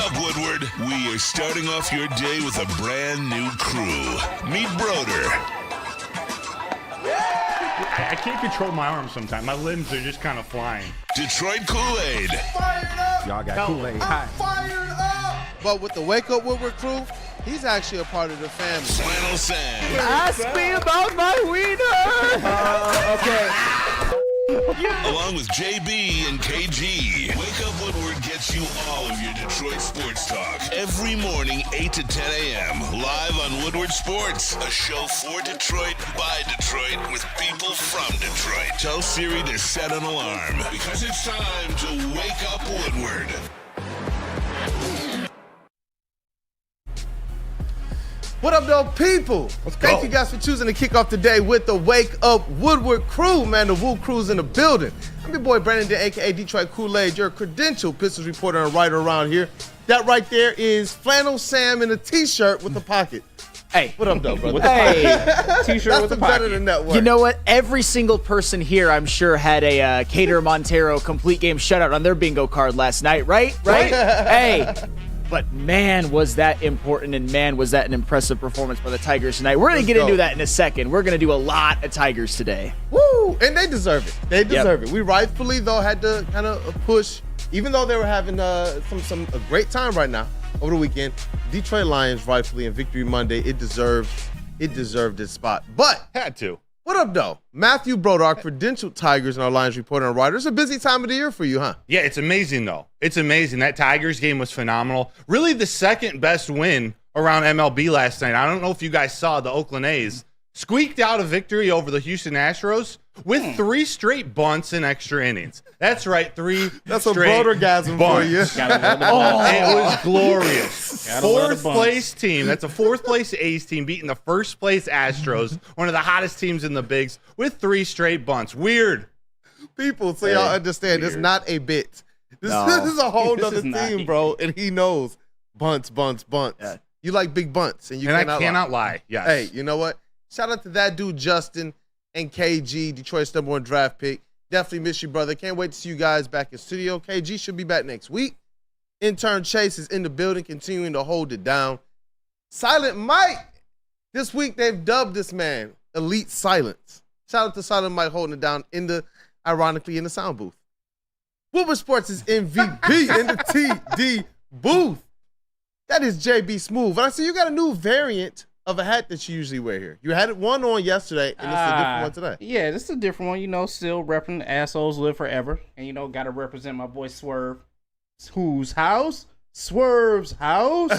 up, Woodward. We are starting off your day with a brand new crew. Meet Broder. I can't control my arms sometimes. My limbs are just kind of flying. Detroit Kool-Aid. Fired up! Y'all got Kool-Aid. I'm fired up! But with the Wake Up Woodward crew, he's actually a part of the family. Flannel Sam. Ask me about my wiener. Okay. Along with JB and KG. Wake Up Woodward gets you all of your Detroit sports talk. Every morning, 8 to 10 a.m. Live on Woodward Sports. A show for Detroit, by Detroit, with people from Detroit. Tell Siri to set an alarm, because it's time to Wake Up Woodward. What up, though, people? Thank you guys for choosing to kick off the day with the Wake Up Woodward crew, man. The WUW Crew's in the building. I'm your boy, Brandon, a.k.a. Detroit Kool-Aid, your credentialed Pistons reporter and writer around here. That right there is Flannel Sam in a T-shirt with a pocket. Hey. What up, though, brother? Hey. T-shirt with a pocket. Better than that one. You know what? Every single person here, I'm sure, had a Keider Montero complete game shutout on their bingo card last night, right? Hey. But man, was that important, and man, was that an impressive performance by the Tigers tonight. We're going to get into that in a second. We're going to do a lot of Tigers today. Woo! And they deserve it. They deserve it. We rightfully, though, had to kind of push, even though they were having a great time right now over the weekend. Detroit Lions, rightfully, in Victory Monday, it deserved its spot. But Had to. what up, though? Matthew Broder, our credentialed Tigers and our Lions reporter and writer. It's a busy time of the year for you, huh? Yeah, it's amazing, though. It's amazing. That Tigers game was phenomenal. Really the second best win around MLB last night. I don't know if you guys saw the Oakland A's squeaked out a victory over the Houston Astros with 3 straight bunts in extra innings. That's right, 3 That's straight a Brodergasm for you. It was glorious. Fourth place team. That's a fourth place A's team beating the first place Astros, one of the hottest teams in the bigs, with 3 straight bunts. Weird. People, so y'all understand, it's not a bit. This is a whole other team, bro, and he knows bunts. Yeah. You like big bunts, and I cannot lie. Yes. Hey, you know what? Shout out to that dude, Justin, and KG, Detroit's #1 draft pick. Definitely miss you, brother. Can't wait to see you guys back in studio. KG should be back next week. Intern Chase is in the building, continuing to hold it down. Silent Mike. This week, they've dubbed this man Elite Silence. Shout out to Silent Mike holding it down ironically, in the sound booth. Woodward Sports is MVP in the TD booth. That is JB Smooth. And I see you got a new variant of a hat that you usually wear here. You had one on yesterday, and this is a different one today. Yeah, this is a different one. You know, still repping Assholes Live Forever. And, you know, got to represent my boy Swerve. Whose house? Swerve's house.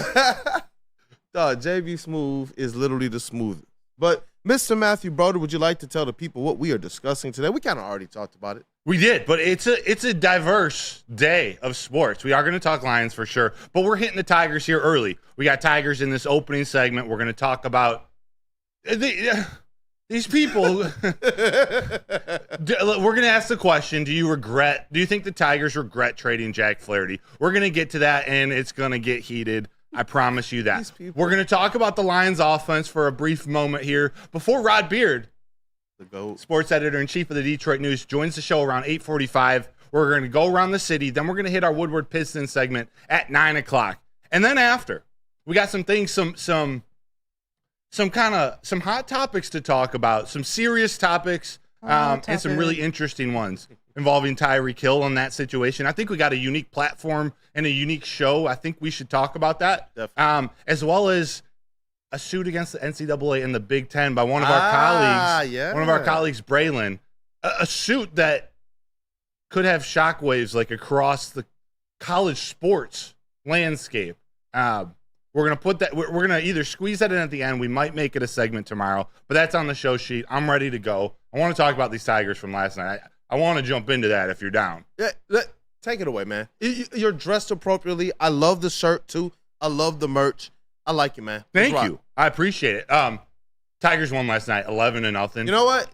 JB Smooth is literally the smoothest. But Mr. Matthew Broder, would you like to tell the people what we are discussing today? We kind of already talked about it. We did, but it's a diverse day of sports. We are going to talk Lions for sure, but we're hitting the Tigers here early. We got Tigers in this opening segment. We're going to talk about these people. We're going to ask the question, do you think the Tigers regret trading Jack Flaherty? We're going to get to that, and it's going to get heated. I promise you that. We're going to talk about the Lions offense for a brief moment here before Rod Beard, sports editor-in-chief of the Detroit News, joins the show around 8:45. We're going to go around the city. Then we're going to hit our Woodward Pistons segment at 9 o'clock. And then after, we got some things, some hot topics to talk about, some serious topics, and some really interesting ones involving Tyreek Hill on that situation. I think we got a unique platform and a unique show. I think we should talk about that. As well as a suit against the NCAA in the Big Ten by one of our colleagues, one of our colleagues, Braylon, a suit that could have shockwaves like across the college sports landscape. We're gonna put that. We're gonna either squeeze that in at the end. We might make it a segment tomorrow, but that's on the show sheet. I'm ready to go. I want to talk about these Tigers from last night. I want to jump into that if you're down. Yeah, take it away, man. You're dressed appropriately. I love the shirt too. I love the merch. I like it, man. Thank you. I appreciate it. Tigers won last night, 11-0. You know what?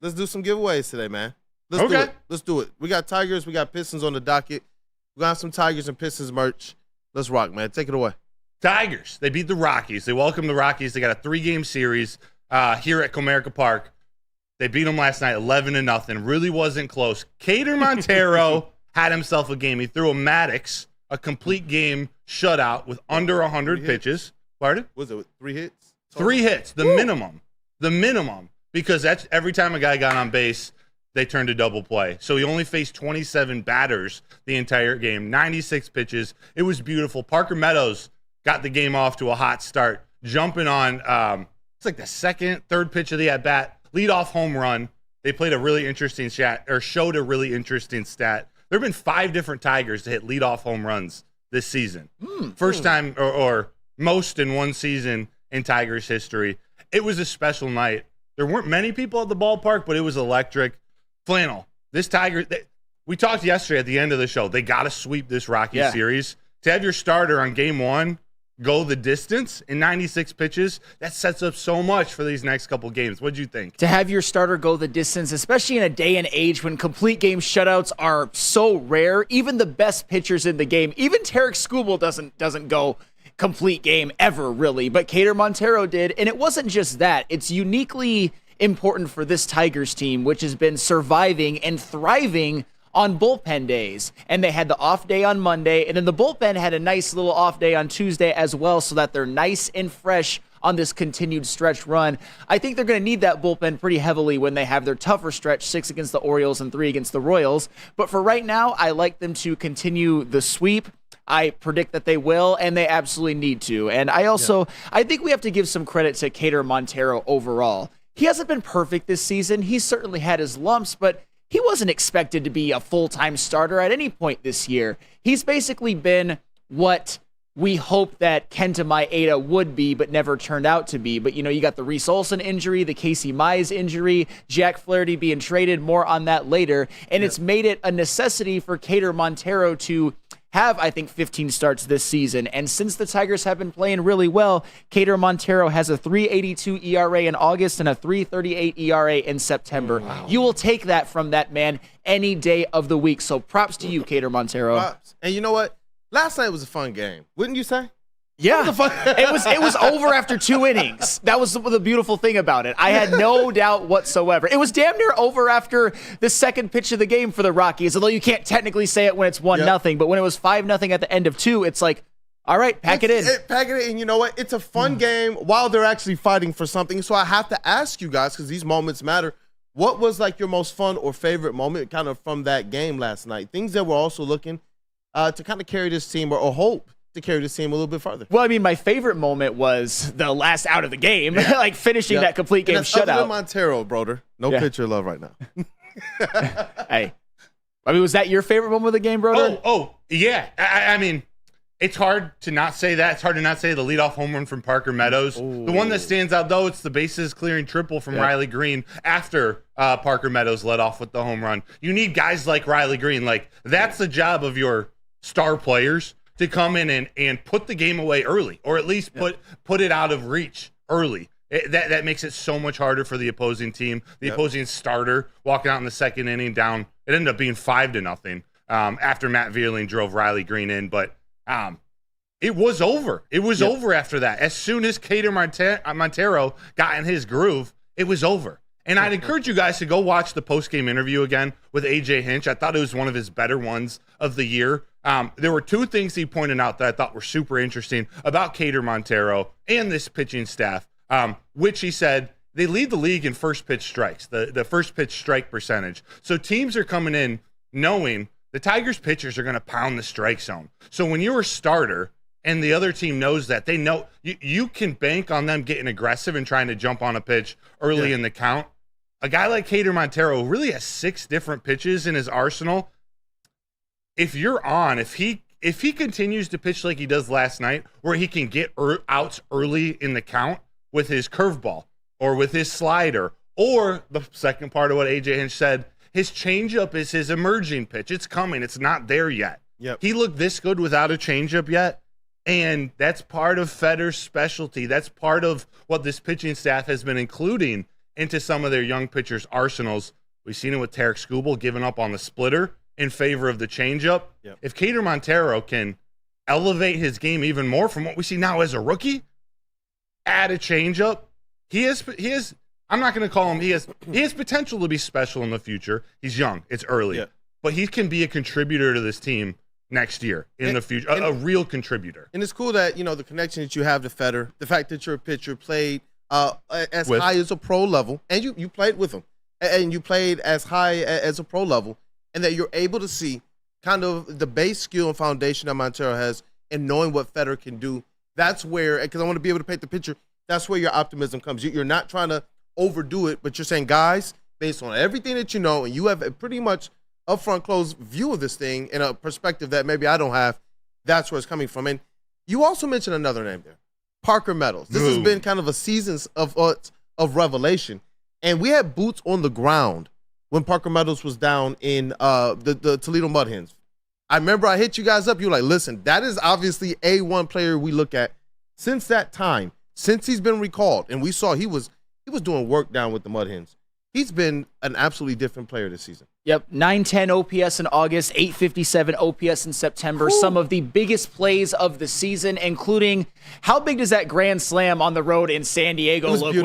Let's do some giveaways today, man. Let's do it. We got Tigers. We got Pistons on the docket. We got some Tigers and Pistons merch. Let's rock, man. Take it away. Tigers. They beat the Rockies. They welcomed the Rockies. They got a 3-game series here at Comerica Park. They beat them last night, 11-0. Really wasn't close. Keider Montero had himself a game. He threw a Maddox, a complete game shutout with under 100 pitches. Pardon? Was it 3 hits? 3 hits, the minimum, because that's every time a guy got on base, they turned a double play. So he only faced 27 batters the entire game, 96 pitches. It was beautiful. Parker Meadows got the game off to a hot start, jumping on, it's like the third pitch of the at-bat, leadoff home run. They played a really interesting showed a really interesting stat. There have been 5 different Tigers to hit leadoff home runs this season. First time or most in one season in Tigers history. It was a special night. There weren't many people at the ballpark, but it was electric. Flannel, this Tiger, we talked yesterday at the end of the show. They got to sweep this Rockies series. To have your starter on game 1 go the distance in 96 pitches, that sets up so much for these next couple games. What'd you think? To have your starter go the distance, especially in a day and age when complete game shutouts are so rare, even the best pitchers in the game, even Tarek Skubal doesn't go complete game ever, really, but Keider Montero did, and it wasn't just that. It's uniquely important for this Tigers team, which has been surviving and thriving on bullpen days. And they had the off day on Monday, and then the bullpen had a nice little off day on Tuesday as well, so that they're nice and fresh on this continued stretch run. I think they're going to need that bullpen pretty heavily when they have their tougher stretch, 6 against the Orioles and 3 against the Royals. But for right now, I like them to continue the sweep. I predict that they will, and they absolutely need to. And I think we have to give some credit to Keider Montero overall. He hasn't been perfect this season. He's certainly had his lumps, but he wasn't expected to be a full-time starter at any point this year. He's basically been what we hoped that Kenta Maeda would be, but never turned out to be. But, you got the Reese Olson injury, the Casey Mize injury, Jack Flaherty being traded, more on that later. And it's made it a necessity for Keider Montero to have, I think, 15 starts this season. And since the Tigers have been playing really well, Keider Montero has a 3.82 ERA in August and a 3.38 ERA in September. Wow. You will take that from that man any day of the week. So props to you, Keider Montero. Props. And you know what? Last night was a fun game. Wouldn't you say? Yeah, it was over after 2 innings. That was the beautiful thing about it. I had no doubt whatsoever. It was damn near over after the second pitch of the game for the Rockies, although you can't technically say it when it's 1-0. But when it was 5-0 at the end of 2, it's like, all right, pack it in. Pack it in, and you know what? It's a fun game while they're actually fighting for something. So I have to ask you guys, because these moments matter, what was like your most fun or favorite moment kind of from that game last night? Things that we're also looking to kind of carry this team or hope to carry this team a little bit farther. Well, I mean, my favorite moment was the last out of the game, like finishing that complete game shutout. Other than Montero, brother. No pitcher love right now. Hey, I mean, was that your favorite moment of the game, brother? Oh, yeah. I mean, it's hard to not say that. It's hard to not say the leadoff home run from Parker Meadows. Ooh. The one that stands out, though, it's the bases clearing triple from Riley Greene after Parker Meadows led off with the home run. You need guys like Riley Greene. Like, that's the job of your star players, to come in and put the game away early, or at least put it out of reach early. That makes it so much harder for the opposing team. The opposing starter walking out in the second inning down. It ended up being 5-0 after Matt Vierling drove Riley Greene in. But it was over. It was over after that. As soon as Keider Montero got in his groove, it was over. And I'd encourage you guys to go watch the post-game interview again with A.J. Hinch. I thought it was one of his better ones of the year. There were 2 things he pointed out that I thought were super interesting about Keider Montero and this pitching staff, which he said they lead the league in first pitch strikes, the first pitch strike percentage. So teams are coming in knowing the Tigers pitchers are going to pound the strike zone. So when you're a starter and the other team knows that, they know you can bank on them getting aggressive and trying to jump on a pitch early in the count. A guy like Keider Montero really has 6 different pitches in his arsenal. If you're on, if he continues to pitch like he does last night, where he can get outs early in the count with his curveball or with his slider, or the second part of what A.J. Hinch said, his changeup is his emerging pitch. It's coming. It's not there yet. Yep. He looked this good without a changeup yet, and that's part of Fedor's specialty. That's part of what this pitching staff has been including into some of their young pitchers' arsenals. We've seen it with Tarek Skubal giving up on the splitter in favor of the changeup. Yep. If Keider Montero can elevate his game even more from what we see now as a rookie, add a changeup, he is. I'm not going to call him. He has potential to be special in the future. He's young. It's early, but he can be a contributor to this team next year in the future, a real contributor. And it's cool that, the connection that you have to Federer, the fact that your pitcher played as high as a pro level, and you played with him, and you played as high as a pro level, and that you're able to see kind of the base skill and foundation that Montero has and knowing what Federer can do. That's where, because I want to be able to paint the picture, that's where your optimism comes. You're not trying to overdo it, but you're saying, guys, based on everything that you know, and you have a pretty much upfront, closed view of this thing in a perspective that maybe I don't have, that's where it's coming from. And you also mentioned another name there, Parker Meadows. This has been kind of a season of revelation. And we had boots on the ground when Parker Meadows was down in the Toledo Mud Hens. I remember I hit you guys up. You were like, listen, that is obviously A1 player we look at. Since that time, since he's been recalled, and we saw he was doing work down with the Mud Hens, he's been an absolutely different player this season. Yep, 910 OPS in August, 857 OPS in September. Ooh. Some of the biggest plays of the season, including how big does that grand slam on the road in San Diego look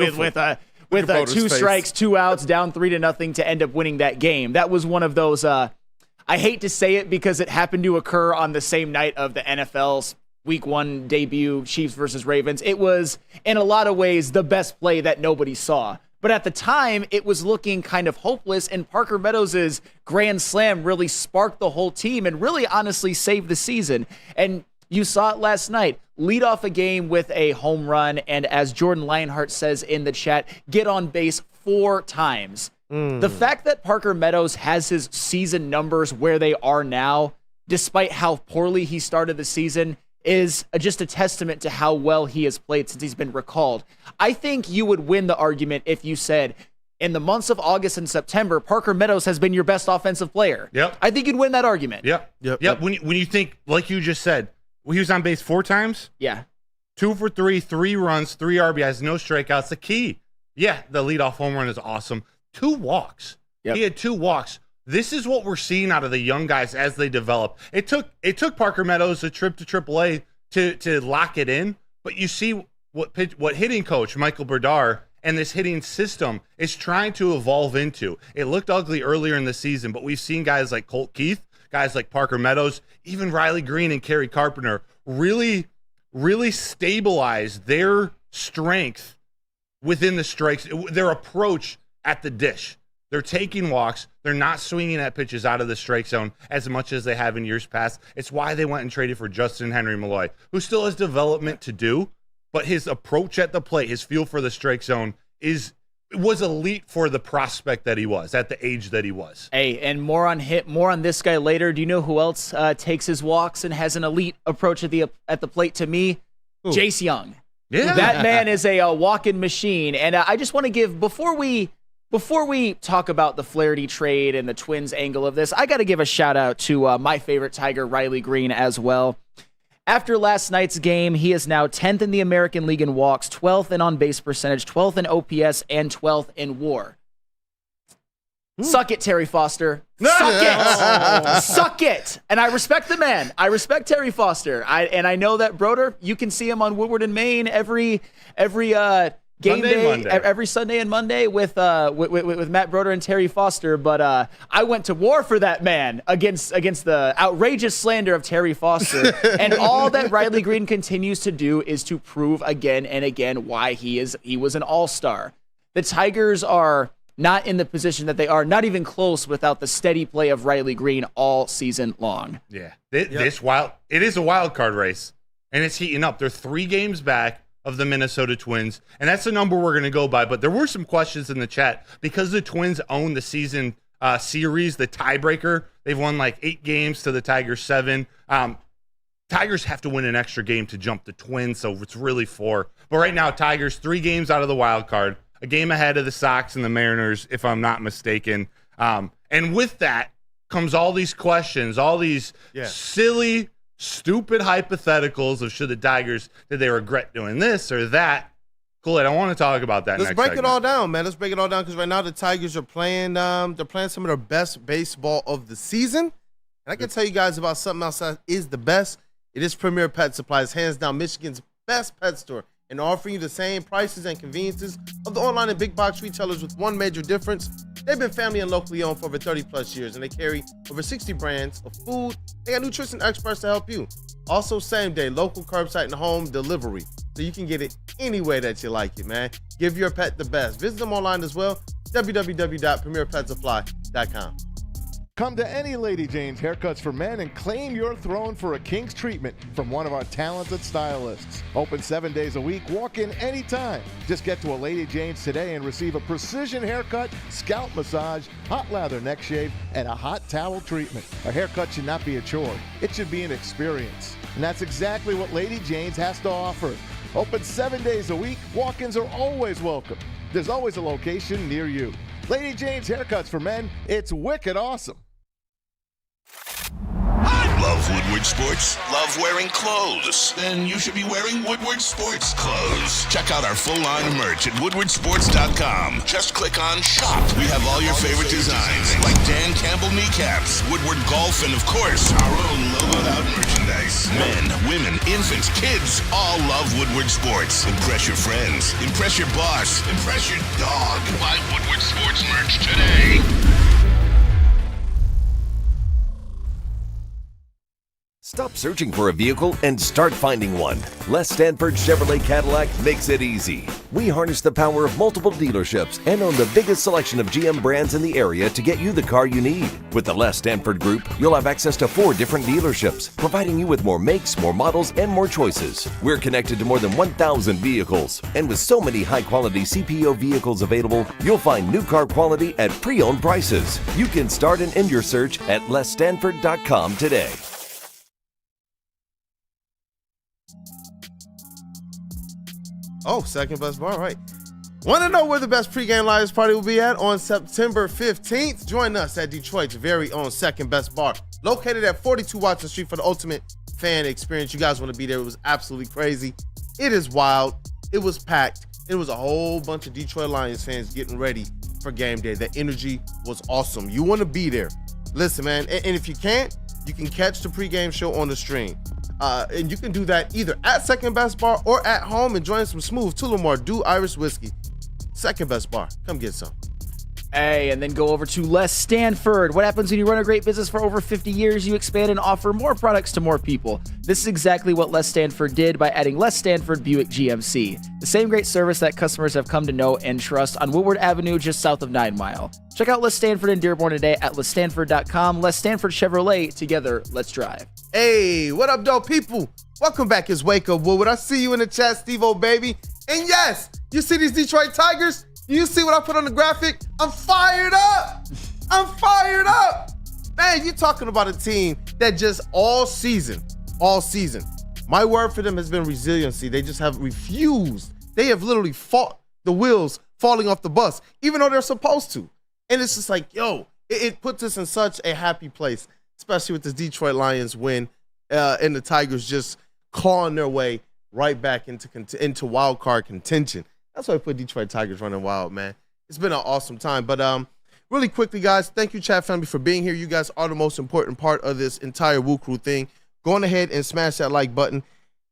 with 2 strikes, 2 outs, down 3-0 to end up winning that game. That was one of those, I hate to say it because it happened to occur on the same night of the NFL's Week 1 debut, Chiefs versus Ravens. It was, in a lot of ways, the best play that nobody saw. But at the time, it was looking kind of hopeless, and Parker Meadows' grand slam really sparked the whole team and really honestly saved the season. And you saw it last night. Lead off a game with a home run, and as Jordan Lionheart says in the chat, get on base 4 times. The fact that Parker Meadows has his season numbers where they are now, despite how poorly he started the season, is just a testament to how well he has played since he's been recalled. I think you would win the argument if you said, in the months of August and September, Parker Meadows has been your best offensive player. Yep. I think you'd win that argument. Yep. When you think, like you just said, he was on base 4 times? Yeah. 2 for 3, 3 runs, 3 RBIs, no strikeouts. The key. Yeah, the leadoff home run is awesome. 2 walks. Yep. He had 2 walks. This is what we're seeing out of the young guys as they develop. It took Parker Meadows a trip to AAA to lock it in, but you see what hitting coach Michael Berdar and this hitting system is trying to evolve into. It looked ugly earlier in the season, but we've seen guys like Colt Keith, guys like Parker Meadows, even Riley Greene and Kerry Carpenter really, really stabilize their strength within the strikes, their approach at the dish. They're taking walks. They're not swinging at pitches out of the strike zone as much as they have in years past. It's why they went and traded for Justin Henry Malloy, who still has development to do, but his approach at the plate, his feel for the strike zone was elite for the prospect that he was at the age that he was. Hey, and more on this guy later. Do you know who else takes his walks and has an elite approach at the plate to me? Ooh. Jace Young. Yeah. That man is a walking machine. And I just want to give, before we talk about the Flaherty trade and the Twins angle of this, I got to give a shout out to my favorite Tiger, Riley Greene, as well. After last night's game, he is now 10th in the American League in walks, 12th in on-base percentage, 12th in OPS, and 12th in WAR. Suck it, Terry Foster. Suck it. Suck it. And I respect the man. I respect Terry Foster. I know that Broder, you can see him on Woodward in Maine every game day, every Sunday and Monday with Matt Broder and Terry Foster. But I went to war for that man against the outrageous slander of Terry Foster. And all that Riley Greene continues to do is to prove again and again why he was an all-star. The Tigers are not in the position that they are, not even close, without the steady play of Riley Greene all season long. Yeah, it is a wild card race, and it's heating up. They're 3 games back of the Minnesota Twins, and that's the number we're going to go by. But there were some questions in the chat because the Twins own the season series, the tiebreaker. They've won like 8 games to the Tigers 7. Tigers have to win an extra game to jump the Twins, so it's really 4. But right now, Tigers 3 games out of the wild card, a game ahead of the Sox and the Mariners, if I'm not mistaken. And with that comes all these questions, all these silly, stupid hypotheticals of did they regret doing this or that? Cool, I don't want to talk about that. Let's break it all down, man. Let's break it all down because right now the Tigers are playing. They're playing some of their best baseball of the season. And I can tell you guys about something else that is the best. It is Premier Pet Supplies, hands down Michigan's best pet store, and offering you the same prices and conveniences of the online and big box retailers with one major difference. They've been family and locally owned for over 30 plus years, and they carry over 60 brands of food. They got nutrition experts to help you. Also, same day, local curbside and home delivery, so you can get it any way that you like it, man. Give your pet the best. Visit them online as well, www.premierpetsupply.com. Come to any Lady Jane's Haircuts for Men and claim your throne for a king's treatment from one of our talented stylists. Open 7 days a week, walk in anytime. Just get to a Lady Jane's today and receive a precision haircut, scalp massage, hot lather neck shave, and a hot towel treatment. A haircut should not be a chore. It should be an experience. And that's exactly what Lady Jane's has to offer. Open 7 days a week, walk-ins are always welcome. There's always a location near you. Lady Jane's Haircuts for Men, it's wicked awesome. Love Woodward Sports? Love wearing clothes? Then you should be wearing Woodward Sports clothes. Check out our full line of merch at woodwardsports.com. Just click on Shop. We have all your favorite designs, like Dan Campbell kneecaps, Woodward Golf, and of course, our own logoed out merchandise. Men, women, infants, kids, all love Woodward Sports. Impress your friends. Impress your boss. Impress your dog. Buy Woodward Sports merch today. Stop searching for a vehicle and start finding one. Les Stanford Chevrolet Cadillac makes it easy. We harness the power of multiple dealerships and own the biggest selection of GM brands in the area to get you the car you need. With the Les Stanford Group, you'll have access to 4 different dealerships, providing you with more makes, more models, and more choices. We're connected to more than 1,000 vehicles. And with so many high-quality CPO vehicles available, you'll find new car quality at pre-owned prices. You can start and end your search at lesstanford.com today. Oh, second best bar, right. Want to know where the best pregame Lions party will be at on September 15th? Join us at Detroit's very own second best bar, located at 42 Watson Street for the ultimate fan experience. You guys want to be there. It was absolutely crazy. It is wild. It was packed. It was a whole bunch of Detroit Lions fans getting ready for game day. The energy was awesome. You want to be there. Listen, man, and if you can't, you can catch the pregame show on the stream. And you can do that either at Second Best Bar or at home enjoying some smooth Tullamore Dew Irish whiskey. Second Best Bar. Come get some. Hey, and then go over to Les Stanford. What happens when you run a great business for over 50 years? You expand and offer more products to more people. This is exactly what Les Stanford did by adding Les Stanford Buick GMC. The same great service that customers have come to know and trust on Woodward Avenue just south of 9 Mile. Check out Les Stanford in Dearborn today at lesstanford.com. Les Stanford Chevrolet. Together, let's drive. Hey, what up, dope people? Welcome back. It's Wake Up Woodward. I see you in the chat, Steve-O, baby. And yes, you see these Detroit Tigers? You see what I put on the graphic? I'm fired up. I'm fired up. Man, you're talking about a team that just all season, my word for them has been resiliency. They just have refused. They have literally fought the wheels falling off the bus, even though they're supposed to. And it's just like, yo, it puts us in such a happy place, especially with the Detroit Lions win and the Tigers just clawing their way right back into wild card contention. That's why I put Detroit Tigers running wild, man. It's been an awesome time. But really quickly, guys, thank you, chat family, for being here. You guys are the most important part of this entire WUW Crew thing. Go on ahead and smash that like button.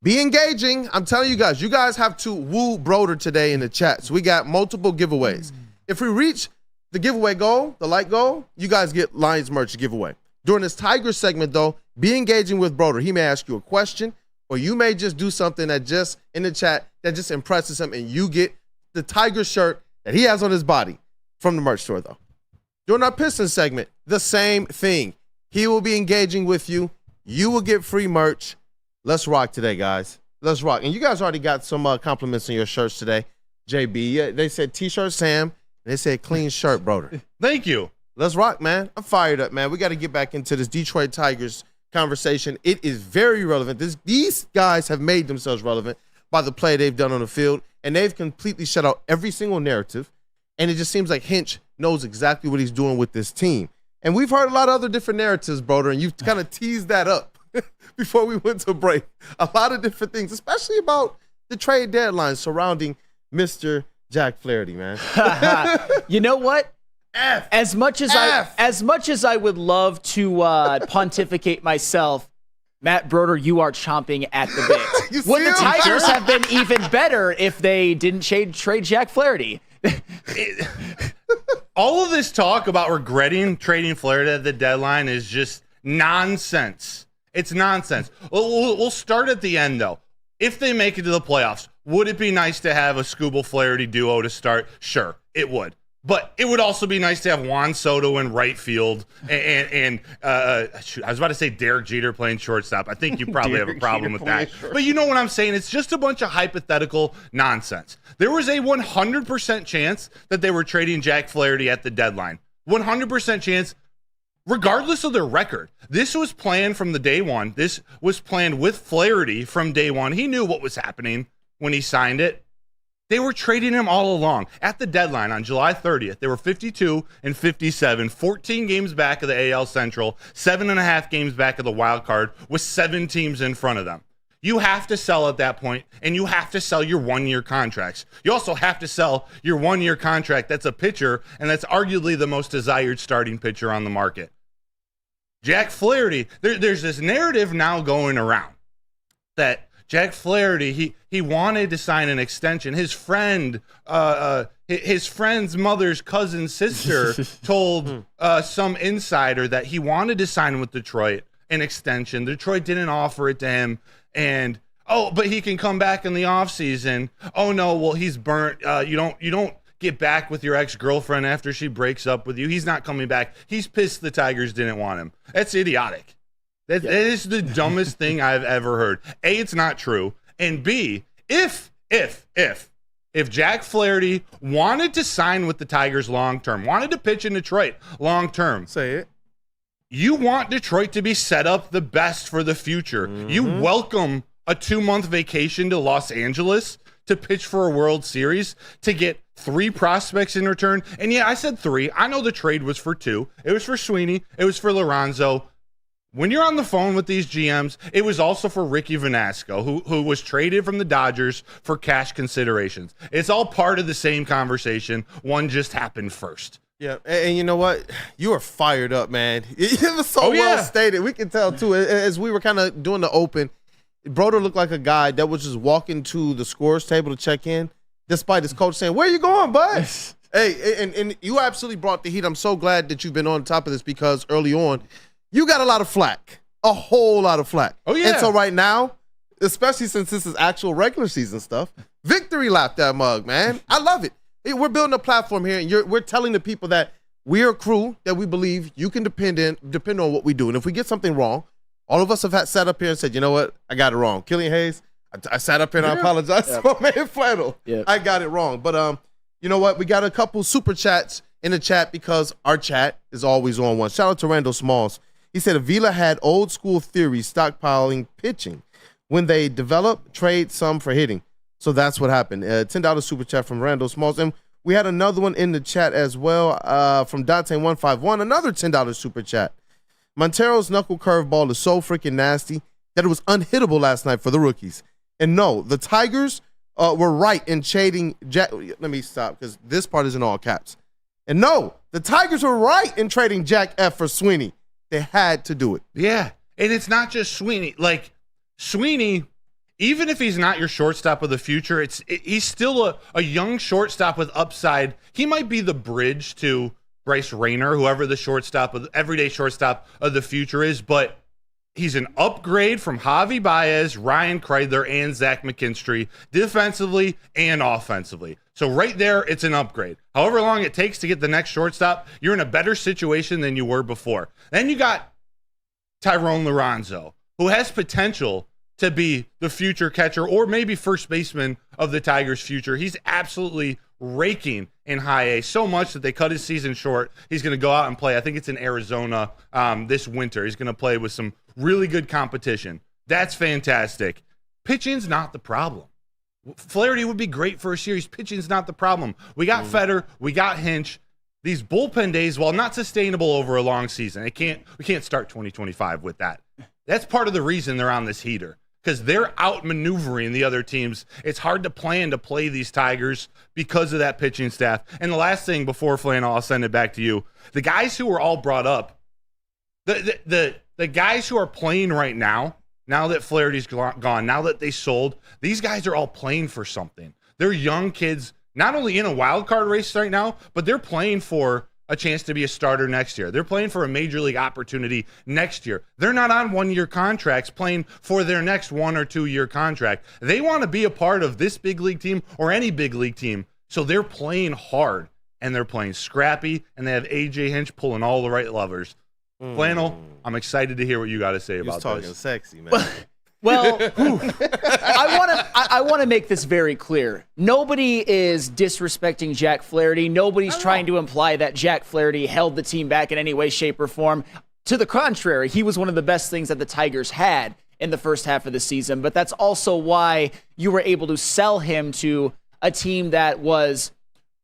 Be engaging. I'm telling you guys have to woo Broder today in the chat. So we got multiple giveaways. If we reach the giveaway goal, the like goal, you guys get Lions merch giveaway. During this Tigers segment, though, be engaging with Broder. He may ask you a question, or you may just do something that just in the chat that just impresses him, and you get the Tiger shirt that he has on his body from the merch store, though. During our Pistons segment, the same thing. He will be engaging with you. You will get free merch. Let's rock today, guys. Let's rock. And you guys already got some compliments on your shirts today, JB. Yeah, they said T-shirt Sam, and they said clean shirt, Broder. Thank you. Let's rock, man. I'm fired up, man. We got to get back into this Detroit Tigers conversation. It is very relevant. These guys have made themselves relevant by the play they've done on the field, and they've completely shut out every single narrative, and it just seems like Hinch knows exactly what he's doing with this team. And we've heard a lot of other different narratives, Broder, and you've kind of teased that up before we went to break. A lot of different things, especially about the trade deadline surrounding Mr. Jack Flaherty, man. You know what? As much as I would love to pontificate myself, Matt Broder, you are chomping at the bit. Would the Tigers have been even better if they didn't trade Jack Flaherty? all of this talk about regretting trading Flaherty at the deadline is just nonsense. It's nonsense. We'll start at the end, though. If they make it to the playoffs, would it be nice to have a Skubal Flaherty duo to start? Sure, it would. But it would also be nice to have Juan Soto in right field and shoot, I was about to say Derek Jeter playing shortstop. I think you probably have a problem with that. But you know what I'm saying? It's just a bunch of hypothetical nonsense. There was a 100% chance that they were trading Jack Flaherty at the deadline. 100% chance, regardless of their record. This was planned from the day one. This was planned with Flaherty from day one. He knew what was happening when he signed it. They were trading him all along. At the deadline on July 30th, they were 52 and 57, 14 games back of the AL Central, 7.5 games back of the wild card, with 7 teams in front of them. You have to sell at that point, and you have to sell your one-year contracts. You also have to sell your one-year contract that's a pitcher, and that's arguably the most desired starting pitcher on the market. Jack Flaherty, there's this narrative now going around that Jack Flaherty, he wanted to sign an extension. His friend, his friend's mother's cousin's sister told some insider that he wanted to sign with Detroit an extension. Detroit didn't offer it to him. And, but he can come back in the offseason. Oh, no, well, he's burnt. You don't get back with your ex-girlfriend after she breaks up with you. He's not coming back. He's pissed the Tigers didn't want him. That's idiotic. That is the dumbest thing I've ever heard. A, it's not true. And B, if Jack Flaherty wanted to sign with the Tigers long-term, wanted to pitch in Detroit long-term. Say it. You want Detroit to be set up the best for the future. Mm-hmm. You welcome a 2-month vacation to Los Angeles to pitch for a World Series, to get 3 prospects in return. And yeah, I said 3. I know the trade was for 2. It was for Sweeney. It was for Lorenzo. When you're on the phone with these GMs, it was also for Ricky Vanasco, who was traded from the Dodgers for cash considerations. It's all part of the same conversation. One just happened first. Yeah, and you know what? You are fired up, man. It was so well stated. We can tell, too, as we were kind of doing the open, Broder looked like a guy that was just walking to the scorer's table to check in, despite his coach saying, "Where you going, bud?" Hey, and you absolutely brought the heat. I'm so glad that you've been on top of this, because early on, you got a lot of flack, a whole lot of flack. Oh, yeah. And so right now, especially since this is actual regular season stuff, victory lap that mug, man. I love it. We're building a platform here, and we're telling the people that we're a crew that we believe you can depend on what we do. And if we get something wrong, all of us have sat up here and said, you know what? I got it wrong. Killian Hayes, I sat up here and I apologize to my man Flannel. I got it wrong. But you know what? We got a couple super chats in the chat, because our chat is always on one. Shout out to Randall Smalls. He said Avila had old school theories stockpiling pitching. When they develop, trade some for hitting. So that's what happened. $10 super chat from Randall Smalls. And we had another one in the chat as well from Dante151, another $10 super chat. Montero's knuckle curveball is so freaking nasty that it was unhittable last night for the rookies. And no, the Tigers were right in trading Jack. Let me stop, because this part is in all caps. And no, the Tigers were right in trading Jack F for Sweeney. They had to do it. Yeah, and it's not just Sweeney. Like, Sweeney, even if he's not your shortstop of the future, he's still a young shortstop with upside. He might be the bridge to Bryce Rayner, whoever the everyday shortstop of the future is, but he's an upgrade from Javi Baez, Ryan Kreidler, and Zach McKinstry, defensively and offensively. So right there, it's an upgrade. However long it takes to get the next shortstop, you're in a better situation than you were before. Then you got Tyrone Lorenzo, who has potential to be the future catcher or maybe first baseman of the Tigers' future. He's absolutely raking in high A, so much that they cut his season short. He's going to go out and play. I think it's in Arizona this winter. He's going to play with some really good competition. That's fantastic. Pitching's not the problem. Flaherty would be great for a series. Pitching's not the problem. We got Feder. We got Hinch. These bullpen days, while not sustainable over a long season, we can't start 2025 with that. That's part of the reason they're on this heater, because they're outmaneuvering the other teams. It's hard to plan to play these Tigers because of that pitching staff. And the last thing before Flannel, I'll send it back to you. The guys who were all brought up, the guys who are playing right now that Flaherty's gone, now that they sold, these guys are all playing for something. They're young kids not only in a wild card race right now, but they're playing for a chance to be a starter next year. They're playing for a major league opportunity next year. They're not on 1-year contracts playing for their next 1 or 2 year contract. They want to be a part of this big league team or any big league team. So they're playing hard and they're playing scrappy, and they have AJ Hinch pulling all the right levers. Flannel, I'm excited to hear what you got to say about talking this. sexy, man. Well, I want to make this very clear. Nobody is disrespecting Jack Flaherty. Nobody's trying to imply that Jack Flaherty held the team back in any way, shape, or form. To the contrary, he was one of the best things that the Tigers had in the first half of the season. But that's also why you were able to sell him to a team that was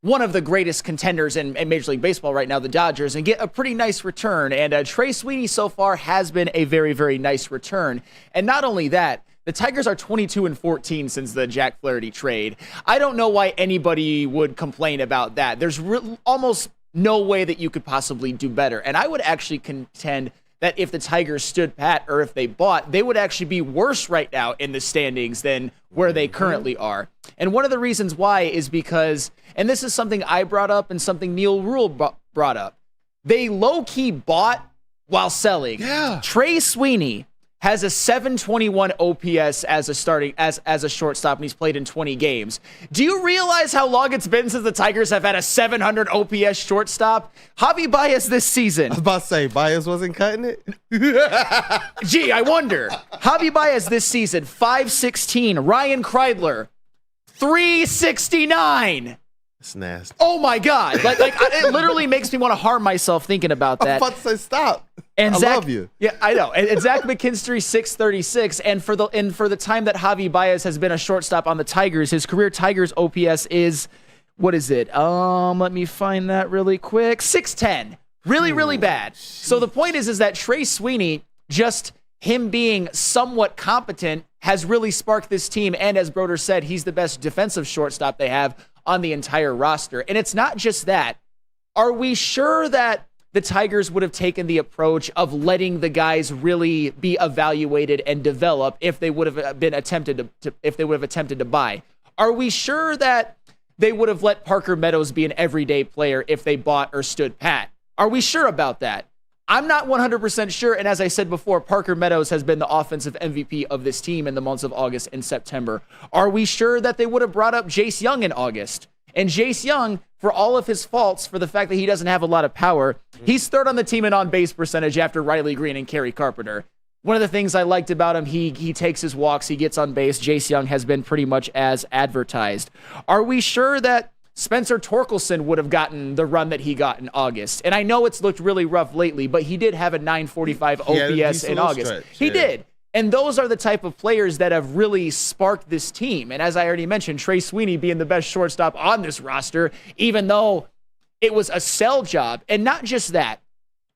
one of the greatest contenders in Major League Baseball right now, the Dodgers, and get a pretty nice return. And Trey Sweeney so far has been a very, very nice return. And not only that, the Tigers are 22-14 since the Jack Flaherty trade. I don't know why anybody would complain about that. There's almost no way that you could possibly do better. And I would actually contend that if the Tigers stood pat or if they bought, they would actually be worse right now in the standings than where they currently are. And one of the reasons why is because, and this is something I brought up and something Neil Rule brought up, they low-key bought while selling. Yeah. Trey Sweeney has a 721 OPS as a shortstop, and he's played in 20 games. Do you realize how long it's been since the Tigers have had a 700 OPS shortstop? Javi Baez this season. I was about to say, Baez wasn't cutting it? Gee, I wonder. Javi Baez this season, 516. Ryan Kreidler, 369. It's nasty. Oh my God. It literally makes me want to harm myself thinking about that. I was about to say, stop. And I love you. Yeah, I know. And Zach McKinstry, 636. And for the time that Javi Baez has been a shortstop on the Tigers, his career Tigers OPS is, what is it? Let me find that really quick. 610. Really, really bad. So the point is that Trey Sweeney, just him being somewhat competent, has really sparked this team. And as Broder said, he's the best defensive shortstop they have on the entire roster. And it's not just that. Are we sure that the Tigers would have taken the approach of letting the guys really be evaluated and develop if they would have been attempted to buy? Are we sure that they would have let Parker Meadows be an everyday player if they bought or stood pat? Are we sure about that? I'm not 100% sure, and as I said before, Parker Meadows has been the offensive MVP of this team in the months of August and September. Are we sure that they would have brought up Jace Young in August? And Jace Young, for all of his faults, for the fact that he doesn't have a lot of power, he's third on the team in on-base percentage after Riley Greene and Kerry Carpenter. One of the things I liked about him, he takes his walks, he gets on base. Jace Young has been pretty much as advertised. Are we sure that Spencer Torkelson would have gotten the run that he got in August? And I know it's looked really rough lately, but he did have a 945 OPS in August. Stretch, he did. And those are the type of players that have really sparked this team. And as I already mentioned, Trey Sweeney being the best shortstop on this roster, even though it was a sell job. And not just that,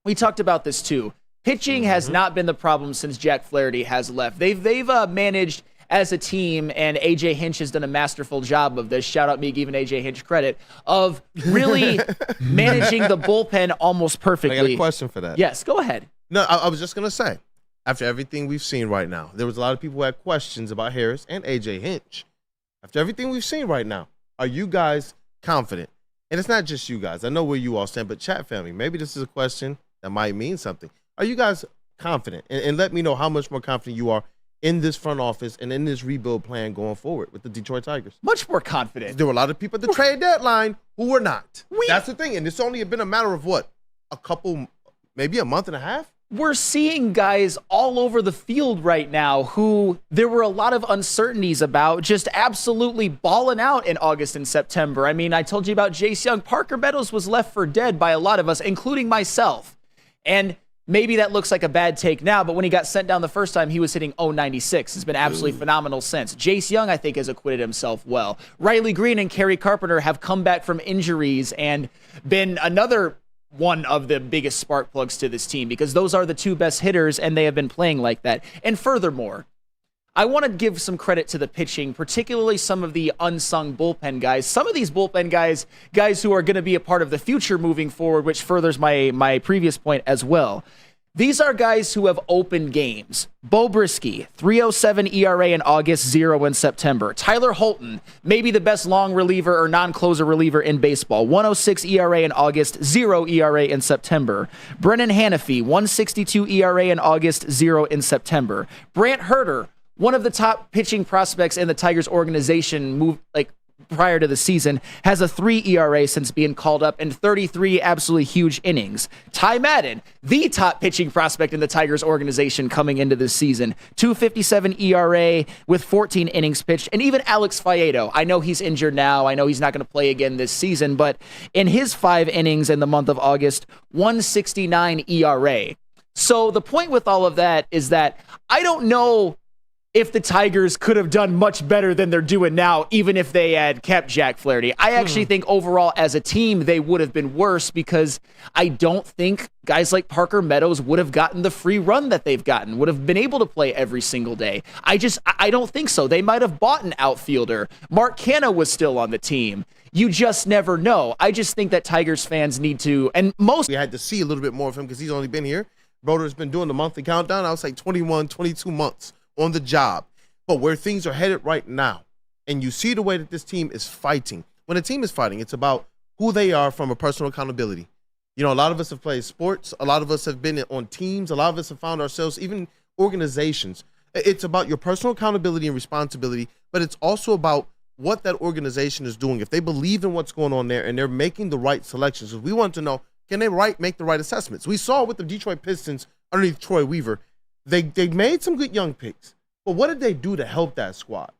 we talked about this too. Pitching has not been the problem since Jack Flaherty has left. They've managed as a team, and AJ Hinch has done a masterful job of this. Shout out me giving AJ Hinch credit of really managing the bullpen almost perfectly. I got a question for that. Yes, go ahead. No, I was just going to say, after everything we've seen right now, there was a lot of people who had questions about Harris and AJ Hinch. After everything we've seen right now, are you guys confident? And it's not just you guys. I know where you all stand, but chat family, maybe this is a question that might mean something. Are you guys confident? And let me know how much more confident you are in this front office and in this rebuild plan going forward with the Detroit Tigers. Much more confident. There were a lot of people at the trade deadline who were not. That's the thing. And it's only been a matter of what? A couple, maybe a month and a half? We're seeing guys all over the field right now who there were a lot of uncertainties about just absolutely balling out in August and September. I mean, I told you about Jace Young. Parker Meadows was left for dead by a lot of us, including myself. And maybe that looks like a bad take now, but when he got sent down the first time, he was hitting .096. It's been absolutely phenomenal since. Jace Young, I think, has acquitted himself well. Riley Greene and Kerry Carpenter have come back from injuries and been another one of the biggest spark plugs to this team because those are the two best hitters and they have been playing like that. And furthermore, I want to give some credit to the pitching, particularly some of the unsung bullpen guys. Some of these bullpen guys who are going to be a part of the future moving forward, which furthers my previous point as well. These are guys who have opened games. Bo Brisky, 3.07 ERA in August, 0 in September. Tyler Holton, maybe the best long reliever or non-closer reliever in baseball. 1.06 ERA in August, 0 ERA in September. Brennan Hanafy, 1.62 ERA in August, 0 in September. Brant Herter, one of the top pitching prospects in the Tigers organization, prior to the season, has a 3 ERA since being called up and 33 absolutely huge innings. Ty Madden, the top pitching prospect in the Tigers organization coming into this season, 2.57 ERA with 14 innings pitched. And even Alex Faedo, I know he's injured now. I know he's not going to play again this season, but in his 5 innings in the month of August, 1.69 ERA. So the point with all of that is that I don't know if the Tigers could have done much better than they're doing now, even if they had kept Jack Flaherty. I actually think overall as a team, they would have been worse because I don't think guys like Parker Meadows would have gotten the free run that they've gotten, would have been able to play every single day. I don't think so. They might have bought an outfielder. Mark Canha was still on the team. You just never know. I just think that Tigers fans need to, and most... We had to see a little bit more of him because he's only been here. Broder's been doing the monthly countdown. I was like 21, 22 months on the job. But where things are headed right now, and you see the way that this team is fighting. When a team is fighting, it's about who they are from a personal accountability. You know, a lot of us have played sports. A lot of us have been on teams. A lot of us have found ourselves, even organizations. It's about your personal accountability and responsibility, but it's also about what that organization is doing. If they believe in what's going on there and they're making the right selections, we want to know, can they make the right assessments? We saw with the Detroit Pistons underneath Troy Weaver, they made some good young picks, but what did they do to help that squad?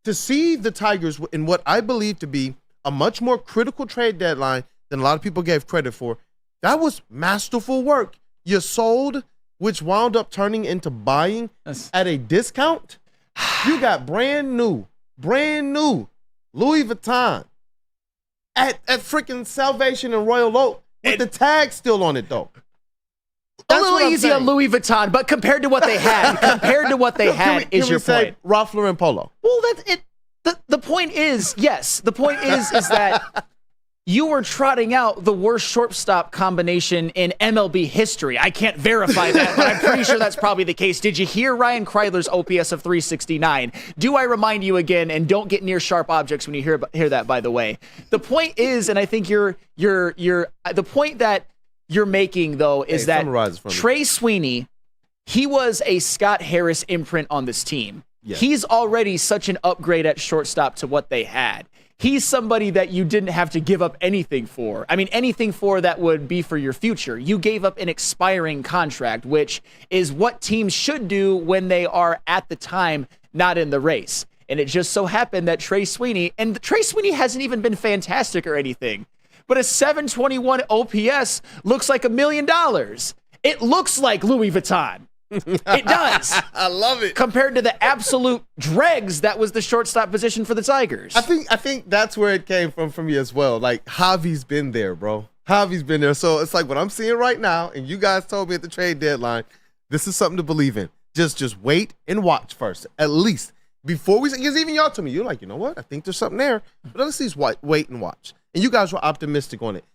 To see the Tigers in what I believe to be a much more critical trade deadline than a lot of people gave credit for, that was masterful work. You sold, which wound up turning into buying at a discount. You got brand new Louis Vuitton at freaking Salvation and Royal Oak with the tag still on it, though. That's a little easy on Louis Vuitton, but compared to what they had, is your point. Ralph Lauren Polo. Well, that's it. The point is, yes. The point is that you were trotting out the worst shortstop combination in MLB history. I can't verify that, but I'm pretty sure that's probably the case. Did you hear Ryan Kreidler's OPS of 369? Do I remind you again? And don't get near sharp objects when you hear that. By the way, the point is, and I think the point that you're making though is that Trey Sweeney, he was a Scott Harris imprint on this team. Yeah. He's already such an upgrade at shortstop to what they had. He's somebody that you didn't have to give up anything for. I mean, anything for that would be for your future. You gave up an expiring contract, which is what teams should do when they are at the time not in the race. And it just so happened that Trey Sweeney hasn't even been fantastic or anything, but a 721 OPS looks like $1 million. It looks like Louis Vuitton. It does. I love it. Compared to the absolute dregs that was the shortstop position for the Tigers. I think that's where it came from me as well. Like, Javi's been there, bro. Javi's been there. So it's like what I'm seeing right now, and you guys told me at the trade deadline, this is something to believe in. Just wait and watch first, at least. Before we, because even y'all told me, you're like, you know what? I think there's something there. But let's just wait and watch. And you guys were optimistic on it.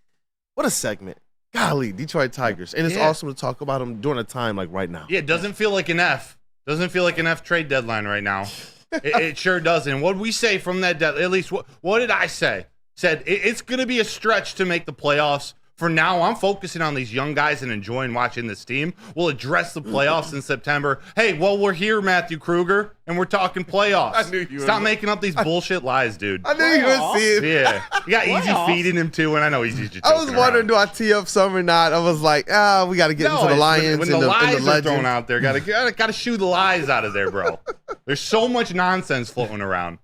What a segment. Golly, Detroit Tigers. And it's awesome to talk about them during a time like right now. Yeah, it doesn't feel like an F. Doesn't feel like an F trade deadline right now. It sure doesn't. What did we say from that deadline? At least, what did I say? Said it's going to be a stretch to make the playoffs. For now, I'm focusing on these young guys and enjoying watching this team. We'll address the playoffs in September. Hey, well, we're here, Matthew Kruger, and we're talking playoffs. I knew you Stop making up these bullshit lies, dude. I knew you would see it. Yeah. You got Easy feeding him, too, and I know he's just I was wondering, do I tee up some or not? I was like, we got to get into the Lions when and the lies are thrown out there. Got to shoot the lies out of there, bro. There's so much nonsense floating around.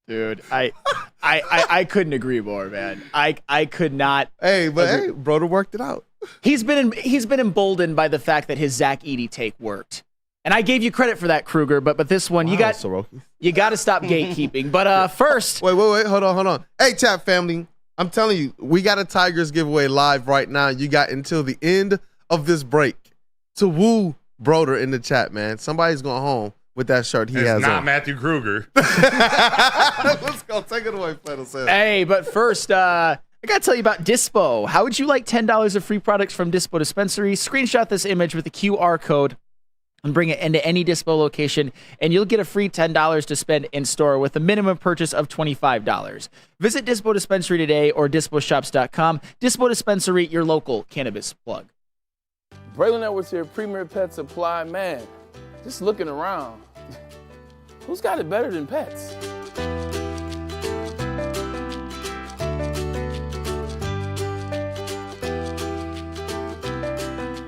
Dude, I couldn't agree more, man. I could not. Hey, Broder worked it out. He's been emboldened by the fact that his Zach Edey take worked, and I gave you credit for that, Kruger. But this one, you got to stop gatekeeping. But first, wait, hold on. Hey, chat family, I'm telling you, we got a Tigers giveaway live right now. You got until the end of this break to woo Broder in the chat, man. Somebody's going home with that shirt he has not on. Matthew Kruger. Let's go. Take it away, Flannel. Hey, but first, I gotta tell you about Dispo. How would you like $10 of free products from Dispo Dispensary? Screenshot this image with the QR code and bring it into any Dispo location, and you'll get a free $10 to spend in-store with a minimum purchase of $25. Visit Dispo Dispensary today or disposhops.com. Dispo Dispensary, your local cannabis plug. Braylon Edwards here, Premier Pet Supply. Man, just looking around, who's got it better than pets?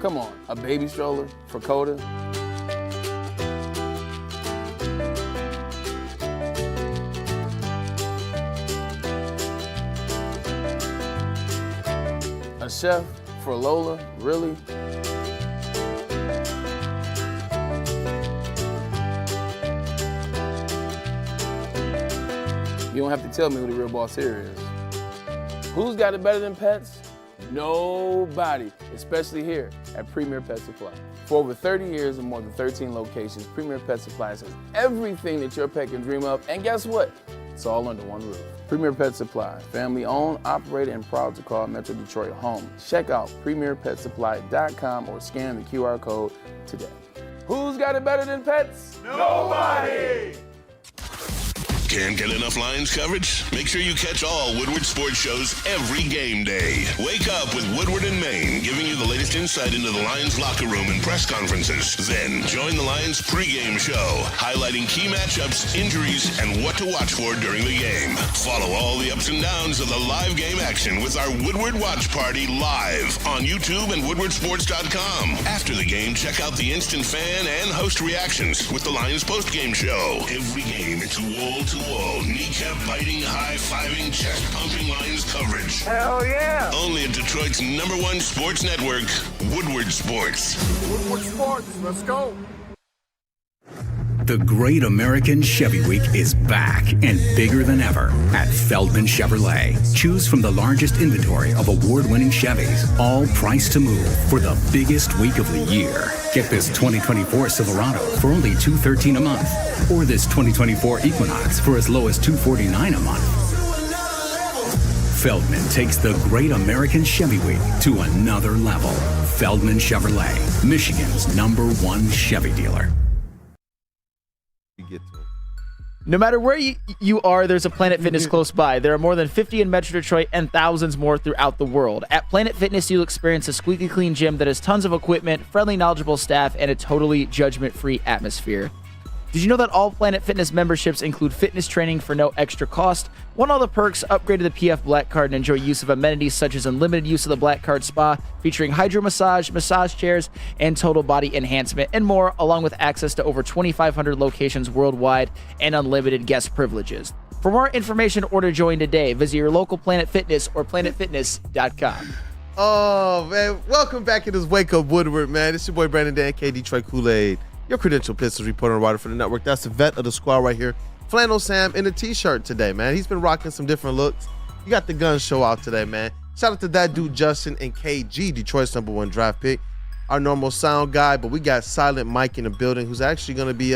Come on, a baby stroller for Coda? A chef for Lola? Really? You don't have to tell me who the real boss here is. Who's got it better than pets? Nobody, especially here at Premier Pet Supply. For over 30 years and more than 13 locations, Premier Pet Supply has everything that your pet can dream of, and guess what? It's all under one roof. Premier Pet Supply, family owned, operated, and proud to call Metro Detroit home. Check out premierpetsupply.com or scan the QR code today. Who's got it better than pets? Nobody! Can't get enough Lions coverage? Make sure you catch all Woodward sports shows every game day. Wake up with Woodward and Maine, giving you the latest insight into the Lions locker room and press conferences. Then join the Lions pregame show, highlighting key matchups, injuries, and what to watch for during the game. Follow all the ups and downs of the live game action with our Woodward Watch Party live on YouTube and woodwardsports.com. After the game, check out the instant fan and host reactions with the Lions postgame show. Every game, it's wall-to-wall, kneecap-biting, high-fiving, chest-pumping Lions coverage. Hell yeah! Only at Detroit's #1 sports network, Woodward Sports. Woodward Sports, let's go. The Great American Chevy Week is back and bigger than ever at Feldman Chevrolet. Choose from the largest inventory of award-winning Chevys, all priced to move for the biggest week of the year. Get this 2024 Silverado for only $213 a month, or this 2024 Equinox for as low as $249 a month. Feldman takes the Great American Chevy Week to another level. Feldman Chevrolet, Michigan's #1 Chevy dealer. No matter where you are, there's a Planet Fitness close by. There are more than 50 in Metro Detroit and thousands more throughout the world. At Planet Fitness, you'll experience a squeaky clean gym that has tons of equipment, friendly, knowledgeable staff, and a totally judgment-free atmosphere. Did you know that all Planet Fitness memberships include fitness training for no extra cost? Want all the perks? Upgrade to the PF Black Card and enjoy use of amenities such as unlimited use of the Black Card Spa, featuring hydro massage, massage chairs, and total body enhancement, and more, along with access to over 2,500 locations worldwide and unlimited guest privileges. For more information or to join today, visit your local Planet Fitness or planetfitness.com. Oh, man. Welcome back to this Wake Up Woodward, man. It's your boy Brandon Dan, K. Detroit Kool-Aid, your credential Pistons reporter and writer for the network. That's the vet of the squad right here. Flannel Sam in a t-shirt today, man. He's been rocking some different looks. You got the gun show out today, man. Shout out to that dude Justin and KG, Detroit's #1 draft pick. Our normal sound guy, but we got Silent Mike in the building, who's actually going to be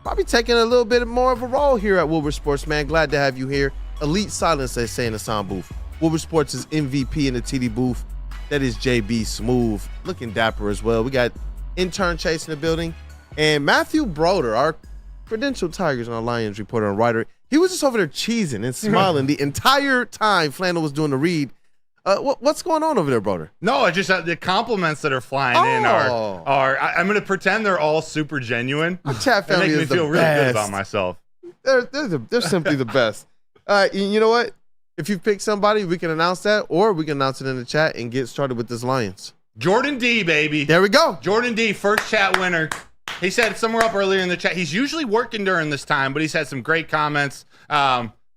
probably taking a little bit more of a role here at Woodward Sports, man. Glad to have you here. Elite silence, they say in the sound booth. Woodward Sports is MVP in the TD booth. That is JB Smooth, looking dapper as well. We got intern Chase in the building. And Matthew Broder, our credential Tigers and our Lions reporter and writer, he was just over there cheesing and smiling the entire time Flannel was doing the read. What's going on over there, Broder? No, I just the compliments that are flying in are I'm going to pretend they're all super genuine. Our chat family make me is the feel really best. good about myself. They're simply the best. You know what? If you pick somebody, we can announce that, or we can announce it in the chat and get started with this Lions. Jordan D, baby. There we go. Jordan D, first chat winner. He said somewhere up earlier in the chat, he's usually working during this time, but he's had some great comments.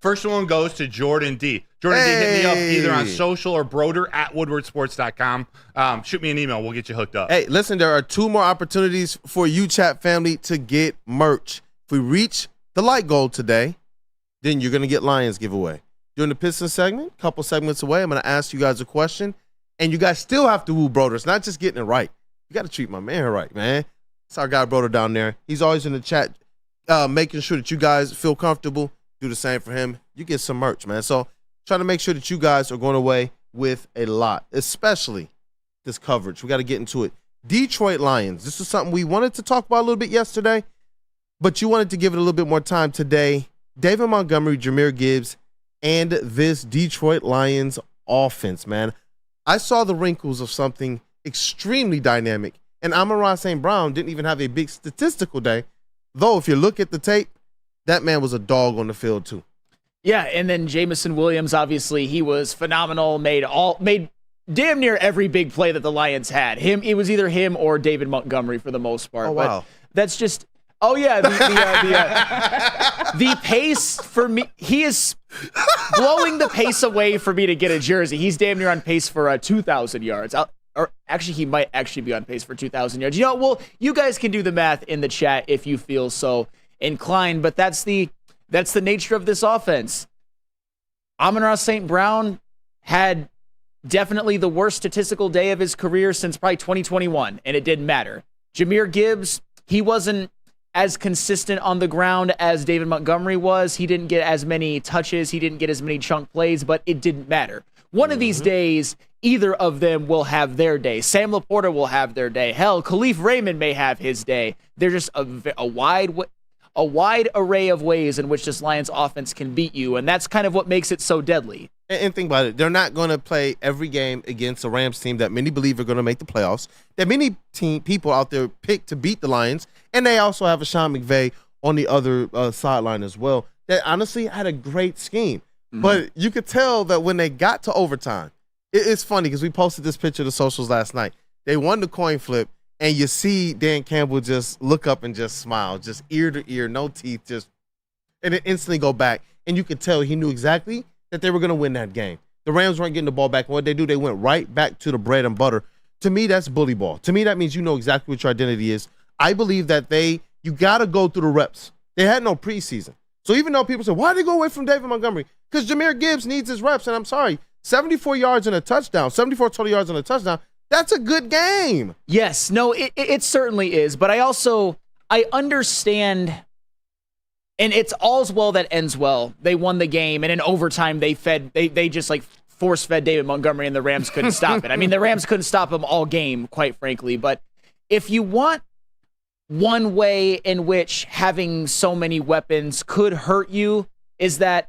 First one goes to Jordan D. Jordan D, hit me up either on social or Broder at woodwardsports.com. Shoot me an email. We'll get you hooked up. Hey, listen, there are 2 more opportunities for you, chat family, to get merch. If we reach the like goal today, then you're going to get Lions giveaway. During the Pistons segment, a couple segments away, I'm going to ask you guys a question, and you guys still have to woo Broder. It's not just getting it right. You got to treat my man right, man. It's our guy Broder down there. He's always in the chat making sure that you guys feel comfortable. Do the same for him. You get some merch, man. So trying to make sure that you guys are going away with a lot, especially this coverage. We got to get into it. Detroit Lions. This is something we wanted to talk about a little bit yesterday, but you wanted to give it a little bit more time today. David Montgomery, Jahmyr Gibbs, and this Detroit Lions offense, man. I saw the wrinkles of something extremely dynamic, and Amon-Ra St. Brown didn't even have a big statistical day, though if you look at the tape, that man was a dog on the field too. Yeah, and then Jameson Williams, obviously, he was phenomenal, made damn near every big play that the Lions had. It was either him or David Montgomery for the most part. Oh, wow. But that's just, the pace for me, he is blowing the pace away for me to get a jersey. He's damn near on pace for 2,000 yards. Or actually, he might actually be on pace for 2,000 yards. You know, well, you guys can do the math in the chat if you feel so inclined, but that's the nature of this offense. Amon-Ra St. Brown had definitely the worst statistical day of his career since probably 2021, and it didn't matter. Jahmyr Gibbs, he wasn't as consistent on the ground as David Montgomery was. He didn't get as many touches. He didn't get as many chunk plays, but it didn't matter. One of these days, either of them will have their day. Sam Laporta will have their day. Hell, Khalif Raymond may have his day. They're just a wide array of ways in which this Lions offense can beat you, and that's kind of what makes it so deadly. And think about it. They're not going to play every game against a Rams team that many believe are going to make the playoffs, that many people out there pick to beat the Lions, and they also have a Sean McVay on the other sideline as well that honestly had a great scheme. Mm-hmm. But you could tell that when they got to overtime, it's funny because we posted this picture to the socials last night. They won the coin flip, and you see Dan Campbell just look up and just smile, just ear to ear, no teeth, and it instantly go back. And you could tell he knew exactly that they were going to win that game. The Rams weren't getting the ball back. And what they do, they went right back to the bread and butter. To me, that's bully ball. To me, that means you know exactly what your identity is. I believe that you got to go through the reps. They had no preseason. So even though people say, why did they go away from David Montgomery? Because Jahmyr Gibbs needs his reps. And I'm sorry, 74 yards and a touchdown, 74 total yards and a touchdown, that's a good game. Yes, no, it certainly is. But I understand, and it's all's well that ends well. They won the game, and in overtime, they just like force-fed David Montgomery, and the Rams couldn't stop it. I mean, the Rams couldn't stop him all game, quite frankly. But if you want one way in which having so many weapons could hurt you, is that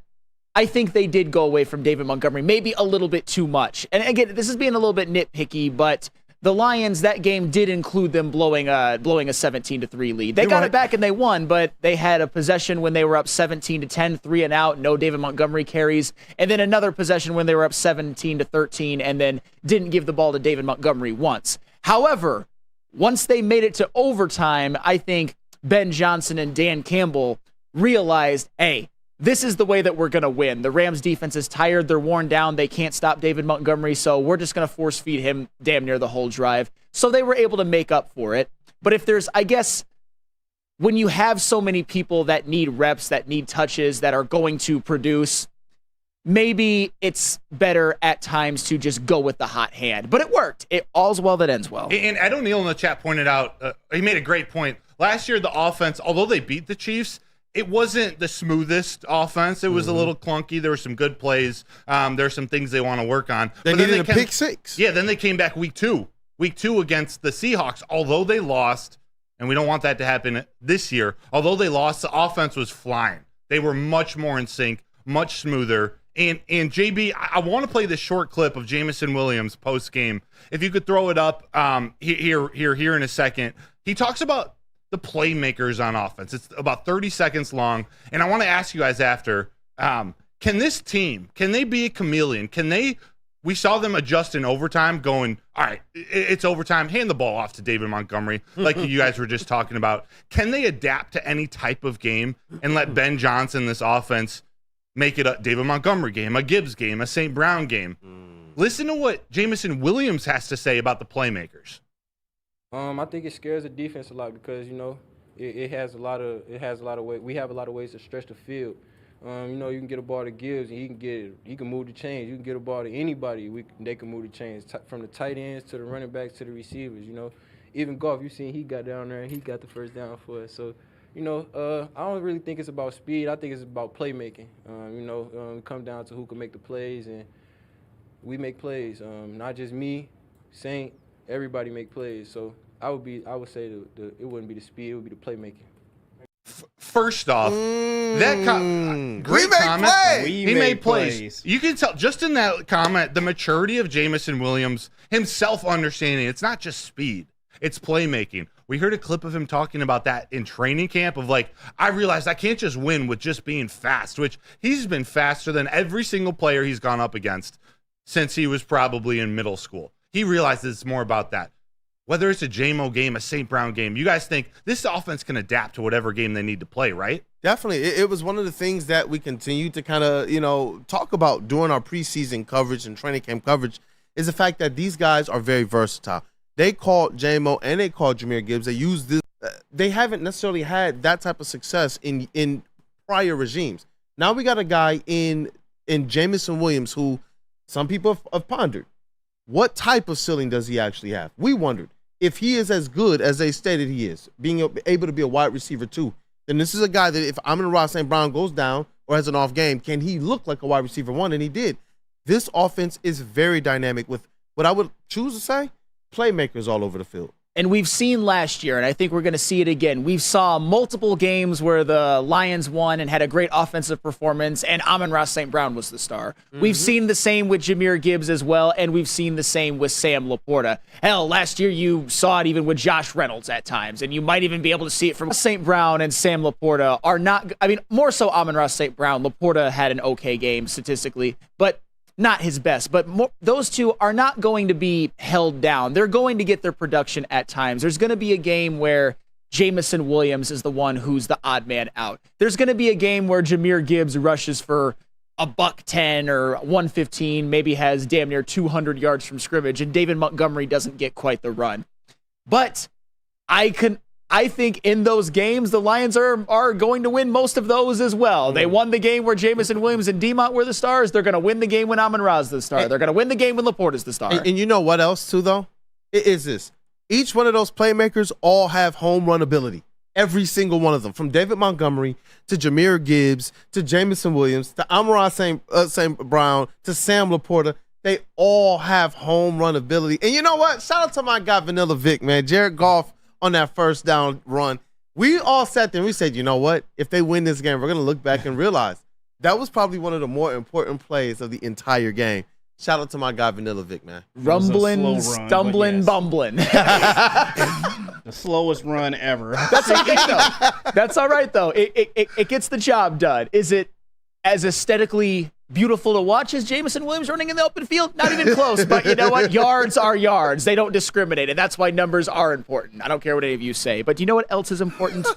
I think they did go away from David Montgomery, maybe a little bit too much. And again, this is being a little bit nitpicky, but the Lions, that game did include them blowing a 17-3 lead. They got it back and they won, but they had a possession when they were up 17-10, 3 and out, no David Montgomery carries, and then another possession when they were up 17-13, and then didn't give the ball to David Montgomery once. However, once they made it to overtime, I think Ben Johnson and Dan Campbell realized, hey, this is the way that we're going to win. The Rams defense is tired. They're worn down. They can't stop David Montgomery, so we're just going to force feed him damn near the whole drive. So they were able to make up for it. But if there's, I guess, when you have so many people that need reps, that need touches, that are going to produce, maybe it's better at times to just go with the hot hand. But it worked. All's well that ends well. And Ed O'Neill in the chat pointed out, he made a great point. Last year, the offense, although they beat the Chiefs, it wasn't the smoothest offense. It was a little clunky. There were some good plays. There's some things they want to work on. They needed a pick six. Yeah, then they came back week two against the Seahawks. Although they lost, and we don't want that to happen this year, although they lost, the offense was flying. They were much more in sync, much smoother. And JB, I want to play this short clip of Jameson Williams post-game. If you could throw it up here in a second. He talks about the playmakers on offense. It's about 30 seconds long. And I want to ask you guys after, can this team, can they be a chameleon? We saw them adjust in overtime going, all right, it's overtime, hand the ball off to David Montgomery, like you guys were just talking about. Can they adapt to any type of game and let Ben Johnson, this offense, make it a David Montgomery game, a Gibbs game, a St. Brown game? Listen to what Jameson Williams has to say about the playmakers. I think it scares the defense a lot because it has a lot of ways. We have a lot of ways to stretch the field. You can get a ball to Gibbs and he can move the chains. You can get a ball to anybody. They can move the chains from the tight ends to the running backs to the receivers. Even Goff, you seen he got down there and he got the first down for us. So I don't really think it's about speed. I think it's about playmaking. It comes down to who can make the plays, and we make plays. Not just me, Saint, everybody make plays. So I would say it wouldn't be the speed, it would be the playmaking. First off, great comment. He made plays. You can tell just in that comment the maturity of Jameson Williams, himself understanding it's not just speed, it's playmaking. We heard a clip of him talking about that in training camp of like, I realized I can't just win with just being fast, which he's been faster than every single player he's gone up against since he was probably in middle school. He realizes it's more about that. Whether it's a JMO game, a St. Brown game, you guys think this offense can adapt to whatever game they need to play, right? Definitely. It was one of the things that we continue to kind of, talk about during our preseason coverage and training camp coverage is the fact that these guys are very versatile. They called JMO and they called Jahmyr Gibbs. They used this. They haven't necessarily had that type of success in prior regimes. Now we got a guy in Jameson Williams who some people have pondered. What type of ceiling does he actually have? We wondered. If he is as good as they stated he is, being able to be a wide receiver too, then this is a guy that if Amon-Ra St. Brown goes down or has an off game, can he look like a wide receiver one? And he did. This offense is very dynamic with what I would choose to say, playmakers all over the field. And we've seen last year, and I think we're going to see it again. We saw multiple games where the Lions won and had a great offensive performance, and Amon-Ra St. Brown was the star. Mm-hmm. We've seen the same with Jahmyr Gibbs as well, and we've seen the same with Sam Laporta. Hell, last year you saw it even with Josh Reynolds at times, and you might even be able to see it from St. Brown and Sam Laporta are not, more so Amon-Ra St. Brown. Laporta had an okay game statistically, but not his best, but those two are not going to be held down. They're going to get their production at times. There's going to be a game where Jameson Williams is the one who's the odd man out. There's going to be a game where Jahmyr Gibbs rushes for $110 or 115, maybe has damn near 200 yards from scrimmage, and David Montgomery doesn't get quite the run. But I think in those games, the Lions are going to win most of those as well. They won the game where Jameson Williams and DeMont were the stars. They're going to win the game when Amon-Ra's the star. They're going to win the game when Laporta's the star. And you know what else, too, though? It is this. Each one of those playmakers all have home run ability. Every single one of them. From David Montgomery to Jahmyr Gibbs to Jameson Williams to Amon-Ra St. Brown to Sam Laporta. They all have home run ability. And you know what? Shout out to my guy, Vanilla Vic, man. Jared Goff on that first down run. We all sat there and we said, you know what? If they win this game, we're going to look back and realize that was probably one of the more important plays of the entire game. Shout out to my guy, Vanilla Vic, man. Rumbling, stumbling, bumbling. The slowest run ever. That's okay, though. That's all right, though. It gets the job done. Is it as aesthetically beautiful to watch as Jameson Williams running in the open field? Not even close, but you know what? Yards are yards. They don't discriminate, and that's why numbers are important. I don't care what any of you say, but you know what else is important?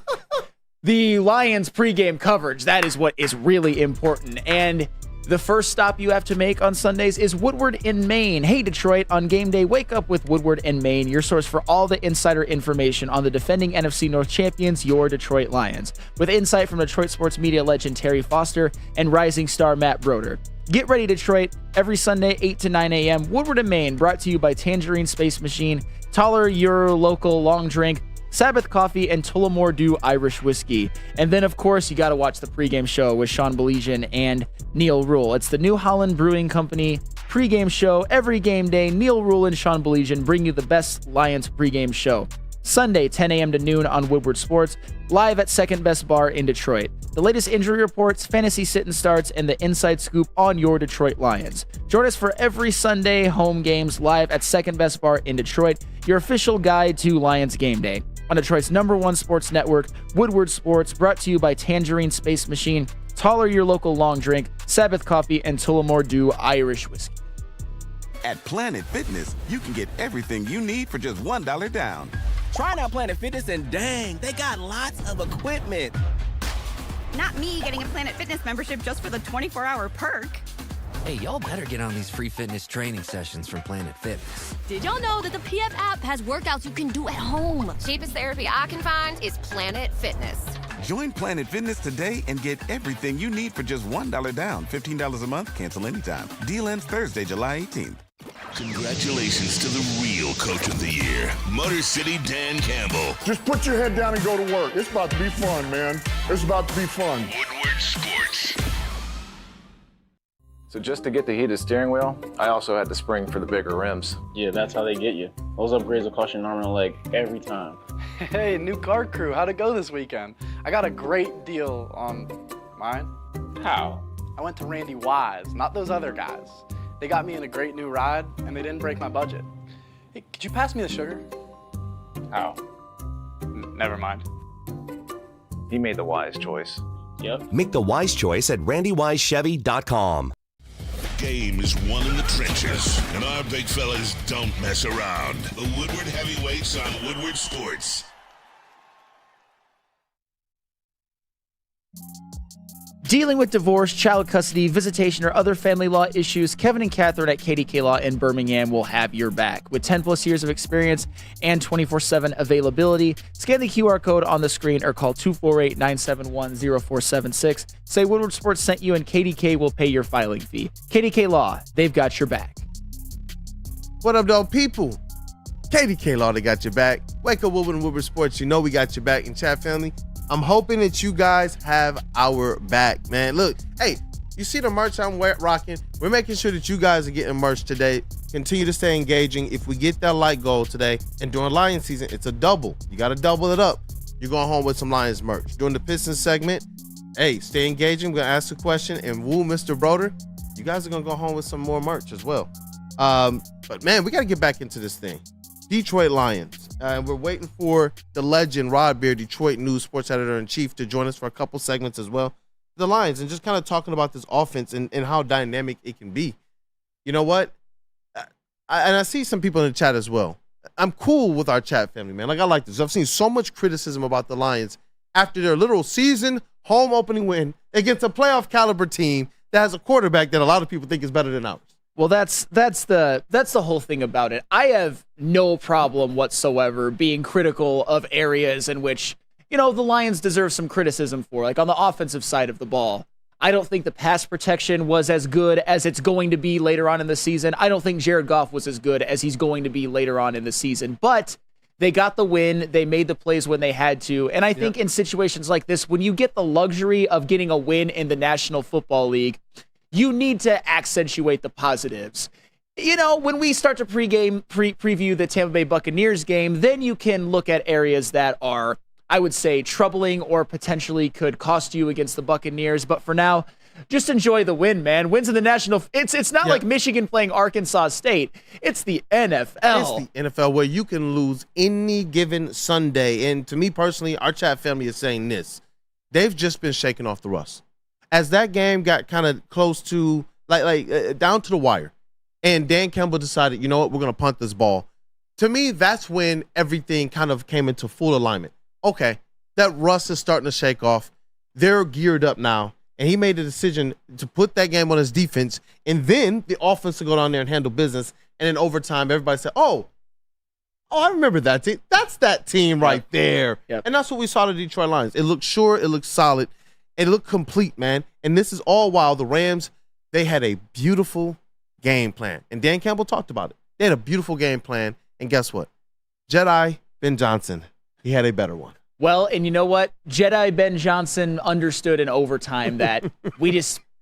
The Lions pregame coverage. That is what is really important, and the first stop you have to make on Sundays is Woodward in Maine. Hey, Detroit, on game day, wake up with Woodward in Maine, your source for all the insider information on the defending NFC North champions, your Detroit Lions. With insight from Detroit sports media legend Terry Foster and rising star Matt Broder. Get ready, Detroit, every Sunday, 8 to 9 a.m. Woodward in Maine, brought to you by Tangerine Space Machine, Taller, your local long drink, Sabbath Coffee, and Tullamore Dew Irish Whiskey. And then, of course, you got to watch the pregame show with Sean Belizean and Neil Rule. It's the New Holland Brewing Company pregame show. Every game day, Neil Rule and Sean Belizean bring you the best Lions pregame show. Sunday, 10 a.m. to noon on Woodward Sports, live at Second Best Bar in Detroit. The latest injury reports, fantasy sit-and starts, and the inside scoop on your Detroit Lions. Join us for every Sunday home games live at Second Best Bar in Detroit, your official guide to Lions game day. On Detroit's #1 sports network, Woodward Sports, brought to you by Tangerine Space Machine, Taller, your local long drink, Sabbath Coffee, and Tullamore Dew Irish Whiskey. At Planet Fitness, you can get everything you need for just $1 down. Try out Planet Fitness and dang, they got lots of equipment. Not me getting a Planet Fitness membership just for the 24-hour perk. Hey, y'all better get on these free fitness training sessions from Planet Fitness. Did y'all know that the PF app has workouts you can do at home? Cheapest therapy I can find is Planet Fitness. Join Planet Fitness today and get everything you need for just $1 down. $15 a month, cancel anytime. Deal ends Thursday, July 18th. Congratulations to the real coach of the year, Motor City Dan Campbell. Just put your head down and go to work. It's about to be fun, man. It's about to be fun. Woodward Sports. So just to get the heated steering wheel, I also had the spring for the bigger rims. Yeah, that's how they get you. Those upgrades will cost you an arm and a leg every time. Hey, new car crew, how'd it go this weekend? I got a great deal on mine. How? I went to Randy Wise, not those other guys. They got me in a great new ride, and they didn't break my budget. Hey, could you pass me the sugar? How? Never mind. He made the wise choice. Yep. Make the wise choice at randywisechevy.com. Game is won in the trenches, and our big fellas don't mess around. The Woodward Heavyweights on Woodward Sports. Dealing with divorce, child custody, visitation, or other family law issues, Kevin and Catherine at KDK Law in Birmingham will have your back. With 10 plus years of experience and 24/7 availability, scan the QR code on the screen or call 248-971-0476. Say Woodward Sports sent you and KDK will pay your filing fee. KDK Law, they've got your back. What up, dog people? KDK Law, they got your back. Wake up, Woodward and Woodward Sports. You know we got your back in chat family. I'm hoping that you guys have our back, man. Look, hey, you see the merch I'm rocking? We're making sure that you guys are getting merch today. Continue to stay engaging. If we get that like goal today, and during Lions season, it's a double. You got to double it up. You're going home with some Lions merch. During the Pistons segment, hey, stay engaging. We're going to ask a question and woo Mr. Broder. You guys are going to go home with some more merch as well. But, man, we got to get back into this thing. Detroit Lions. We're waiting for the legend, Rod Beer, Detroit News sports editor-in-chief, to join us for a couple segments as well. The Lions, and just kind of talking about this offense and how dynamic it can be. You know what? I see some people in the chat as well. I'm cool with our chat family, man. Like, I like this. I've seen so much criticism about the Lions after their literal season home opening win against a playoff caliber team that has a quarterback that a lot of people think is better than ours. Well, that's the whole thing about it. I have no problem whatsoever being critical of areas in which, the Lions deserve some criticism for, like on the offensive side of the ball. I don't think the pass protection was as good as it's going to be later on in the season. I don't think Jared Goff was as good as he's going to be later on in the season. But they got the win. They made the plays when they had to. And I think in situations like this, when you get the luxury of getting a win in the National Football League, you need to accentuate the positives. When we start to preview the Tampa Bay Buccaneers game, then you can look at areas that are, I would say, troubling or potentially could cost you against the Buccaneers. But for now, just enjoy the win, man. Wins in the national. It's not like Michigan playing Arkansas State. It's the NFL. It's the NFL where you can lose any given Sunday. And to me personally, our chat family is saying this. They've just been shaking off the rust. As that game got kind of close to, down to the wire, and Dan Campbell decided, you know what, we're going to punt this ball. To me, that's when everything kind of came into full alignment. Okay, that rust is starting to shake off. They're geared up now, and he made a decision to put that game on his defense, and then the offense to go down there and handle business, and in overtime, everybody said, oh, I remember that team. That's that team right there. Yep. And that's what we saw the Detroit Lions. It looked sure, it looked solid. It looked complete, man. And this is all while the Rams, they had a beautiful game plan. And Dan Campbell talked about it. They had a beautiful game plan. And guess what? Jedi Ben Johnson, he had a better one. Well, and you know what? Jedi Ben Johnson understood in overtime that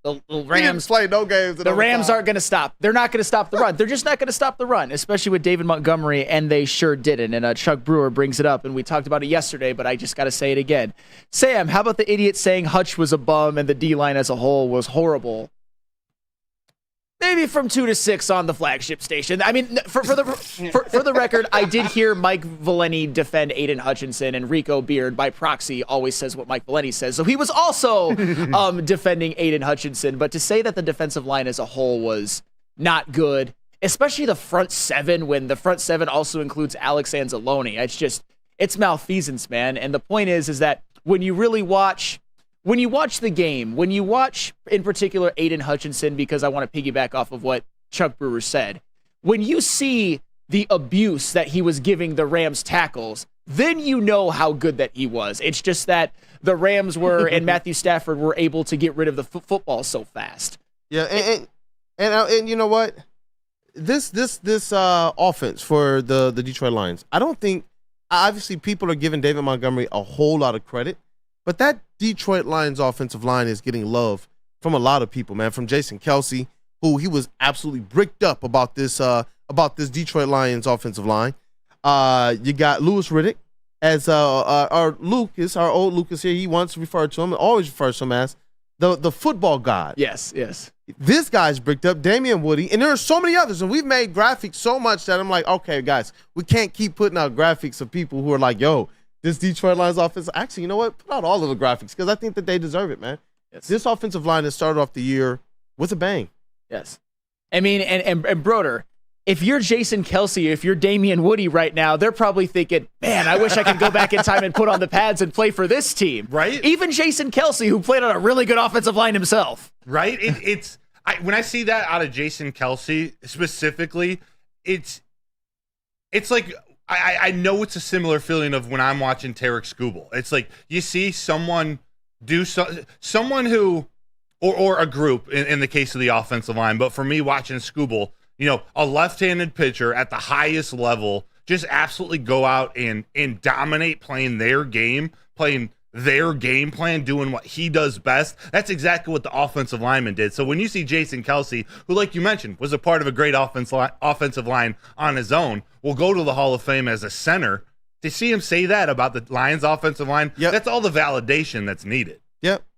the Rams play no games. The Rams aren't going to stop. They're not going to stop the run. They're just not going to stop the run, especially with David Montgomery, and they sure didn't. And Chuck Brewer brings it up, and we talked about it yesterday, but I just got to say it again. Sam, how about the idiot saying Hutch was a bum and the D-line as a whole was horrible? Maybe from 2 to 6 on the flagship station. I mean, for the record, I did hear Mike Valeni defend Aiden Hutchinson, and Rico Beard, by proxy, always says what Mike Valeni says. So he was also defending Aiden Hutchinson. But to say that the defensive line as a whole was not good, especially the front seven, when the front seven also includes Alex Anzalone, it's malfeasance, man. And the point is that when you really watch the game, when you watch, in particular, Aiden Hutchinson, because I want to piggyback off of what Chuck Brewer said, when you see the abuse that he was giving the Rams tackles, then you know how good that he was. It's just that the Rams were, and Matthew Stafford were able to get rid of the football so fast. Yeah, and you know what? this offense for the Detroit Lions, I don't think, obviously people are giving David Montgomery a whole lot of credit, but that Detroit Lions offensive line is getting love from a lot of people, man. From Jason Kelce, who he was absolutely bricked up about this Detroit Lions offensive line. You got Louis Riddick as our old Lucas here. He once referred to him, always refers to him as the football god. Yes. This guy's bricked up, Damian Woody, and there are so many others. And we've made graphics so much that I'm like, okay, guys, we can't keep putting out graphics of people who are like, yo, this Detroit Lions offense. Actually, you know what? Put out all of the graphics because I think that they deserve it, man. Yes. This offensive line has started off the year with a bang. Yes. I mean, and Broder, if you're Jason Kelce, if you're Damian Woody right now, they're probably thinking, man, I wish I could go back in time and put on the pads and play for this team. Right? Even Jason Kelce, who played on a really good offensive line himself. Right? When I see that out of Jason Kelce specifically, it's like I know it's a similar feeling of when I'm watching Tarek Skubal. It's like you see someone someone who, or a group in the case of the offensive line, but for me watching Skubal, a left-handed pitcher at the highest level just absolutely go out and dominate playing their game plan, doing what he does best. That's exactly what the offensive lineman did. So when you see Jason Kelce, who, like you mentioned, was a part of a great offensive line on his own, will go to the Hall of Fame as a center, to see him say that about the Lions offensive line, that's all the validation that's needed.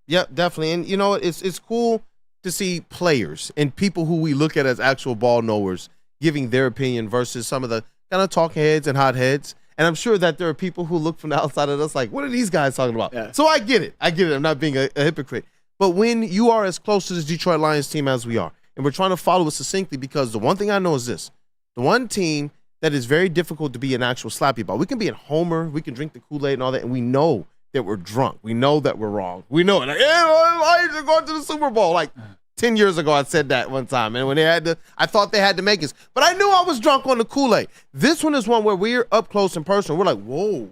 Yep, definitely. And it's cool to see players and people who we look at as actual ball knowers giving their opinion versus some of the kind of talking heads and hot heads. And I'm sure that there are people who look from the outside of us like, what are these guys talking about? Yeah. So I get it. I'm not being a hypocrite. But when you are as close to this Detroit Lions team as we are, and we're trying to follow it succinctly, because the one thing I know is this: the one team that is very difficult to be an actual slappy about. We can be a homer, we can drink the Kool-Aid and all that, and we know that we're drunk. We know that we're wrong. We know it. Like, Lions are going to the Super Bowl. Like 10 years ago, I said that one time, and when I thought they had to make us, but I knew I was drunk on the Kool-Aid. This one is one where we're up close in person. We're like, whoa.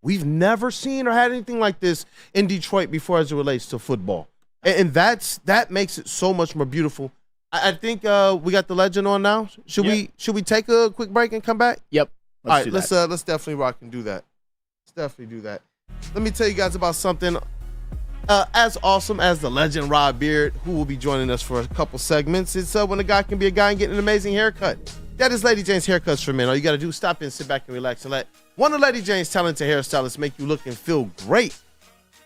We've never seen or had anything like this in Detroit before as it relates to football, and that makes it so much more beautiful. I think we got the legend on now. Should we take a quick break and come back? Yep. All right, let's definitely rock and do that. Let's definitely do that. Let me tell you guys about something as awesome as the legend Rob Beard, who will be joining us for a couple segments. It's when a guy can be a guy and get an amazing haircut. That is Lady Jane's Haircuts for Men. All you got to do is stop in, sit back, and relax, and let one of Lady Jane's talented hairstylists make you look and feel great.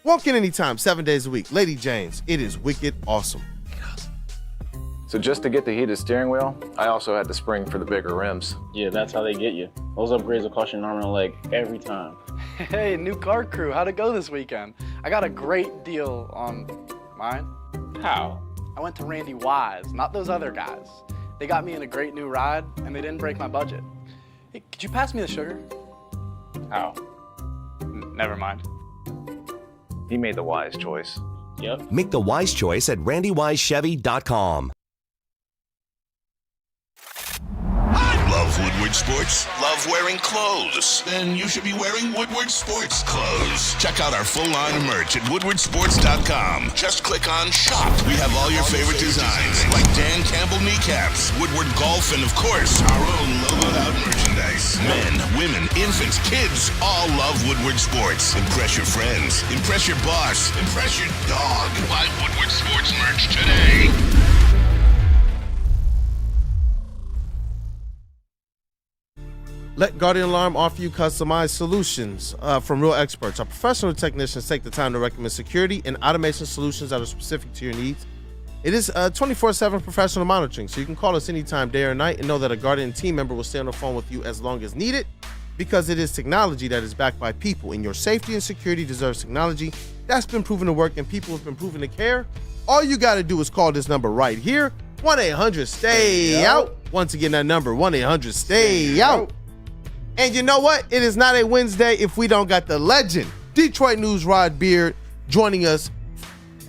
Walk in anytime, 7 days a week. Lady Jane's, it is wicked awesome. So just to get the heated steering wheel, I also had the spring for the bigger rims. Yeah, that's how they get you. Those upgrades will cost you an arm and a leg every time. Hey, new car crew, how'd it go this weekend? I got a great deal on mine. How? I went to Randy Wise, not those other guys. They got me in a great new ride, and they didn't break my budget. Hey, could you pass me the sugar? How? Never mind. He made the wise choice. Yep. Make the wise choice at randywisechevy.com. Love Woodward Sports? Love wearing clothes? Then you should be wearing Woodward Sports clothes. Check out our full line of merch at woodwardsports.com. Just click on shop. We have all your favorite designs, like Dan Campbell kneecaps, Woodward golf, and of course, our own logoed out merchandise. Men, women, infants, kids all love Woodward Sports. Impress your friends. Impress your boss. Impress your dog. Buy Woodward Sports merch today. Let Guardian Alarm offer you customized solutions from real experts. Our professional technicians take the time to recommend security and automation solutions that are specific to your needs. It is 24/7 professional monitoring, so you can call us anytime, day or night, and know that a Guardian team member will stay on the phone with you as long as needed, because it is technology that is backed by people, and your safety and security deserves technology that's been proven to work and people have been proven to care. All you got to do is call this number right here, 1-800-STAY-OUT. Once again, that number, 1-800-STAY-OUT. And you know what? It is not a Wednesday if we don't got the legend, Detroit News Rod Beard, joining us.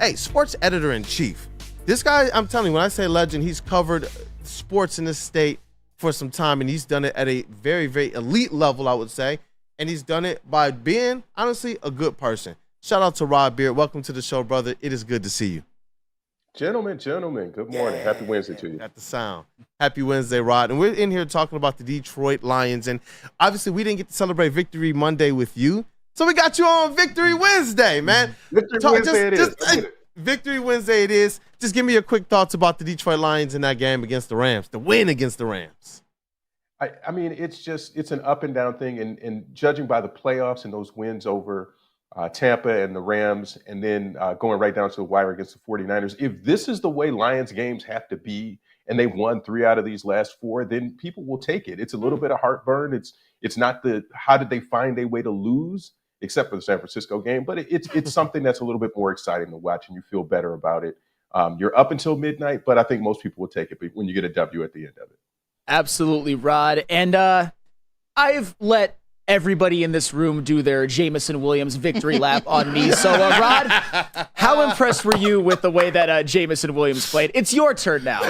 Hey, sports editor-in-chief. This guy, I'm telling you, when I say legend, he's covered sports in this state for some time, and he's done it at a very, very elite level, I would say. And he's done it by being, honestly, a good person. Shout out to Rod Beard. Welcome to the show, brother. It is good to see you. Gentlemen, good morning. Happy Wednesday to you. Got the sound. Happy Wednesday, Rod. And we're in here talking about the Detroit Lions. And obviously, we didn't get to celebrate Victory Monday with you. So we got you on Victory Wednesday, man. Victory Wednesday it is. Just give me your quick thoughts about the Detroit Lions in that game against the Rams, the win against the Rams. I mean, it's an up and down thing. And judging by the playoffs and those wins over Tampa and the Rams, and then going right down to the wire against the 49ers. If this is the way Lions games have to be, and they've won 3 out of these last 4, then people will take it. It's a little bit of heartburn. It's not the how did they find a way to lose, except for the San Francisco game, but it's something that's a little bit more exciting to watch, and you feel better about it. You're up until midnight, but I think most people will take it when you get a W at the end of it. Absolutely, Rod. And I've let everybody in this room do their Jameson Williams victory lap on me. So, Rod, how impressed were you with the way that Jameson Williams played? It's your turn now.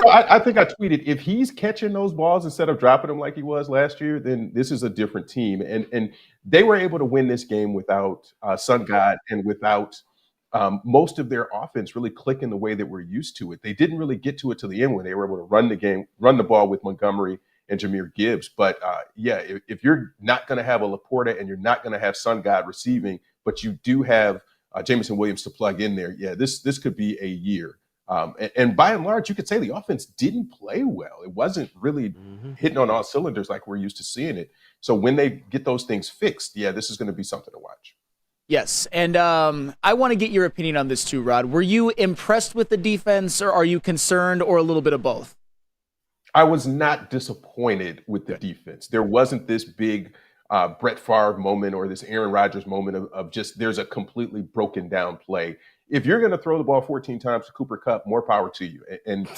I think I tweeted, if he's catching those balls instead of dropping them like he was last year, then this is a different team. And they were able to win this game without Sun God and without most of their offense really clicking the way that we're used to it. They didn't really get to it to the end when they were able to run the ball with Montgomery and Jahmyr Gibbs. But if you're not going to have a Laporta and you're not going to have Sun God receiving, but you do have Jameson Williams to plug in there, this could be a year. And by and large, you could say the offense didn't play well. It wasn't really hitting on all cylinders like we're used to seeing it. So when they get those things fixed, this is going to be something to watch. Yes, and I want to get your opinion on this too, Rod. Were you impressed with the defense, or are you concerned, or a little bit of both? I was not disappointed with the defense. There wasn't this big Brett Favre moment or this Aaron Rodgers moment of just there's a completely broken down play. If you're going to throw the ball 14 times to Cooper Kupp, more power to you. And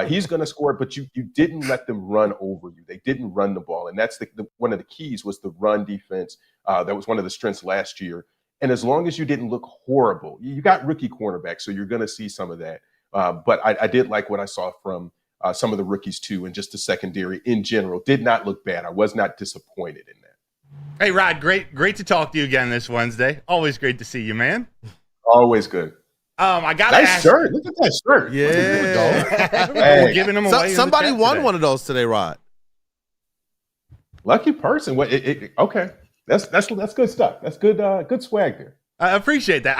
he's going to score, but you didn't let them run over you. They didn't run the ball. And that's one of the keys was the run defense. That was one of the strengths last year. And as long as you didn't look horrible, you got rookie cornerbacks, so you're going to see some of that. But I did like what I saw from some of the rookies too, and just the secondary in general did not look bad. I was not disappointed in that. Hey, Rod, great to talk to you again this Wednesday. Always great to see you, man. Always good. I got nice ask. Shirt. Look at that shirt. Yeah. We're giving them away. Somebody won one of those today, Rod. Lucky person. Okay. That's good stuff. That's good swag there. I appreciate that.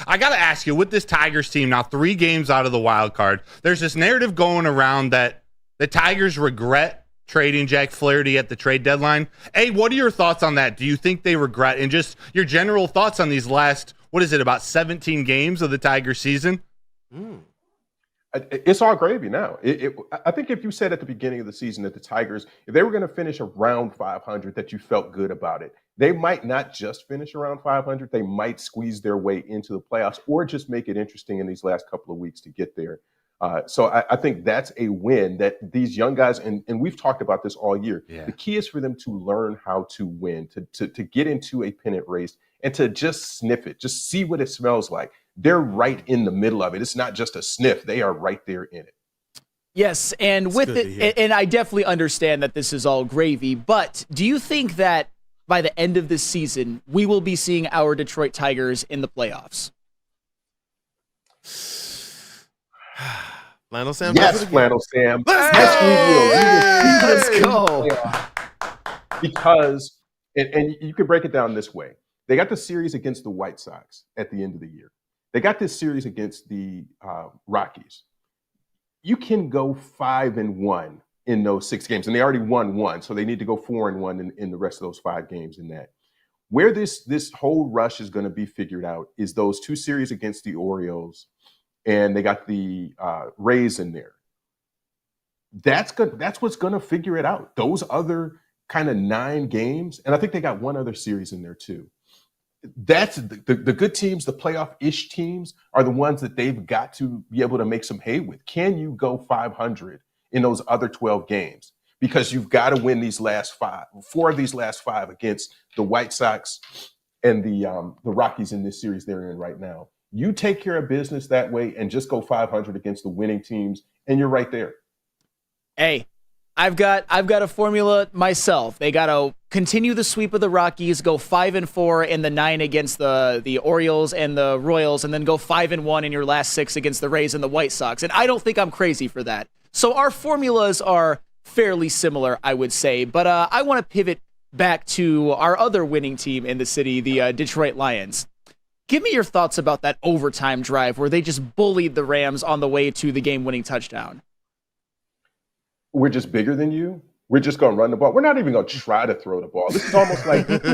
I got to ask you, with this Tigers team now 3 games out of the wild card, there's this narrative going around that the Tigers regret trading Jack Flaherty at the trade deadline. Hey, what are your thoughts on that? Do you think they regret? And just your general thoughts on these last, about 17 games of the Tigers season? It's all gravy now. I think if you said at the beginning of the season that the Tigers, if they were going to finish around 500, that you felt good about it. They might not just finish around 500. They might squeeze their way into the playoffs or just make it interesting in these last couple of weeks to get there. So I think that's a win that these young guys, and we've talked about this all year. Yeah. The key is for them to learn how to win, to get into a pennant race and to just sniff it, just see what it smells like. They're right in the middle of it. It's not just a sniff. They are right there in it. Yes, and that's with it, and I definitely understand that this is all gravy, but do you think that by the end of this season, we will be seeing our Detroit Tigers in the playoffs? Flannel Sam? Yes, Flannel Sam. Let's go. Because, and you can break it down this way. They got the series against the White Sox at the end of the year. They got this series against the Rockies. You can go 5-1 in those 6 games, and they already won 1, so they need to go 4-1 in the rest of those 5 games in that. Where this whole rush is going to be figured out is those 2 series against the Orioles, and they got the Rays in there. That's good. That's what's going to figure it out. Those other kind of 9 games, and I think they got 1 other series in there too. That's the good teams, the playoff-ish teams are the ones that they've got to be able to make some hay with. Can you go 500 in those other 12 games? Because you've got to win these last 4 of these last 5 against the White Sox and the Rockies in this series they're in right now. You take care of business that way and just go 500 against the winning teams, and you're right there. Hey, I've got a formula myself. They got to continue the sweep of the Rockies, go 5-4 in the 9 against the Orioles and the Royals, and then go 5-1 in your last 6 against the Rays and the White Sox. And I don't think I'm crazy for that. So our formulas are fairly similar, I would say. But I want to pivot back to our other winning team in the city, the Detroit Lions. Give me your thoughts about that overtime drive where they just bullied the Rams on the way to the game-winning touchdown. We're just bigger than you. We're just going to run the ball. We're not even going to try to throw the ball. This is almost like when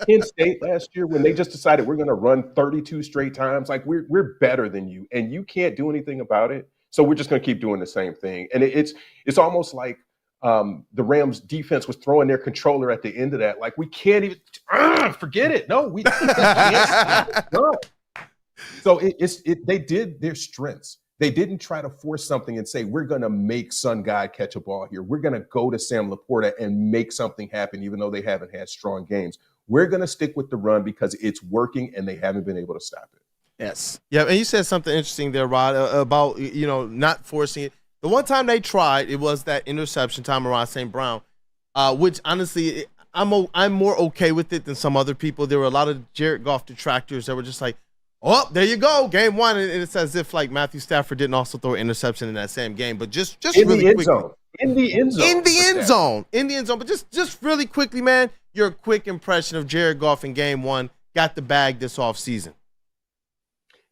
Penn State last year, when they just decided we're going to run 32 straight times. Like, we're better than you, and you can't do anything about it. So we're just going to keep doing the same thing. And it's almost like the Rams defense was throwing their controller at the end of that. Like, we can't even forget it. No, we can't. No. So they did their strengths. They didn't try to force something and say, we're going to make Sun God catch a ball here. We're going to go to Sam Laporta and make something happen, even though they haven't had strong games. We're going to stick with the run because it's working and they haven't been able to stop it. Yes. Yeah, and you said something interesting there, Rod, about, not forcing it. The one time they tried, it was that interception time around St. Brown, which honestly, I'm more okay with it than some other people. There were a lot of Jared Goff detractors that were just like, oh, there you go, game one. And it's as if like Matthew Stafford didn't also throw an interception in that same game, but just in really the end quickly. zone. In the end zone. But just really quickly, man, your quick impression of Jared Goff in game one, got the bag this offseason.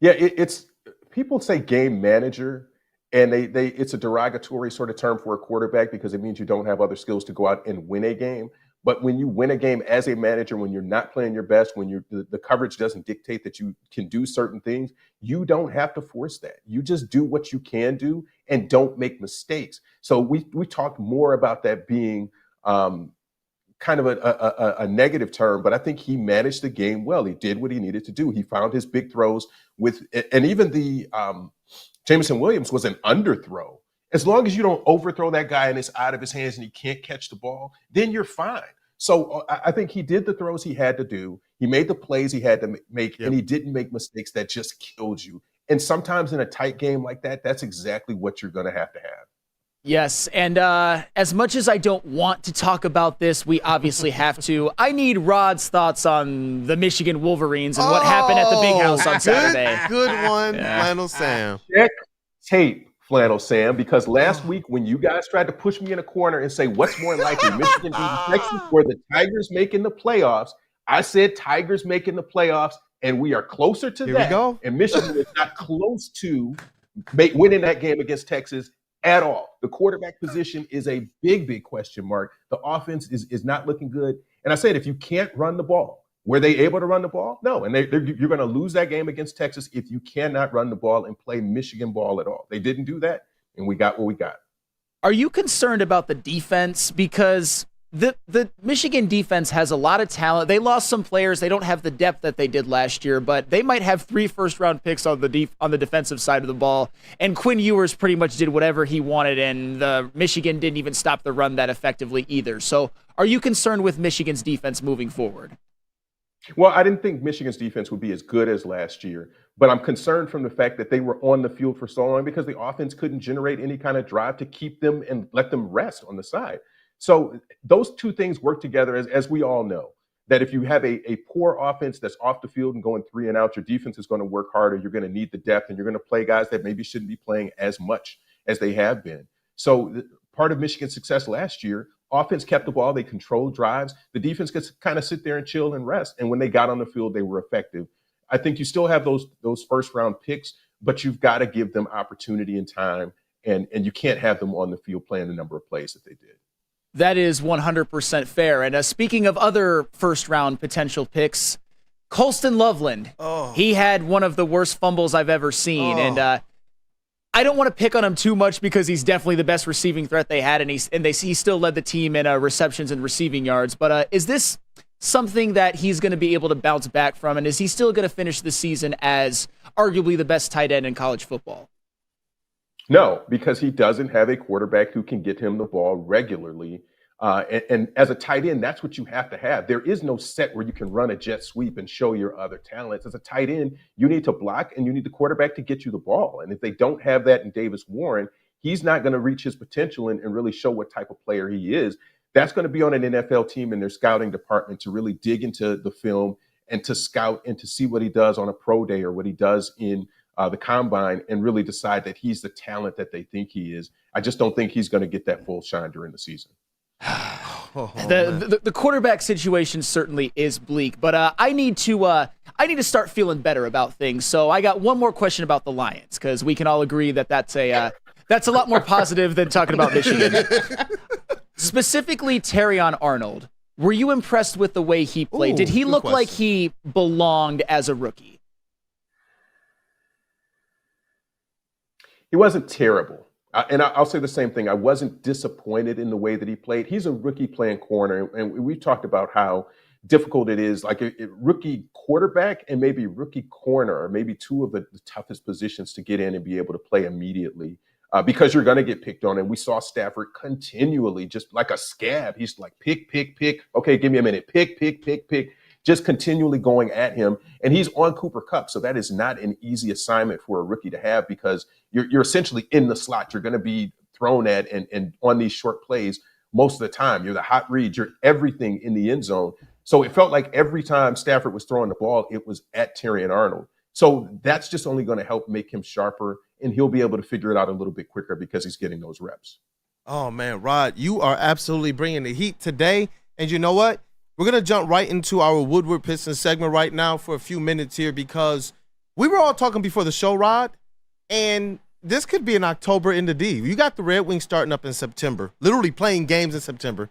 Yeah, it's people say game manager, and they it's a derogatory sort of term for a quarterback because it means you don't have other skills to go out and win a game. But when you win a game as a manager, when you're not playing your best, when the coverage doesn't dictate that you can do certain things, you don't have to force that. You just do what you can do and don't make mistakes. So we talked more about that being kind of a negative term, but I think he managed the game well. He did what he needed to do. He found his big throws and even the Jameson Williams was an underthrow. As long as you don't overthrow that guy and it's out of his hands and he can't catch the ball, then you're fine. So I think he did the throws he had to do. He made the plays he had to make, and he didn't make mistakes that just killed you. And sometimes in a tight game like that, that's exactly what you're going to have. Yes, and as much as I don't want to talk about this, we obviously have to. I need Rod's thoughts on the Michigan Wolverines and what happened at the Big House on Saturday. Good one, Flannel Sam. Check tape. Flannel Sam, because last week when you guys tried to push me in a corner and say what's more likely, Michigan beating Texas or the Tigers making the playoffs, I said Tigers making the playoffs, and we are closer to that. We go. And Michigan is not close to winning that game against Texas at all. The quarterback position is a big question mark. The offense is not looking good. And I said, if you can't run the ball, were they able to run the ball? No, and you're going to lose that game against Texas if you cannot run the ball and play Michigan ball at all. They didn't do that, and we got what we got. Are you concerned about the defense? Because the Michigan defense has a lot of talent. They lost some players. They don't have the depth that they did last year, but they might have 3 first-round picks on the defensive side of the ball. And Quinn Ewers pretty much did whatever he wanted, and the Michigan didn't even stop the run that effectively either. So are you concerned with Michigan's defense moving forward? Well, I didn't think Michigan's defense would be as good as last year, but I'm concerned from the fact that they were on the field for so long because the offense couldn't generate any kind of drive to keep them and let them rest on the side. So those two things work together, as we all know, that if you have a poor offense that's off the field and going 3 and out, your defense is going to work harder. You're going to need the depth, and you're going to play guys that maybe shouldn't be playing as much as they have been. So part of Michigan's success last year, offense kept the ball. They controlled drives. The defense gets kind of sit there and chill and rest. And when they got on the field, they were effective. I think you still have those first-round picks, but you've got to give them opportunity and time, and you can't have them on the field playing the number of plays that they did. That is 100% fair. And speaking of other first-round potential picks, Colston Loveland, he had one of the worst fumbles I've ever seen. And I don't want to pick on him too much because he's definitely the best receiving threat they had, and he still led the team in receptions and receiving yards. But is this something that he's going to be able to bounce back from, and is he still going to finish the season as arguably the best tight end in college football? No, because he doesn't have a quarterback who can get him the ball regularly. And as a tight end, that's what you have to have. There is no set where you can run a jet sweep and show your other talents. As a tight end, you need to block and you need the quarterback to get you the ball. And if they don't have that in Davis Warren, he's not going to reach his potential and really show what type of player he is. That's going to be on an NFL team and their scouting department to really dig into the film and to scout and to see what he does on a pro day or what he does in the combine and really decide that he's the talent that they think he is. I just don't think he's going to get that full shine during the season. The quarterback situation certainly is bleak, but I need to start feeling better about things. So I got one more question about the Lions, because we can all agree that that's a lot more positive than talking about Michigan. Specifically, Terrion Arnold. Were you impressed with the way he played? Did he look like he belonged as a rookie? He wasn't terrible. And I'll say the same thing. I wasn't disappointed in the way that he played. He's a rookie playing corner. And we've talked about how difficult it is, like a rookie quarterback and maybe rookie corner, or maybe two of the toughest positions to get in and be able to play immediately. Because you're going to get picked on. And we saw Stafford continually, just like a scab. He's like, pick. Okay, give me a minute. Pick. Just continually going at him. And he's on Cooper Kupp. So that is not an easy assignment for a rookie to have, because you're essentially in the slot. You're going to be thrown at and on these short plays most of the time. You're the hot read. You're everything in the end zone. So it felt like every time Stafford was throwing the ball, it was at Terrion Arnold. So that's just only going to help make him sharper, and he'll be able to figure it out a little bit quicker because he's getting those reps. Oh, man, Rod, you are absolutely bringing the heat today. And you know what? We're going to jump right into our Woodward Pistons segment right now for a few minutes here, because we were all talking before the show, Rod, and this could be an October in the D. You got the Red Wings starting up in September, literally playing games in September.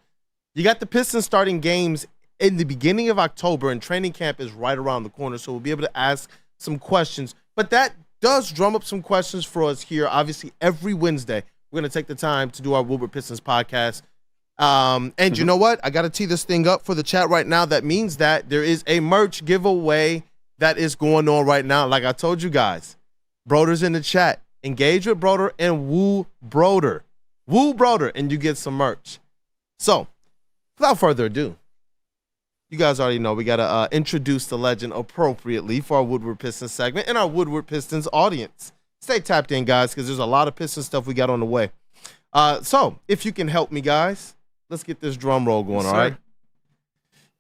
You got the Pistons starting games in the beginning of October, and training camp is right around the corner, so we'll be able to ask some questions. But that does drum up some questions for us here. Obviously, every Wednesday, we're going to take the time to do our Woodward Pistons podcast. And you know what? I got to tee this thing up for the chat right now. That means that there is a merch giveaway that is going on right now. Like I told you guys, Broder's in the chat. Engage with Broder and woo Broder. Woo Broder, and you get some merch. So, without further ado, you guys already know we got to introduce the legend appropriately for our Woodward Pistons segment and our Woodward Pistons audience. Stay tapped in, guys, because there's a lot of Pistons stuff we got on the way. So, if you can help me, guys, let's get this drum roll going, all right?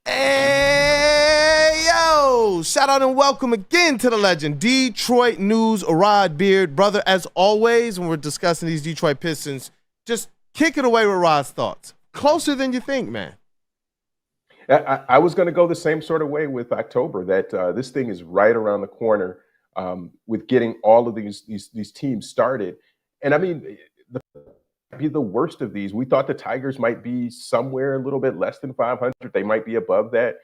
Hey, yo! Shout out and welcome again to the legend, Detroit News, Rod Beard. Brother, as always, when we're discussing these Detroit Pistons, just kick it away with Rod's thoughts. Closer than you think, man. I was going to go the same sort of way with October, that this thing is right around the corner with getting all of these teams started. And I mean, be the worst of these. We thought the Tigers might be somewhere a little bit less than 500. They might be above that.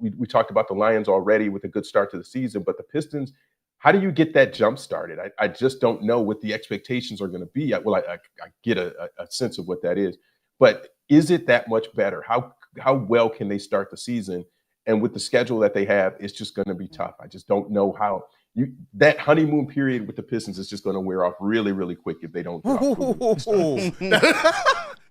We talked about the Lions already with a good start to the season, but the Pistons, how do you get that jump started? I just don't know what the expectations are going to be. Well, I get a sense of what that is, but is it that much better? How well can they start the season? And with the schedule that they have, it's just going to be tough. I just don't know how. That honeymoon period with the Pistons is just going to wear off really, really quick if they don't.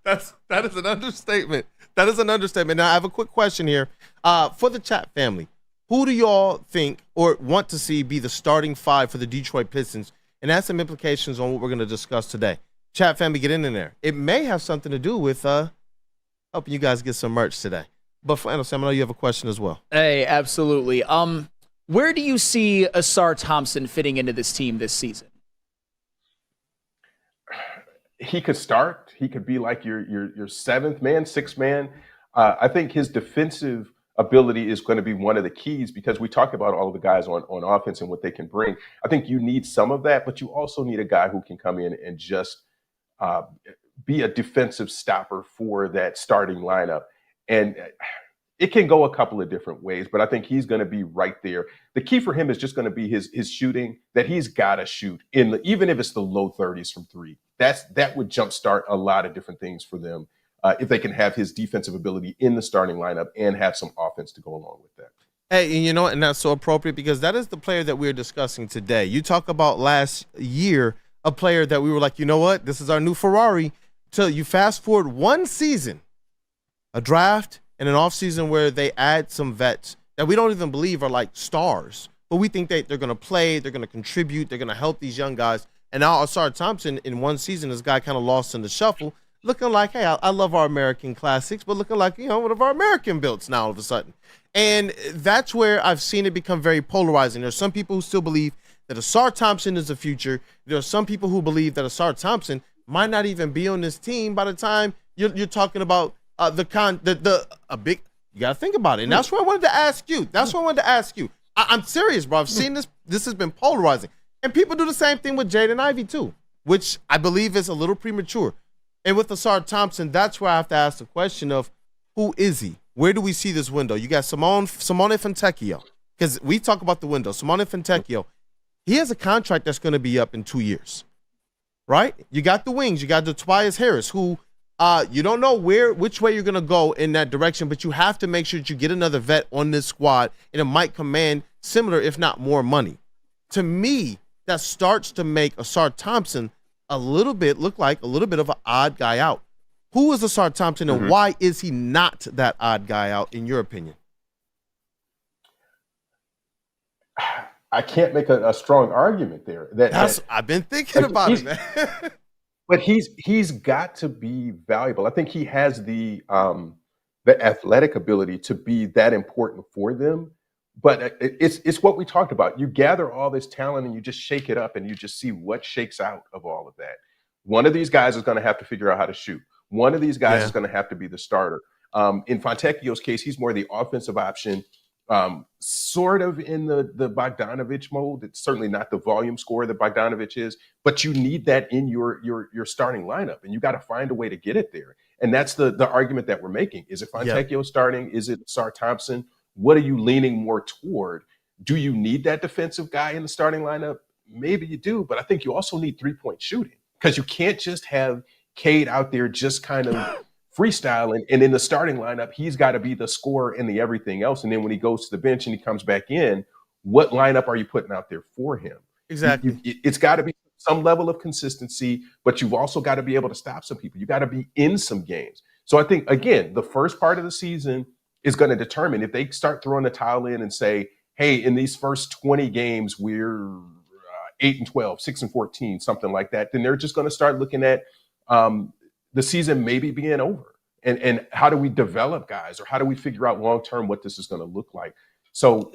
That is an understatement. That is an understatement. Now, I have a quick question here for the chat family. Who do y'all think or want to see be the starting five for the Detroit Pistons? And that's some implications on what we're going to discuss today. Chat family, get in there. It may have something to do with helping you guys get some merch today. But Flannel Sam, I know you have a question as well. Hey, absolutely. Where do you see Asar Thompson fitting into this team this season? He could start. He could be like your seventh man, sixth man. I think his defensive ability is going to be one of the keys, because we talked about all of the guys on offense and what they can bring. I think you need some of that, but you also need a guy who can come in and just be a defensive stopper for that starting lineup. And it can go a couple of different ways, but I think he's going to be right there. The key for him is just going to be his shooting, that he's got to shoot even if it's the low 30s from three. That would jumpstart a lot of different things for them if they can have his defensive ability in the starting lineup and have some offense to go along with that. Hey, and you know what? And that's so appropriate, because that is the player that we're discussing today. You talk about last year, a player that we were like, you know what? This is our new Ferrari. Till you fast forward one season, a draft, and an offseason where they add some vets that we don't even believe are like stars, but we think they're going to play, they're going to contribute, they're going to help these young guys And now Asar Thompson in one season, this guy kind of lost in the shuffle, looking like, hey, I love our American classics, but looking like, one of our American builds now all of a sudden. And that's where I've seen it become very polarizing. There's some people who still believe that Asar Thompson is the future. There are some people who believe that Asar Thompson might not even be on this team by the time you're talking about you got to think about it. And that's what I wanted to ask you. I'm serious, bro. I've seen this. This has been polarizing. And people do the same thing with Jaden Ivey too, which I believe is a little premature. And with Asar Thompson, that's where I have to ask the question of who is he? Where do we see this window? You got Simone Fontecchio, because we talk about the window. Simone Fontecchio, he has a contract that's going to be up in 2 years, right? You got the wings. You got the Tobias Harris, who you don't know which way you're going to go in that direction, but you have to make sure that you get another vet on this squad, and it might command similar, if not more money. To me, that starts to make Asar Thompson look like a little bit of an odd guy out. Who is Asar Thompson, and why is he not that odd guy out, in your opinion? I can't make a strong argument there. I've been thinking about it, man. But he's got to be valuable. I think he has the athletic ability to be that important for them. But it's what we talked about. You gather all this talent and you just shake it up and you just see what shakes out of all of that. One of these guys is going to have to figure out how to shoot. One of these guys is going to have to be the starter. In Fontecchio's case, he's more the offensive option, sort of in the Bogdanovich mode. It's certainly not the volume scorer that Bogdanovich is, but you need that in your starting lineup, and you got to find a way to get it there. And that's the argument that we're making. Is it Fontecchio starting? Is it Asar Thompson? What are you leaning more toward? Do you need that defensive guy in the starting lineup? Maybe you do, but I think you also need three-point shooting, because you can't just have Cade out there just kind of freestyling, and in the starting lineup, he's got to be the scorer and the everything else. And then when he goes to the bench and he comes back in, what lineup are you putting out there for him? Exactly. It's got to be some level of consistency, but you've also got to be able to stop some people. You got to be in some games. So I think, again, the first part of the season is going to determine if they start throwing the towel in and say, hey, in these first 20 games, we're 8-12, 6-14, something like that. Then they're just going to start looking at the season maybe being over. And how do we develop guys, or how do we figure out long-term what this is going to look like? So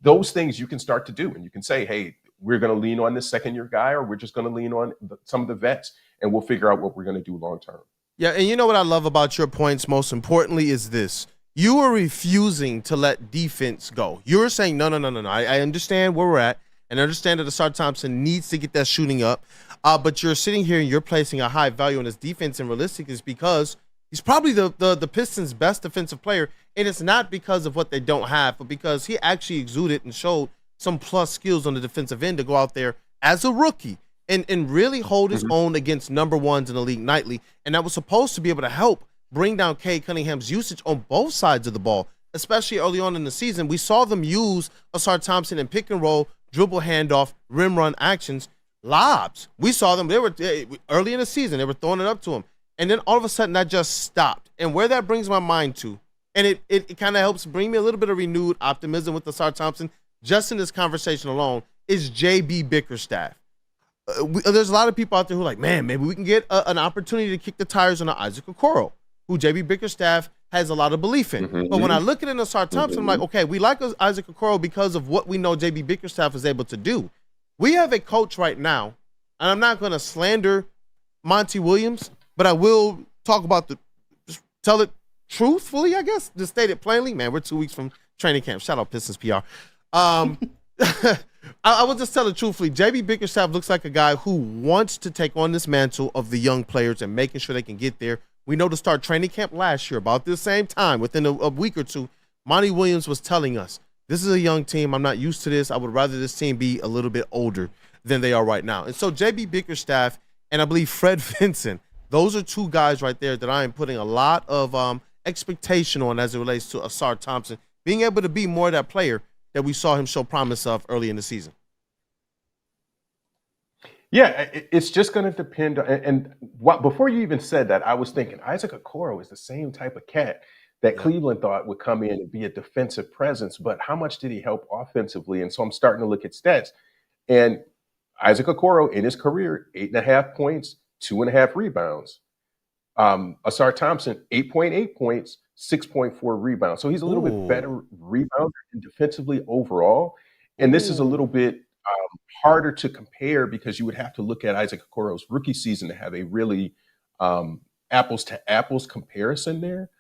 those things you can start to do, and you can say, hey, we're going to lean on this second-year guy, or we're just going to lean on some of the vets, and we'll figure out what we're going to do long-term. Yeah, and you know what I love about your points most importantly is this. You are refusing to let defense go. You're saying, no. I understand where we're at, and I understand that Asar Thompson needs to get that shooting up, but you're sitting here and you're placing a high value on his defense, and realistic is because he's probably the Pistons' best defensive player, and it's not because of what they don't have, but because he actually exuded and showed some plus skills on the defensive end to go out there as a rookie and really hold his own against number ones in the league nightly, and that was supposed to be able to help bring down Cade Cunningham's usage on both sides of the ball, especially early on in the season. We saw them use Asar Thompson in pick and roll, dribble handoff, rim run actions, lobs. We saw them. They were early in the season. They were throwing it up to him. And then all of a sudden that just stopped. And where that brings my mind to, and it kind of helps bring me a little bit of renewed optimism with Asar Thompson, just in this conversation alone, is JB Bickerstaff. There's a lot of people out there who are like, man, maybe we can get an opportunity to kick the tires on Isaac Okoro, who JB Bickerstaff has a lot of belief in. But when I look at it in Asar Thompson, I'm like, okay, we like Isaac Okoro because of what we know JB Bickerstaff is able to do. We have a coach right now, and I'm not going to slander Monty Williams, but I will talk about just tell it truthfully, I guess, just state it plainly. Man, we're 2 weeks from training camp. Shout out Pistons PR. I will just tell it truthfully. JB Bickerstaff looks like a guy who wants to take on this mantle of the young players and making sure they can get there. We know to start training camp last year, about this same time, within a week or two, Monty Williams was telling us, this is a young team. I'm not used to this. I would rather this team be a little bit older than they are right now. And so JB Bickerstaff and I believe Fred Vinson, those are two guys right there that I am putting a lot of expectation on as it relates to Asar Thompson being able to be more of that player that we saw him show promise of early in the season. Yeah, it's just going to depend. Before you even said that, I was thinking Isaac Okoro is the same type of cat that Cleveland thought would come in and be a defensive presence, but how much did he help offensively? And so I'm starting to look at stats. And Isaac Okoro in his career, 8.5 points, 2.5 rebounds. Asar Thompson, 8.8 points, 6.4 rebounds. So he's a little bit better rebounder and defensively overall. And this is a little bit harder to compare because you would have to look at Isaac Okoro's rookie season to have a really apples to apples comparison there.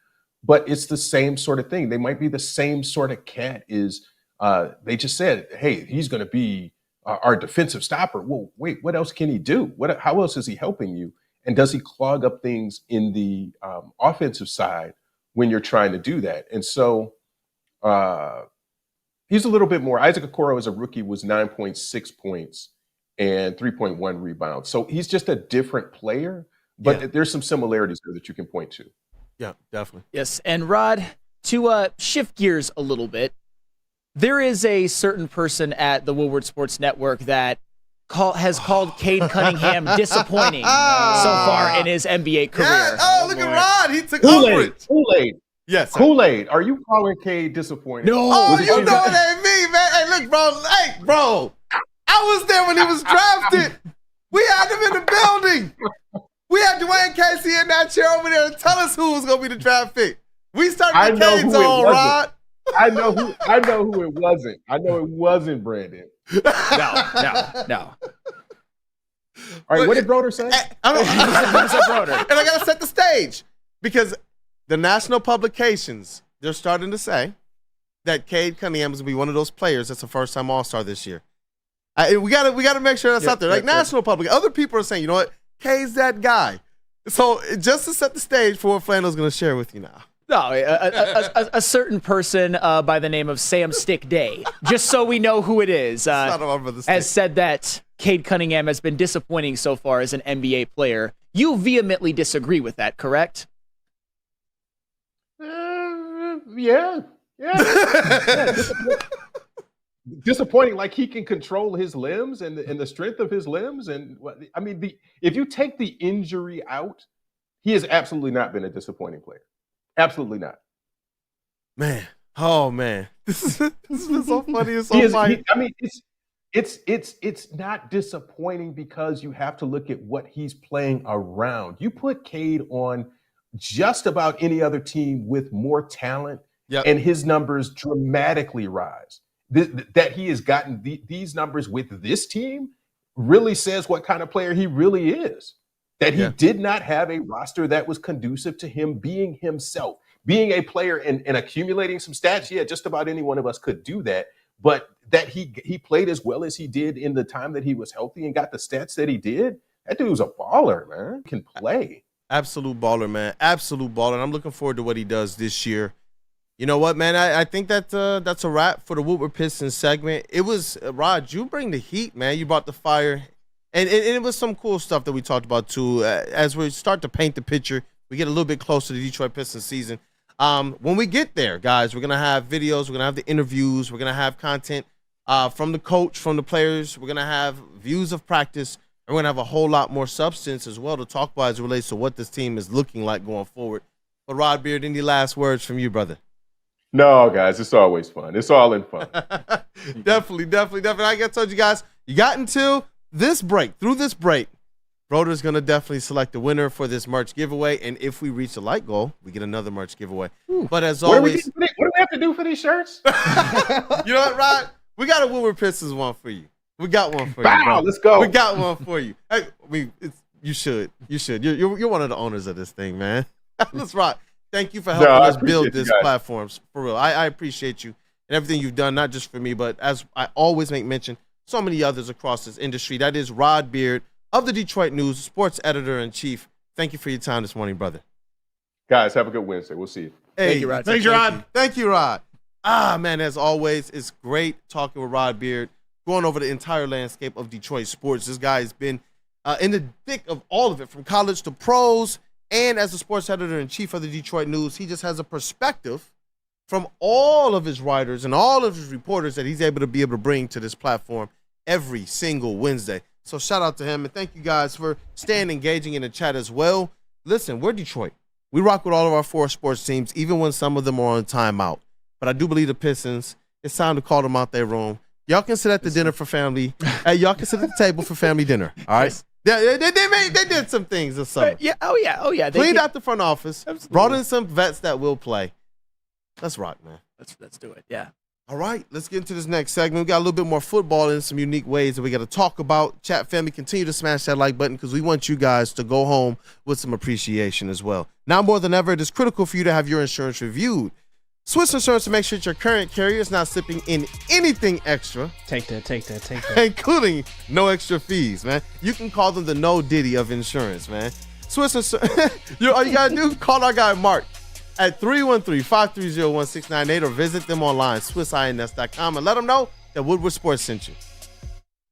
But it's the same sort of thing. They might be the same sort of cat. They just said, hey, he's going to be our defensive stopper. Well, wait, what else can he do? How else is he helping you? And does he clog up things in the offensive side when you're trying to do that? And so he's a little bit more. Isaac Okoro as a rookie was 9.6 points and 3.1 rebounds. So he's just a different player, but there's some similarities there that you can point to. Yeah, definitely. Yes, and Rod, to shift gears a little bit, there is a certain person at the Woodward Sports Network that has called Cade Cunningham disappointing so far in his NBA career. Yeah. Oh, look at Rod. He took umbrage. Kool-Aid. Yes. Kool-Aid. Are you calling Cade disappointing? No. Oh, you know it ain't me, man. Hey, look, bro. Hey, bro. I was there when he was drafted. We had him in the building. We had Dwayne Casey in that chair over there to tell us who was going to be the draft pick. We started the Cade's on, Rod. I know who it wasn't. I know it wasn't Brandon. No. All right, what did Broder say? And I got to set the stage because the national publications, they're starting to say that Cade Cunningham is going to be one of those players that's a first-time All-Star this year. We got to make sure that's out there. Like national public, other people are saying, you know what, Cade's that guy. So just to set the stage for what Flanell's going to share with you now. No, a certain person by the name of Sam Stick Day, just so we know who it is, has said that Cade Cunningham has been disappointing so far as an NBA player. You vehemently disagree with that, correct? Yeah. Disappointing, like he can control his limbs and the strength of his limbs. And I mean, if you take the injury out, he has absolutely not been a disappointing player. Absolutely not. Man. Oh, man. This has been so funny and so funny. I mean, it's not disappointing because you have to look at what he's playing around. You put Cade on just about any other team with more talent, and his numbers dramatically rise. That he has gotten these numbers with this team really says what kind of player he really is. That he did not have a roster that was conducive to him being himself, being a player and accumulating some stats. Yeah, just about any one of us could do that. But that he played as well as he did in the time that he was healthy and got the stats that he did. That dude was a baller, man. He can play. Absolute baller, man. Absolute baller. And I'm looking forward to what he does this year. You know what, man? I think that's a wrap for the Woodward Pistons segment. It was, Rod, you bring the heat, man. You brought the fire. And it was some cool stuff that we talked about, too. As we start to paint the picture, we get a little bit closer to the Detroit Pistons season. When we get there, guys, we're going to have videos. We're going to have the interviews. We're going to have content from the coach, from the players. We're going to have views of practice. And we're going to have a whole lot more substance as well to talk about as it relates to what this team is looking like going forward. But, Rod Beard, any last words from you, brother? No, guys, it's always fun. It's all in fun. Definitely. Like I told you guys, you got until through this break, Broder's going to definitely select the winner for this merch giveaway. And if we reach the light goal, we get another merch giveaway. But as always, what do we have to do for these shirts? You know what, Rod? We got a Woodward Pistons one for you. We got one for you. Wow, let's go. We got one for you. Hey, you should. You're one of the owners of this thing, man. Let's rock. Thank you for helping us build this platform. For real. I appreciate you and everything you've done, not just for me, but as I always make mention, so many others across this industry. That is Rod Beard of the Detroit News, sports editor-in-chief. Thank you for your time this morning, brother. Guys, have a good Wednesday. We'll see you. Hey, thank you, Rod. Thank you, Rod. Man, as always, it's great talking with Rod Beard, going over the entire landscape of Detroit sports. This guy has been in the thick of all of it, from college to pros, and as the sports editor-in-chief of the Detroit News, he just has a perspective from all of his writers and all of his reporters that he's able to bring to this platform every single Wednesday. So shout out to him, and thank you guys for staying engaging in the chat as well. Listen, we're Detroit. We rock with all of our four sports teams, even when some of them are on timeout. But I do believe the Pistons, it's time to call them out their room. Y'all can sit at the dinner for family. Y'all can sit at the table for family dinner. All right. They did some things this summer. Yeah. Oh yeah. Cleaned out the front office. Absolutely. Brought in some vets that will play. Let's rock, man. Let's do it. Yeah. All right, let's get into this next segment. We got a little bit more football in some unique ways that we got to talk about. Chat family, continue to smash that like button because we want you guys to go home with some appreciation as well. Now more than ever, it is critical for you to have your insurance reviewed. Swiss Insurance to make sure that your current carrier is not slipping in anything extra. Take that. Including no extra fees, man. You can call them the no Diddy of insurance, man. Swiss Insurance, all you got to do, call our guy Mark at 313-530-1698 or visit them online, SwissINS.com, and let them know that Woodward Sports sent you.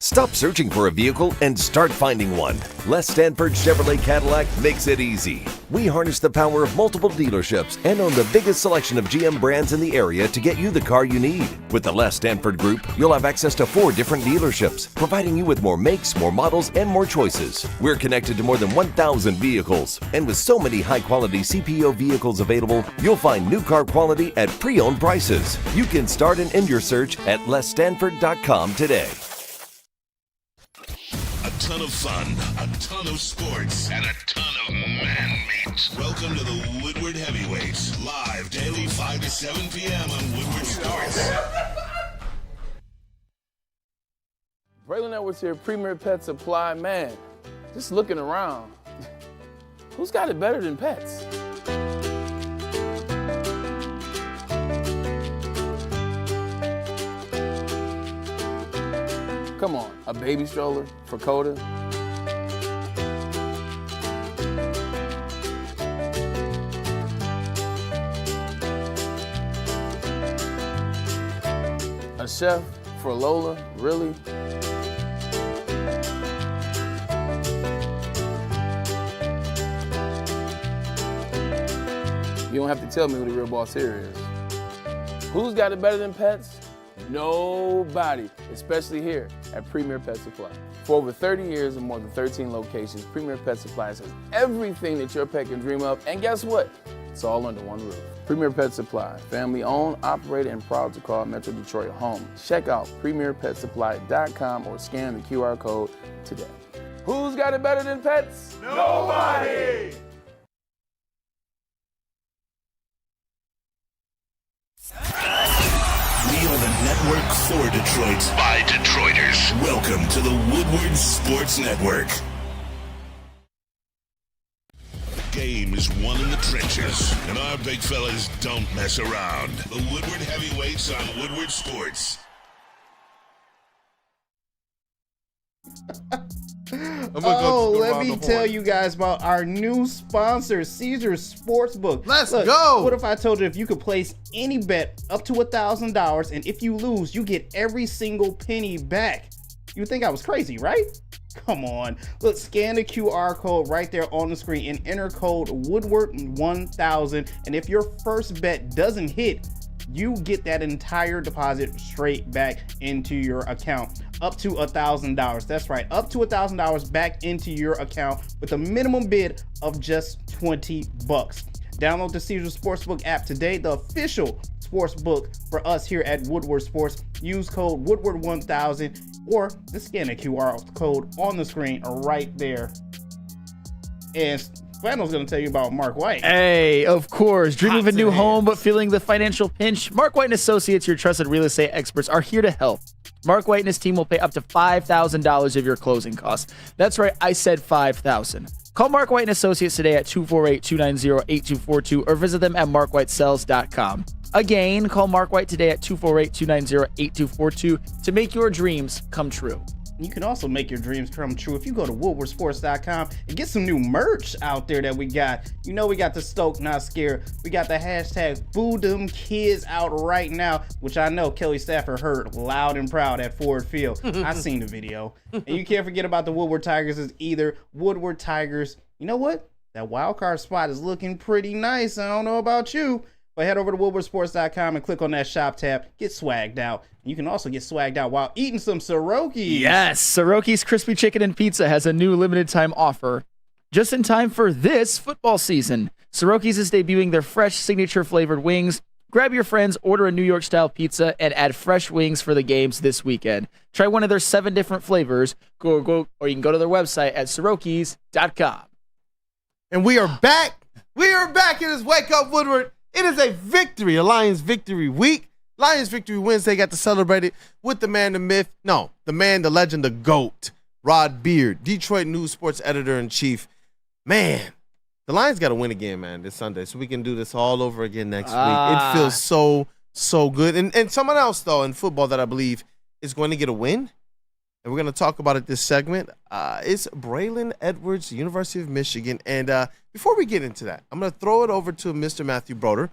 Stop searching for a vehicle and start finding one. Les Stanford Chevrolet Cadillac makes it easy. We harness the power of multiple dealerships and own the biggest selection of GM brands in the area to get you the car you need. With the Les Stanford Group, you'll have access to 4 different dealerships, providing you with more makes, more models, and more choices. We're connected to more than 1,000 vehicles, and with so many high-quality CPO vehicles available, you'll find new car quality at pre-owned prices. You can start and end your search at lesstanford.com today. A ton of fun, a ton of sports, and a ton of man-meat. Welcome to the Woodward Heavyweights, live daily 5 to 7 p.m. on Woodward Sports. Braylon Edwards here, Premier Pet Supply. Man, just looking around, who's got it better than pets? Come on, a baby stroller for Coda? A chef for Lola? Really? You don't have to tell me who the real boss here is. Who's got it better than pets? Nobody, especially here at Premier Pet Supply. For over 30 years and more than 13 locations, Premier Pet Supply has everything that your pet can dream of, and guess what? It's all under one roof. Premier Pet Supply, family owned, operated, and proud to call Metro Detroit home. Check out premierpetsupply.com or scan the QR code today. Who's got it better than pets? Nobody! We are the network for Detroit by Detroiters. Welcome to the Woodward Sports Network. The game is won in the trenches, and our big fellas don't mess around. The Woodward Heavyweights on Woodward Sports. Let me tell you guys about our new sponsor, Caesars Sportsbook. Let's go. What if I told you if you could place any bet up to $1,000, and if you lose, you get every single penny back? You think I was crazy, right? Come on. Look, scan the QR code right there on the screen and enter code Woodward1000. And if your first bet doesn't hit, you get that entire deposit straight back into your account. Up to $1,000. That's right, up to $1,000 back into your account with a minimum bid of just $20. Download the Caesars Sportsbook app today, the official sportsbook for us here at Woodward Sports. Use code Woodward1000 or just scan the QR code on the screen right there. And Flannel's going to tell you about Mark White. Hey, of course. Dreaming of a new home but feeling the financial pinch? Mark White & Associates, your trusted real estate experts, are here to help. Mark White and his team will pay up to $5,000 of your closing costs. That's right, I said $5,000. Call Mark White & Associates today at 248-290-8242 or visit them at markwhitesells.com. Again, call Mark White today at 248-290-8242 to make your dreams come true. You can also make your dreams come true if you go to woodwardsports.com and get some new merch out there that we got. You know we got the Stoke Not Scared. We got the hashtag Boo Them Kids out right now, which I know Kelly Stafford heard loud and proud at Ford Field. I seen the video. And you can't forget about the Woodward Tigers is either Woodward Tigers. You know what? That wild card spot is looking pretty nice. I don't know about you. But head over to woodwardsports.com and click on that shop tab. Get swagged out. You can also get swagged out while eating some Soroki's. Yes, Soroki's Crispy Chicken and Pizza has a new limited time offer. Just in time for this football season, Soroki's is debuting their fresh signature flavored wings Grab your friends, order a New York-style pizza, and add fresh wings for the games this weekend. Try one of their 7 different flavors, or you can go to their website at Soroki's.com. And we are back. We are back. It is Wake Up Woodward. It is a victory, a Lions victory week. Lions victory Wednesday. Got to celebrate it with the man, the myth. No, the man, the legend, the GOAT, Rod Beard, Detroit News Sports Editor-in-Chief. Man, the Lions got to win again, man, this Sunday, so we can do this all over again next week. It feels so good. And someone else, though, in football that I believe is going to get a win, and we're going to talk about it this segment, is Braylon Edwards, University of Michigan. And before we get into that, I'm going to throw it over to Mr. Matthew Broder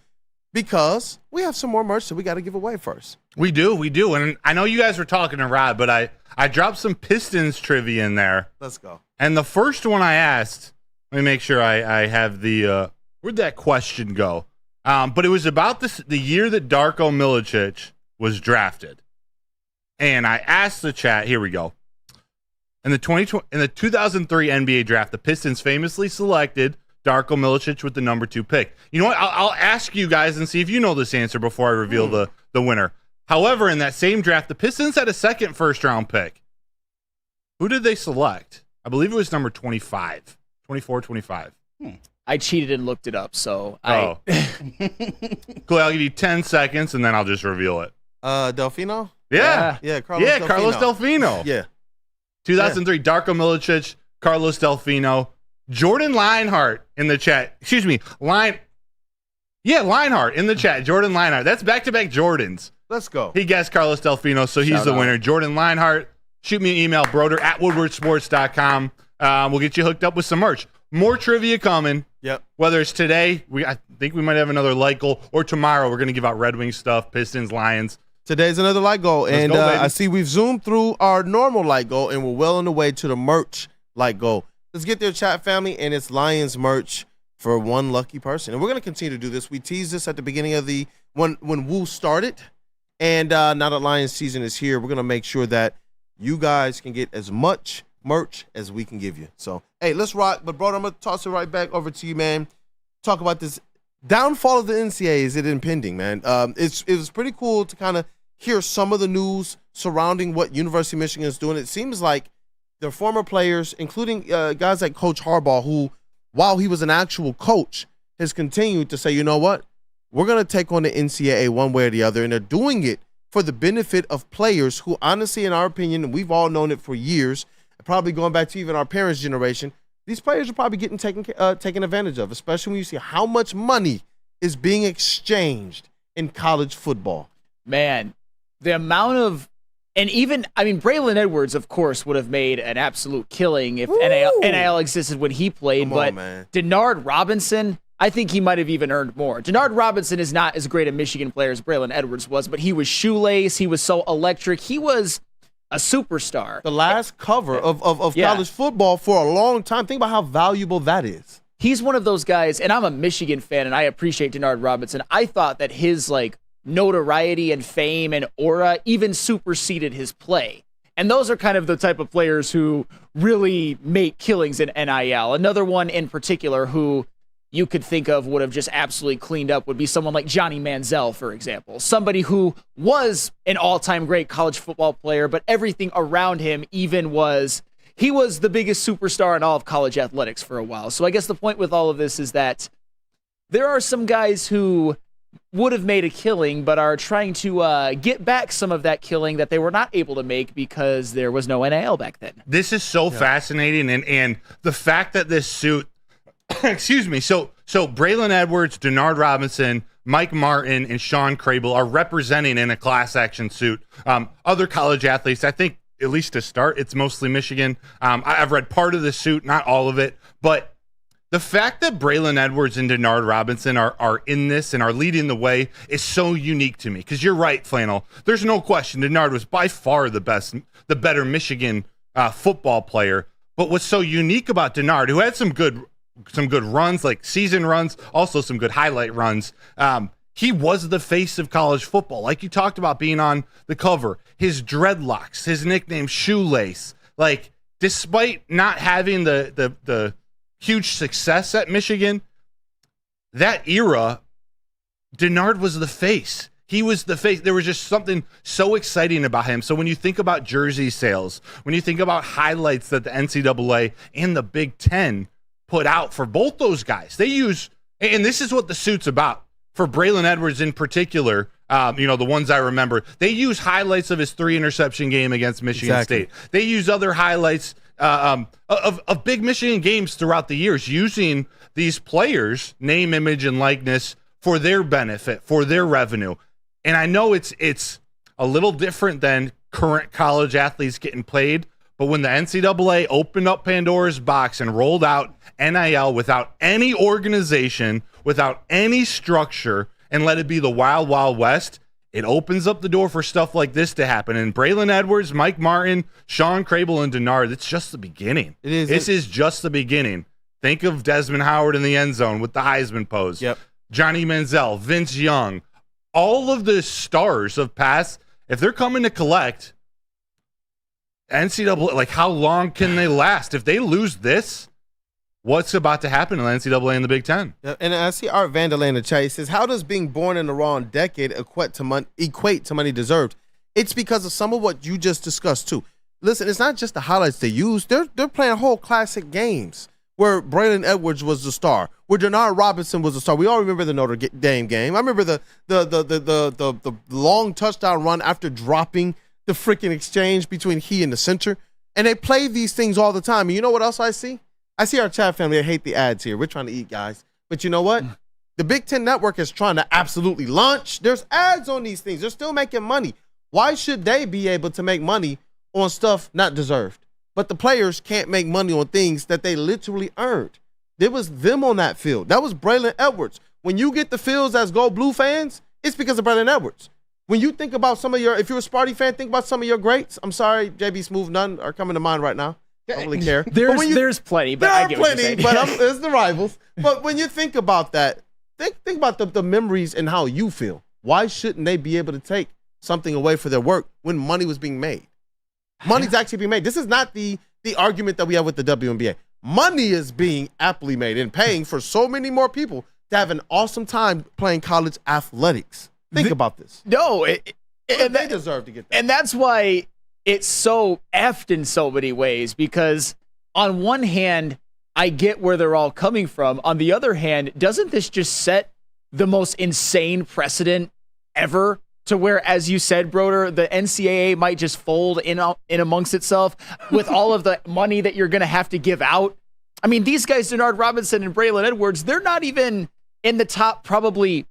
because we have some more merch that we got to give away first. We do. And I know you guys were talking to Rod, but I dropped some Pistons trivia in there. Let's go. And the first one I asked, let me make sure I have the where'd that question go? But it was about the year that Darko Milicic was drafted. And I asked the chat, here we go. In the 2003 NBA draft, the Pistons famously selected Darko Milicic with the number 2 pick. You know what? I'll ask you guys and see if you know this answer before I reveal the winner. However, in that same draft, the Pistons had a second first-round pick. Who did they select? I believe it was number 25. 24, 25. I cheated and looked it up, so Cool, I'll give you 10 seconds, and then I'll just reveal it. Delfino? Yeah, Carlos Delfino. Yeah. 2003, Darko Milicic, Carlos Delfino, Jordan Linehart in the chat. Excuse me, Linehart in the chat. Jordan Linehart. That's back-to-back Jordans. Let's go. He guessed Carlos Delfino, so he's the winner. Jordan Linehart. Shoot me an email, broder@woodwardsports.com. We'll get you hooked up with some merch. More trivia coming. Yep. Whether it's today, I think we might have another light goal, or tomorrow we're going to give out Red Wings stuff, Pistons, Lions. Today's another light goal. Let's go, I see we've zoomed through our normal light goal, and we're well on the way to the merch light goal. Let's get there, chat family, and it's Lions merch for one lucky person. And we're going to continue to do this. We teased this at the beginning of when WU started, and now that Lions season is here, we're going to make sure that you guys can get as much merch as we can give you. So, hey, let's rock. But, bro, I'm going to toss it right back over to you, man. Talk about this downfall of the NCAA. Is it impending, man? It was pretty cool to kind of hear some of the news surrounding what University of Michigan is doing. It seems like their former players, including guys like Coach Harbaugh, who, while he was an actual coach, has continued to say, you know what? We're going to take on the NCAA one way or the other, and they're doing it for the benefit of players who, honestly, in our opinion, and we've all known it for years, probably going back to even our parents' generation, these players are probably getting taken advantage of, especially when you see how much money is being exchanged in college football. Man, the amount of, and even, I mean, Braylon Edwards, of course, would have made an absolute killing if NIL existed when he played, but Denard Robinson, I think he might have even earned more. Denard Robinson is not as great a Michigan player as Braylon Edwards was, but he was shoelace. He was so electric. He was a superstar. The last cover of college football for a long time. Think about how valuable that is. He's one of those guys, and I'm a Michigan fan, and I appreciate Denard Robinson. I thought that his notoriety and fame and aura even superseded his play. And those are kind of the type of players who really make killings in NIL. Another one in particular who you could think of would have just absolutely cleaned up would be someone like Johnny Manziel, for example. Somebody who was an all-time great college football player, but everything around him he was the biggest superstar in all of college athletics for a while. So I guess the point with all of this is that there are some guys who would have made a killing, but are trying to get back some of that killing that they were not able to make because there was no NIL back then. This is so fascinating, and the fact that this suit, excuse me, so Braylon Edwards, Denard Robinson, Mike Martin, and Sean Crable are representing in a class action suit other college athletes. I think, at least to start, it's mostly Michigan. I've read part of the suit, not all of it, but the fact that Braylon Edwards and Denard Robinson are in this and are leading the way is so unique to me. Because you're right, Flannel. There's no question Denard was by far the better Michigan football player. But what's so unique about Denard, who had some good runs, like season runs, also some good highlight runs, he was the face of college football. Like you talked about being on the cover, his dreadlocks, his nickname Shoelace. Like, despite not having the huge success at Michigan, that era, Denard was the face. He was the face. There was just something so exciting about him. So when you think about jersey sales, when you think about highlights that the NCAA and the Big Ten put out for both those guys, they use, and this is what the suit's about. For Braylon Edwards in particular, the ones I remember, they use highlights of his 3-interception game against Michigan State. They use other highlights of big Michigan games throughout the years, using these players' name, image, and likeness for their benefit, for their revenue. And I know it's a little different than current college athletes getting paid, but when the NCAA opened up Pandora's box and rolled out NIL without any organization, without any structure, and let it be the wild, wild west, it opens up the door for stuff like this to happen. And Braylon Edwards, Mike Martin, Sean Crable, and Denard, it's just the beginning. This is just the beginning. Think of Desmond Howard in the end zone with the Heisman pose. Yep. Johnny Manziel, Vince Young, all of the stars of past, if they're coming to collect, NCAA, like, how long can they last? If they lose this, what's about to happen in the NCAA and the Big Ten? And I see Art Vanderlei in the chat. He says, how does being born in the wrong decade equate to money deserved? It's because of some of what you just discussed, too. Listen, it's not just the highlights they use. They're playing whole classic games where Braylon Edwards was the star, where Denard Robinson was the star. We all remember the Notre Dame game. I remember the long touchdown run after dropping the freaking exchange between he and the center. And they play these things all the time. And you know what else I see? I see our chat family. I hate the ads here. We're trying to eat, guys. But you know what? The Big Ten Network is trying to absolutely launch. There's ads on these things. They're still making money. Why should they be able to make money on stuff not deserved? But the players can't make money on things that they literally earned. There was them on that field. That was Braylon Edwards. When you get the fields as Go Blue fans, it's because of Braylon Edwards. When you think about some of your, if you're a Sparty fan, think about some of your greats. I'm sorry, JB Smooth, none are coming to mind right now. I don't really care. There's plenty, but I get what you're saying. But it's the rivals. But when you think about that, think about the memories and how you feel. Why shouldn't they be able to take something away for their work when money was being made? Money's actually being made. This is not the argument that we have with the WNBA. Money is being aptly made and paying for so many more people to have an awesome time playing college athletics. Think about this. No, they deserve to get that. And that's why it's so effed in so many ways, because on one hand, I get where they're all coming from. On the other hand, doesn't this just set the most insane precedent ever? To where, as you said, Broder, the NCAA might just fold in amongst itself with all of the money that you're going to have to give out. I mean, these guys, Denard Robinson and Braylon Edwards, they're not even in the top probably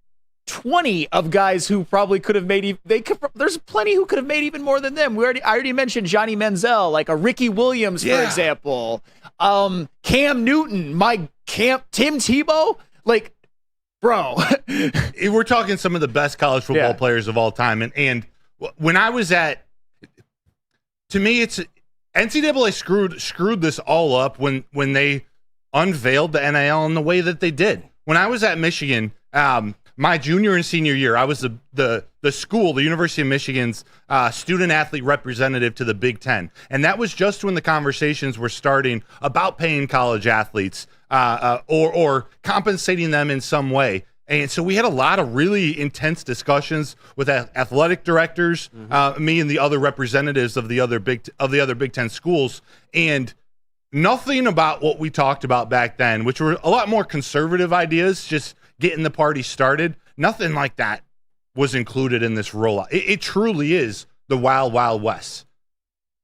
20 of guys who probably could have made. There's plenty who could have made even more than them. I already mentioned Johnny Manziel, like a Ricky Williams, for example. Cam Newton, Tim Tebow, like. Bro, we're talking some of the best college football players of all time. And when I was to me, it's NCAA screwed this all up when they unveiled the NIL in the way that they did. When I was at Michigan, my junior and senior year, I was the school, the University of Michigan's student athlete representative to the Big Ten. And that was just when the conversations were starting about paying college athletes or compensating them in some way. And so we had a lot of really intense discussions with athletic directors, me and the other representatives of the other Big Ten schools. And nothing about what we talked about back then, which were a lot more conservative ideas, just getting the party started, nothing like that was included in this rollout. It truly is the wild, wild west.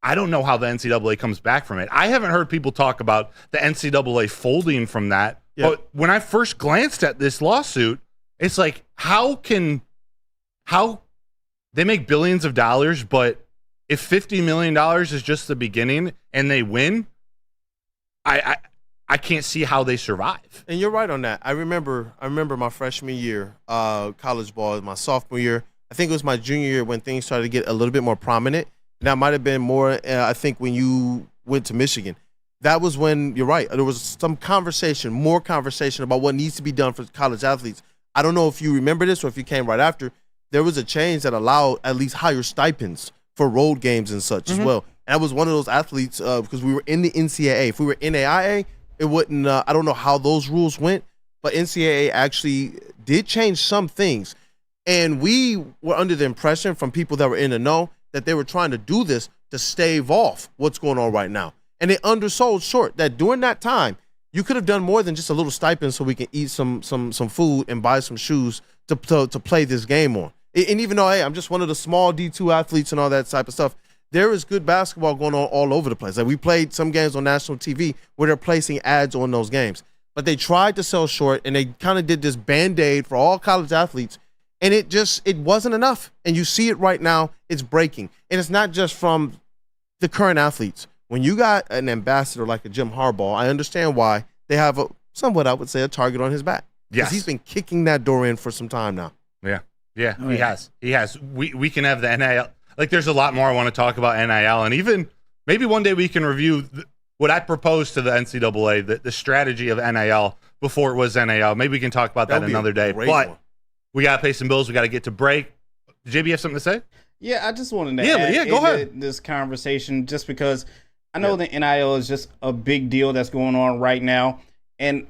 I don't know how the NCAA comes back from it. I haven't heard people talk about the NCAA folding from that. Yep. But when I first glanced at this lawsuit, it's like, how they make billions of dollars, but if $50 million is just the beginning and they win, I can't see how they survive. And you're right on that. I remember my freshman year, college ball, my sophomore year. I think it was my junior year when things started to get a little bit more prominent. And that might have been more, I think, when you went to Michigan. That was when, you're right, there was some more conversation about what needs to be done for college athletes. I don't know if you remember this or if you came right after. There was a change that allowed at least higher stipends for road games and such as well. And I was one of those athletes because we were in the NCAA. If we were NAIA, it wouldn't, I don't know how those rules went, but NCAA actually did change some things. And we were under the impression from people that were in the know that they were trying to do this to stave off what's going on right now. And they undersold short that during that time, you could have done more than just a little stipend so we can eat some food and buy some shoes to play this game on. And even though, hey, I'm just one of the small D2 athletes and all that type of stuff, there is good basketball going on all over the place. Like we played some games on national TV where they're placing ads on those games. But they tried to sell short, and they kind of did this Band-Aid for all college athletes, and it wasn't enough. And you see it right now. It's breaking. And it's not just from the current athletes. When you got an ambassador like a Jim Harbaugh, I understand why they have somewhat, I would say, a target on his back. Yes. He's been kicking that door in for some time now. Yeah. Yeah, he has. He has. We can have the NIL. Like, there's a lot more I want to talk about NIL, and even maybe one day we can review what I proposed to the NCAA, the strategy of NIL before it was NIL. Maybe we can talk about that another day. But we got to pay some bills. We got to get to break. JB, have something to say? Yeah, I just wanted to add go ahead. This conversation just because I know the NIL is just a big deal that's going on right now. And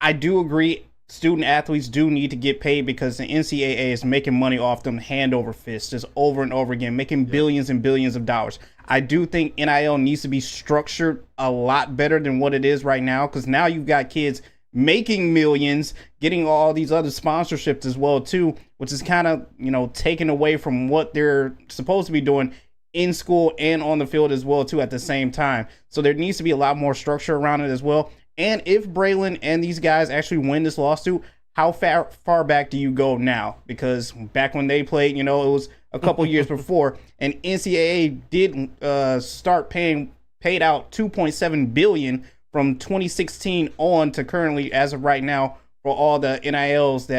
I do agree student athletes do need to get paid because the NCAA is making money off them hand over fist, just over and over again, making billions and billions of dollars. I do think NIL needs to be structured a lot better than what it is right now, because now you've got kids making millions, getting all these other sponsorships as well too, which is kind of, taken away from what they're supposed to be doing in school and on the field as well too at the same time. So there needs to be a lot more structure around it as well. And if Braylon and these guys actually win this lawsuit, how far back do you go now? Because back when they played, it was a couple years before, and NCAA did start paid out $2.7 billion from 2016 on to currently, as of right now, for all the NILs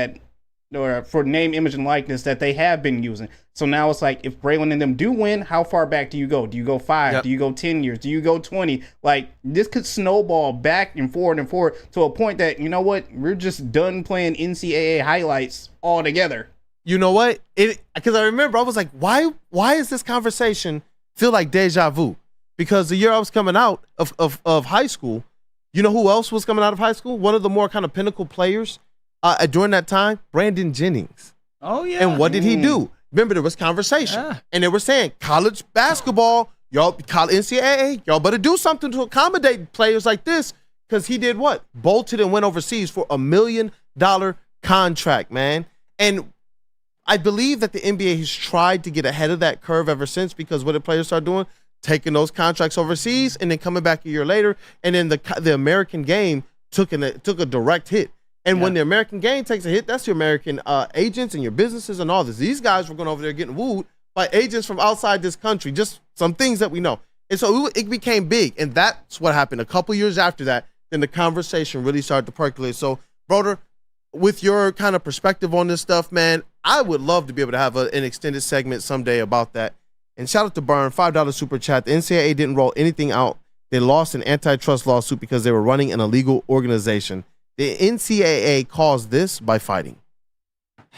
or for name, image, and likeness that they have been using. So now it's like, if Braylon and them do win, how far back do you go? Do you go 5? Yep. Do you go 10 years? Do you go 20? Like, this could snowball back and forward to a point that, you know what, we're just done playing NCAA highlights altogether. You know what? Because I remember, I was like, why is this conversation feel like deja vu? Because the year I was coming out of high school, you know who else was coming out of high school? One of the more kind of pinnacle players during that time, Brandon Jennings. Oh, yeah. And what did he do? Remember, there was conversation. And they were saying, college basketball, NCAA, y'all better do something to accommodate players like this. Because he did what? Bolted and went overseas for $1 million contract, man. And I believe that the NBA has tried to get ahead of that curve ever since, because what did players start doing? Taking those contracts overseas and then coming back a year later. And then the American game took a direct hit. And when the American game takes a hit, that's your American agents and your businesses and all this. These guys were going over there getting wooed by agents from outside this country, just some things that we know. And so it became big. And that's what happened. A couple years after that, then the conversation really started to percolate. So, brother, with your kind of perspective on this stuff, man, I would love to be able to have an extended segment someday about that. And shout out to Burn, $5 super chat. The NCAA didn't roll anything out. They lost an antitrust lawsuit because they were running an illegal organization. The NCAA caused this by fighting.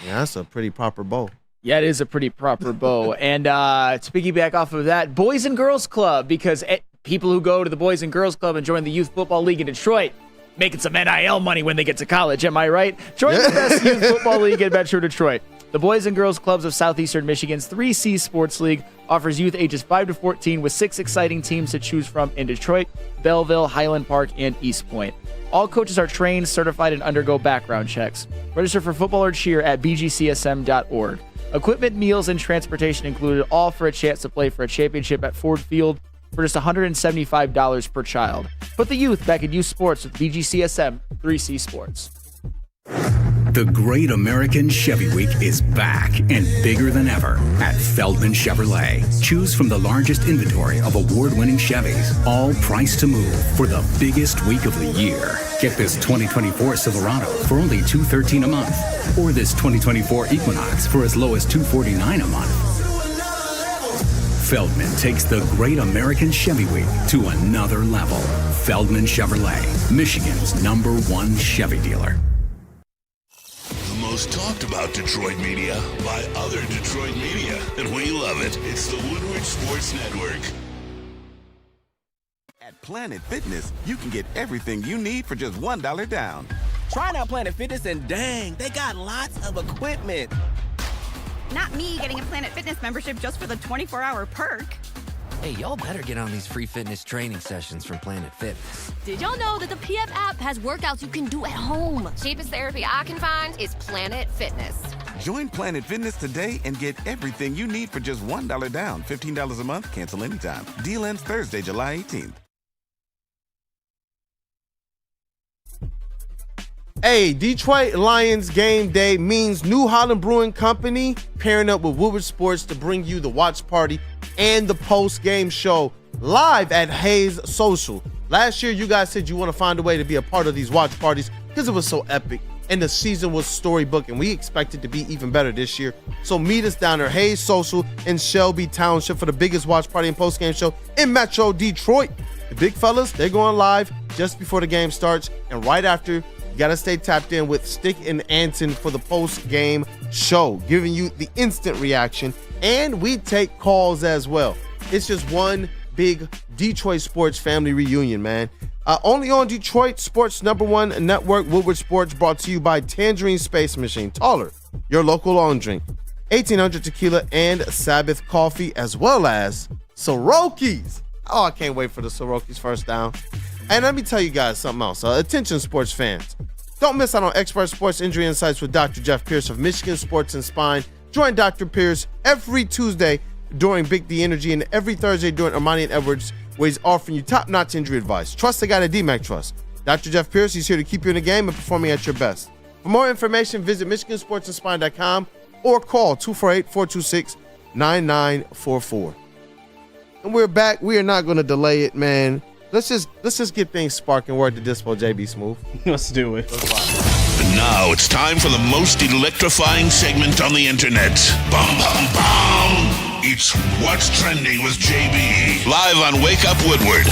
Yeah, that's a pretty proper bow. Yeah, it is a pretty proper bow. And to piggyback off of that, Boys and Girls Club, because people who go to the Boys and Girls Club and join the Youth Football League in Detroit, making some NIL money when they get to college, am I right? Join the best youth football league in Metro Detroit. The Boys and Girls Clubs of Southeastern Michigan's 3C Sports League offers youth ages 5 to 14 with 6 exciting teams to choose from in Detroit, Belleville, Highland Park, and East Point. All coaches are trained, certified, and undergo background checks. Register for football or cheer at bgcsm.org. Equipment, meals, and transportation included, all for a chance to play for a championship at Ford Field for just $175 per child. Put the youth back in youth sports with BGCSM 3C Sports. The Great American Chevy Week is back and bigger than ever at Feldman Chevrolet. Choose from the largest inventory of award-winning Chevys, all priced to move for the biggest week of the year. Get this 2024 Silverado for only $213 a month, or this 2024 Equinox for as low as $249 a month. Feldman takes the Great American Chevy Week to another level. Feldman Chevrolet, Michigan's #1 Chevy dealer. The most talked about Detroit media by other Detroit media, and we love it. It's the Woodward Sports Network. At Planet Fitness, you can get everything you need for just $1 down. Trying out Planet Fitness and dang, they got lots of equipment. Not me getting a Planet Fitness membership just for the 24-hour perk. Hey, y'all better get on these free fitness training sessions from Planet Fitness. Did y'all know that the PF app has workouts you can do at home? Cheapest therapy I can find is Planet Fitness. Join Planet Fitness today and get everything you need for just $1 down. $15 a month, cancel anytime. Deal ends Thursday, July 18th. Hey, Detroit Lions game day means New Holland Brewing Company pairing up with Woodward Sports to bring you the watch party and the post-game show live at Hayes Social. Last year, you guys said you want to find a way to be a part of these watch parties because it was so epic and the season was storybook, and we expect it to be even better this year. So meet us down there, Hayes Social in Shelby Township, for the biggest watch party and post-game show in Metro Detroit. The big fellas, they're going live just before the game starts, and right after, you got to stay tapped in with Stick and Anton for the post-game show, giving you the instant reaction, and we take calls as well. It's just one big Detroit sports family reunion, man. Only on Detroit Sports #1 network, Woodward Sports, brought to you by Tangerine Space Machine, Taller, your local long drink, 1800 Tequila and Sabbath Coffee, as well as Soroki's. Oh, I can't wait for the Soroki's first down. And let me tell you guys something else. Attention sports fans. Don't miss out on expert sports injury insights with Dr. Jeff Pierce of Michigan Sports and Spine. Join Dr. Pierce every Tuesday during Big D Energy and every Thursday during Armani and Edwards, where he's offering you top-notch injury advice. Trust the guy that DMAC trusts. Dr. Jeff Pierce, he's here to keep you in the game and performing at your best. For more information, visit MichiganSportsandSpine.com or call 248-426-9944. And we're back. We are not going to delay it, man. Let's just get things sparking. Word to Dispo, JB Smooth. Let's do it. Now it's time for the most electrifying segment on the internet. Bum, bum, bum. It's What's Trending with JB. Live on Wake Up Woodward.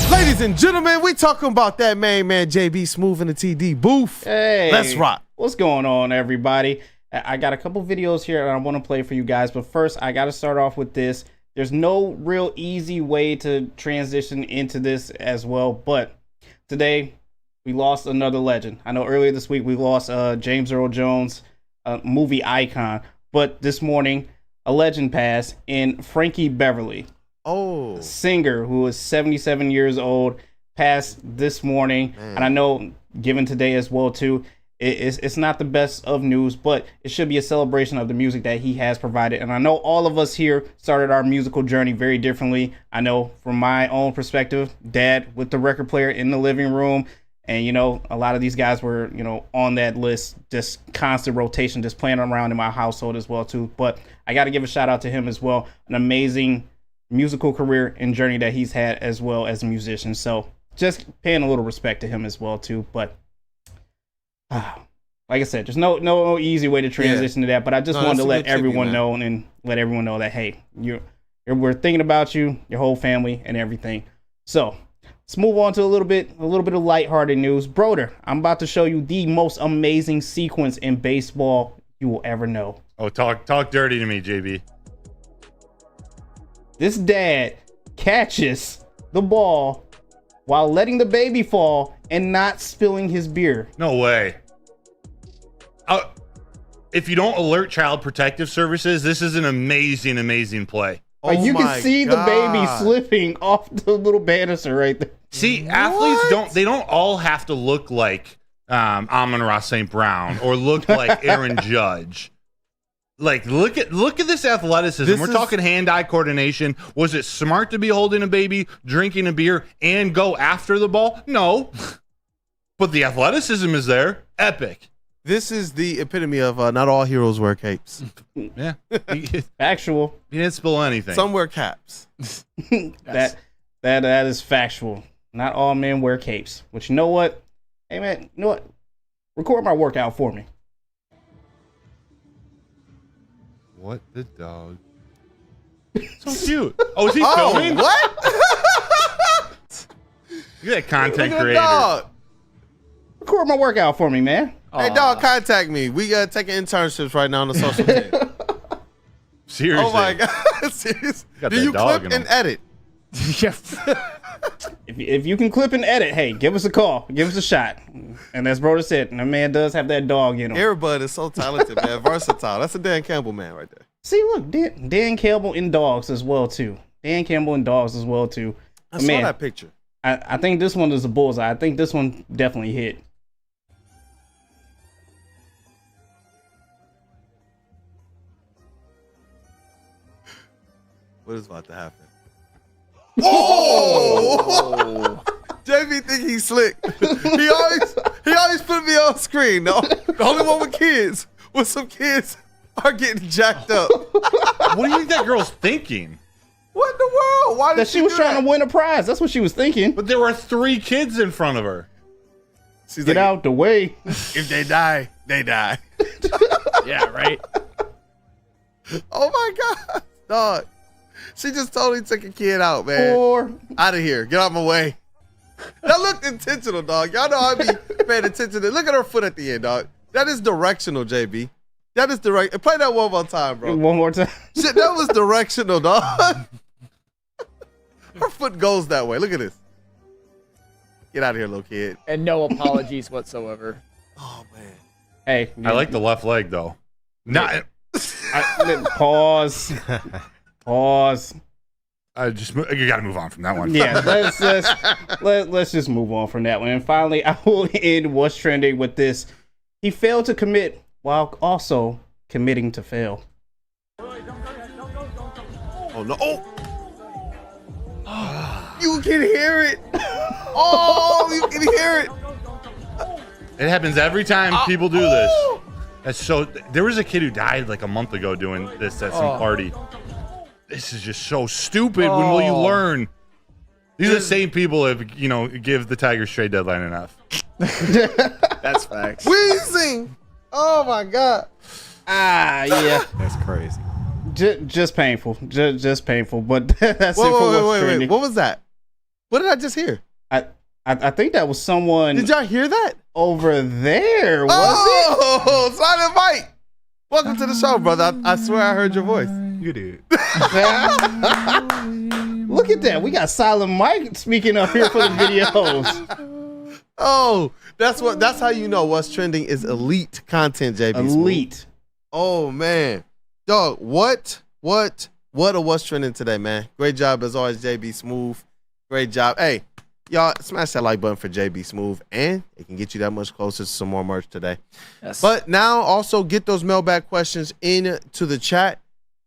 Ladies and gentlemen, we talking about that main man, JB Smooth in the TD booth. Hey. Let's rock. What's going on, everybody? I got a couple videos here that I want to play for you guys, but first I got to start off with this. There's no real easy way to transition into this as well, but today we lost another legend. I know earlier this week we lost James Earl Jones, movie icon, but this morning a legend passed in Frankie Beverly. Oh, singer who is 77 years old, passed this morning. Man. And I know given today as well too, it's not the best of news, but it should be a celebration of the music that he has provided. And I know all of us here started our musical journey very differently. I know from my own perspective, dad with the record player in the living room. And, you know, a lot of these guys were, you know, on that list, just constant rotation, just playing around in my household as well too. But I got to give a shout out to him as well. An amazing musical career and journey that he's had as well as a musician. So just paying a little respect to him as well too. But like I said, there's no easy way to transition to that, but I just wanted to let everyone know and let everyone know that, hey, we're thinking about you, your whole family and everything. So let's move on to a little bit of lighthearted news. Broder, I'm about to show you the most amazing sequence in baseball you will ever know. Oh, talk dirty to me, JB. This dad catches the ball while letting the baby fall and not spilling his beer. No way. If you don't alert Child Protective Services, this is an amazing play. Like you can see the baby slipping off the little banister right there. See, athletes don't all have to look like Amon-Ra St. Brown or look like Aaron Judge. Like, look at this athleticism. We're talking hand-eye coordination. Was it smart to be holding a baby, drinking a beer, and go after the ball? No. But the athleticism is there. Epic. This is the epitome of not all heroes wear capes. Yeah. Factual. He didn't spill anything. Some wear caps. That is factual. Not all men wear capes. But you know what? Hey, man, you know what? Record my workout for me. What the dog? So cute. Oh, is he filming? What? Look at that content Look at creator. Dog. Record my workout for me, man. Hey, dog, contact me. We got taking internships right now on the social media. Seriously. Oh, my God. Seriously. Got Do that you dog clip in and him. edit? If you can clip and edit, hey, give us a call. Give us a shot. And as Broder said, the man does have that dog in him. Everybody is so talented, man. Versatile. That's a Dan Campbell man right there. See, look, Dan Campbell in dogs as well, too. Dan Campbell in dogs as well, too. I saw that picture. I think this one is a bullseye. I think this one definitely hit. What is about to happen? Oh! JB think he's slick. He always put me on screen. No, the only one with kids. When some kids are getting jacked up. What do you think that girl's thinking? What in the world? Why did That she was trying to win a prize. That's what she was thinking. But there were 3 kids in front of her. She's Get out the way. If they die, they die. Yeah, right. Oh my God, dog. She just totally took a kid out, man. Out of here. Get out of my way. That looked intentional, dog. Y'all know I be paying attention to. Look at her foot at the end, dog. That is directional, JB. That is direct. Play that one more time, bro. One more time. Shit, that was directional, dog. Her foot goes that way. Look at this. Get out of here, little kid. And no apologies whatsoever. Oh, man. Hey. I like the left leg, though. Not. Pause. Pause. You got to move on from that one. Yeah, let's just move on from that one. And finally, I will end what's trending with this. He failed to commit while also committing to fail. Oh, no. Oh. You can hear it. Oh, you can hear it. It happens every time people do this. That's so. There was a kid who died like a month ago doing this at some party. This is just so stupid. When will you learn? These are the same people that, give the Tigers trade deadline enough. That's facts. Wheezing. Oh my God. Yeah. That's crazy. Just painful. Just painful. But that's it for what's trending. Wait. What was that? What did I just hear? I think that was someone. Did y'all hear that? Over there, was it? Silent Mike. Welcome to the show, brother. I swear I heard your voice. You did. Look at that. We got Silent Mike speaking up here for the videos. Oh, that's how you know what's trending is elite content, JB. Elite. Smooth. Oh man. Dog, what a what's trending today, man. Great job as always, JB Smooth. Great job. Hey, y'all smash that like button for JB Smooth, and it can get you that much closer to some more merch today. Yes. But now also get those mailbag questions into the chat.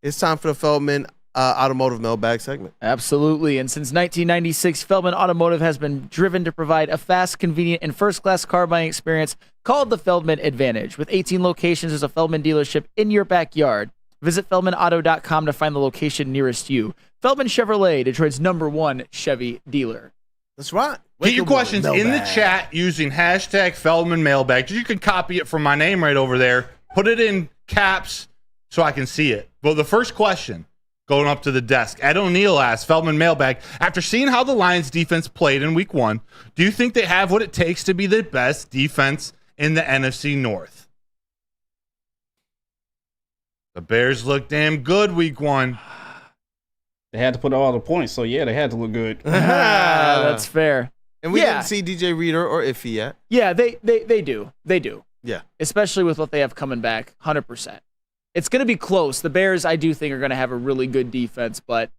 It's time for the Feldman Automotive Mailbag segment. Absolutely. And since 1996, Feldman Automotive has been driven to provide a fast, convenient, and first-class car buying experience called the Feldman Advantage. With 18 locations, there's a Feldman dealership in your backyard. Visit feldmanauto.com to find the location nearest you. Feldman Chevrolet, Detroit's #1 Chevy dealer. That's right. Get your questions in the chat using hashtag Feldman Mailbag. You can copy it from my name right over there. Put it in caps so I can see it. Well, the first question going up to the desk. Ed O'Neill asks, Feldman Mailbag, after seeing how the Lions defense played in week 1, do you think they have what it takes to be the best defense in the NFC North? The Bears look damn good week 1. They had to put all the points, so yeah, they had to look good. That's fair. And we didn't see DJ Reader or Iffy yet. Yeah, they do. They do. Yeah. Especially with what they have coming back, 100%. It's going to be close. The Bears, I do think, are going to have a really good defense, but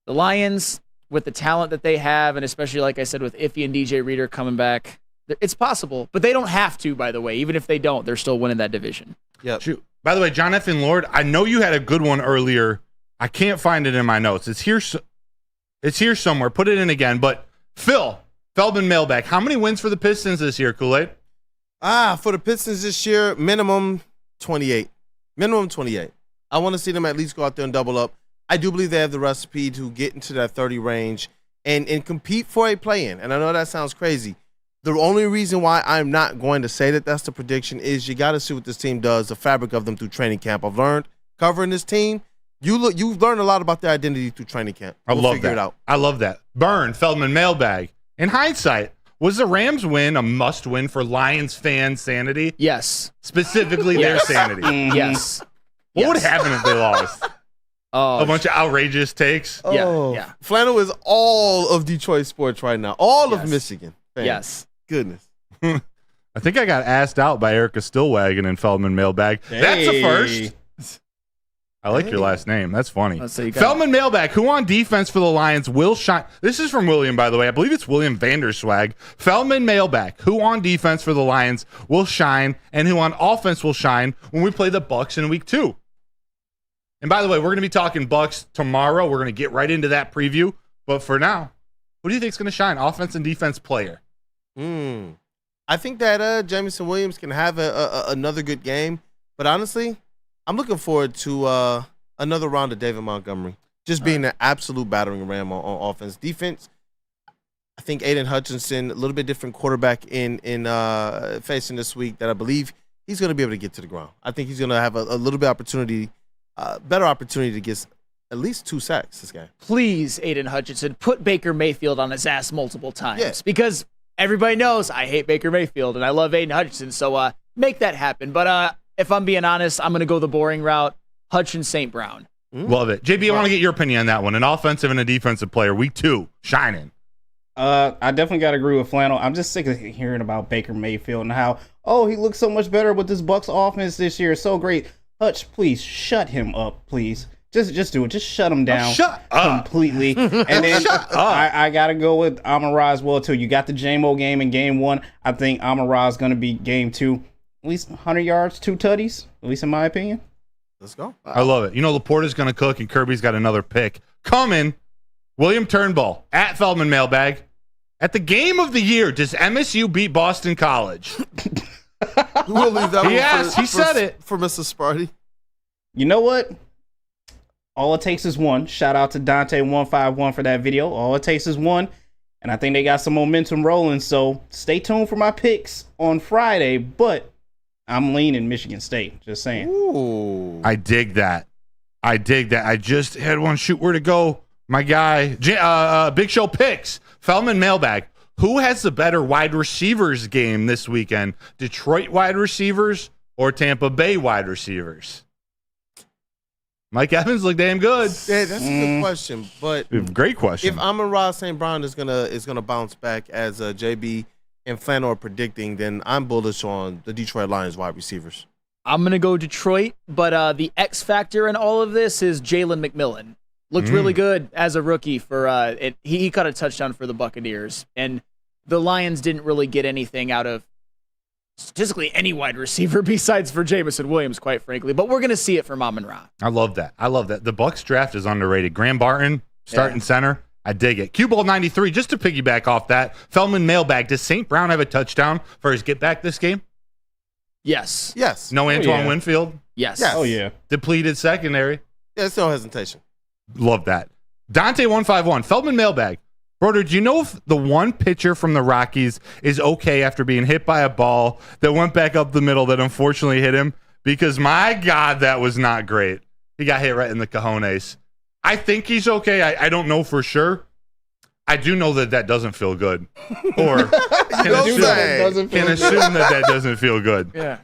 the Lions, with the talent that they have, and especially, like I said, with Iffy and DJ Reader coming back, it's possible. But they don't have to, by the way. Even if they don't, they're still winning that division. Yep. Shoot. By the way, John F. and Lord, I know you had a good one earlier. I can't find it in my notes. It's here somewhere. Put it in again. But Phil, Feldman Mailbag, how many wins for the Pistons this year, Kool-Aid? For the Pistons this year, minimum 28. Minimum 28. I want to see them at least go out there and double up. I do believe they have the recipe to get into that 30 range and compete for a play-in. And I know that sounds crazy. The only reason why I'm not going to say that that's the prediction is you got to see what this team does, the fabric of them through training camp. I've learned covering this team. You've learned a lot about their identity through training camp. I love figure that. it out. I love that. Burn, Feldman Mailbag. In hindsight, was the Rams win a must-win for Lions fan sanity? Yes. Specifically their sanity. Yes. What would happen if they lost? a bunch of outrageous takes. Yeah. Flannel is all of Detroit sports right now. All of Michigan. Fans. Yes. Goodness. I think I got asked out by Erica Stillwagon in Feldman Mailbag. That's a first. I like your last name. That's funny. Feldman Mailbag, who on defense for the Lions will shine? This is from William, by the way. I believe it's William Vanderswag. Feldman Mailbag, who on defense for the Lions will shine and who on offense will shine when we play the Bucs in week 2. And by the way, we're going to be talking Bucs tomorrow. We're going to get right into that preview. But for now, who do you think is going to shine? Offense and defense player. I think that Jameson Williams can have another good game. But honestly, I'm looking forward to another round of David Montgomery. Just being an absolute battering ram on offense. Defense, I think Aiden Hutchinson, a little bit different quarterback in facing this week that I believe he's going to be able to get to the ground. I think he's going to have a little bit opportunity, better opportunity to get at least 2 sacks this game. Please, Aiden Hutchinson, put Baker Mayfield on his ass multiple times because everybody knows I hate Baker Mayfield and I love Aiden Hutchinson. So make that happen. But if I'm being honest, I'm going to go the boring route. Hutchinson St. Brown. Love it. JB, I want to get your opinion on that one. An offensive and a defensive player, week 2, shining. I definitely got to agree with Flannel. I'm just sick of hearing about Baker Mayfield and how, he looks so much better with this Bucs offense this year. It's so great. Hutch, please shut him up, please. Just do it. Just shut him down completely. And then I got to go with Amon-Ra as well, too. You got the JMO game in game 1. I think Amon-Ra is going to be game 2. At least 100 yards, 2 tutties, at least in my opinion. Let's go. I love it. Laporta's going to cook, and Kirby's got another pick. Coming, William Turnbull at Feldman Mailbag. At the game of the year, does MSU beat Boston College? We'll leave that he said it. For Mr. Sparty. You know what? All it takes is one. Shout out to Dante151 for that video. All it takes is one. And I think they got some momentum rolling. So stay tuned for my picks on Friday. But I'm leaning Michigan State. Just saying. Ooh. I dig that. I just had one shoot where to go. My guy, Big Show picks. Feldman Mailbag. Who has the better wide receivers game this weekend? Detroit wide receivers or Tampa Bay wide receivers? Mike Evans looked damn good. Yeah, that's a good question. But great question. If Amon-Ra St. Brown is gonna bounce back as JB and Flannel are predicting, then I'm bullish on the Detroit Lions wide receivers. I'm gonna go Detroit, but the X factor in all of this is Jalen McMillan. Looked really good as a rookie for it. He caught a touchdown for the Buccaneers, and the Lions didn't really get anything out of statistically any wide receiver besides for Jameson Williams, quite frankly. But we're gonna see it from Amon-Ra. I love that. The Bucs draft is underrated. Graham Barton starting center. I dig it. Q Ball 93. Just to piggyback off that, Feldman Mailbag. Does St. Brown have a touchdown for his get back this game? Yes. No Antoine Winfield. Yes. Oh yeah. Depleted secondary. Yeah, it's no hesitation. Love that. Dante151. Feldman Mailbag. Broder, do you know if the one pitcher from the Rockies is okay after being hit by a ball that went back up the middle that unfortunately hit him? Because, my God, that was not great. He got hit right in the cojones. I think he's okay. I don't know for sure. I do know that doesn't feel good. Or can assume that doesn't feel good. Yeah.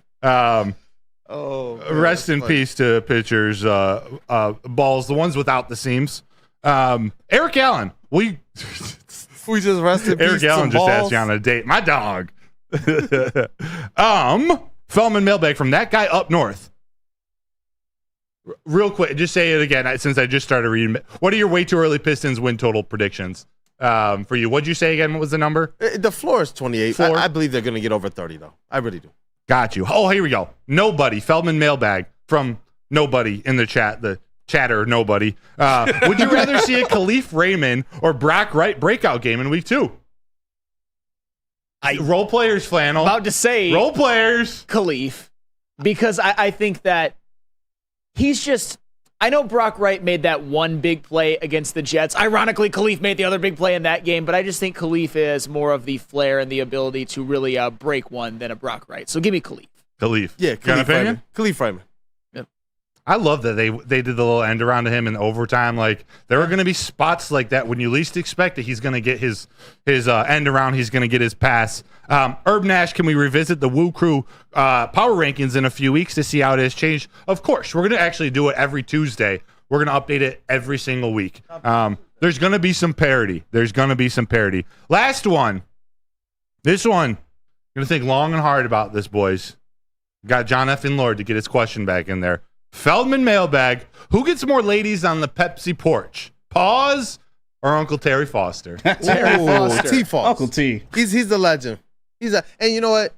Rest in peace to pitchers' balls, the ones without the seams. Eric Allen, we just rested. Eric Allen just asked you on a date. My dog. Feldman Mailbag from that guy up north. Real quick, just say it again since I just started reading. What are your way too early Pistons win total predictions for you? What'd you say again? What was the number? The floor is 28. I believe they're going to get over 30, though. I really do. Got you. Oh, here we go. Nobody. Feldman Mailbag from nobody in the chat. The chatter, nobody. Would you rather see a Khalif Raymond or Brock Wright breakout game in week 2? Role players, Flannel. About to say role players. Khalif. Because I think that he's just... I know Brock Wright made that one big play against the Jets. Ironically, Khalif made the other big play in that game, but I just think Khalif is more of the flair and the ability to really break one than a Brock Wright. So give me Khalif. Yeah, Khalif Raymond. Khalif Raymond. I love that they did the little end around to him in overtime. Like, there are going to be spots like that when you least expect it. He's going to get his end around. He's going to get his pass. Herb Nash, can we revisit the WUW Crew power rankings in a few weeks to see how it has changed? Of course. We're going to actually do it every Tuesday. We're going to update it every single week. There's going to be some parity. Last one. This one, I'm going to think long and hard about this, boys. Got John F. and Lord to get his question back in there. Feldman mailbag. Who gets more ladies on the Pepsi porch? Pause or Uncle Terry Foster? Terry Foster. T-Foster. Uncle T. He's the legend. And you know what?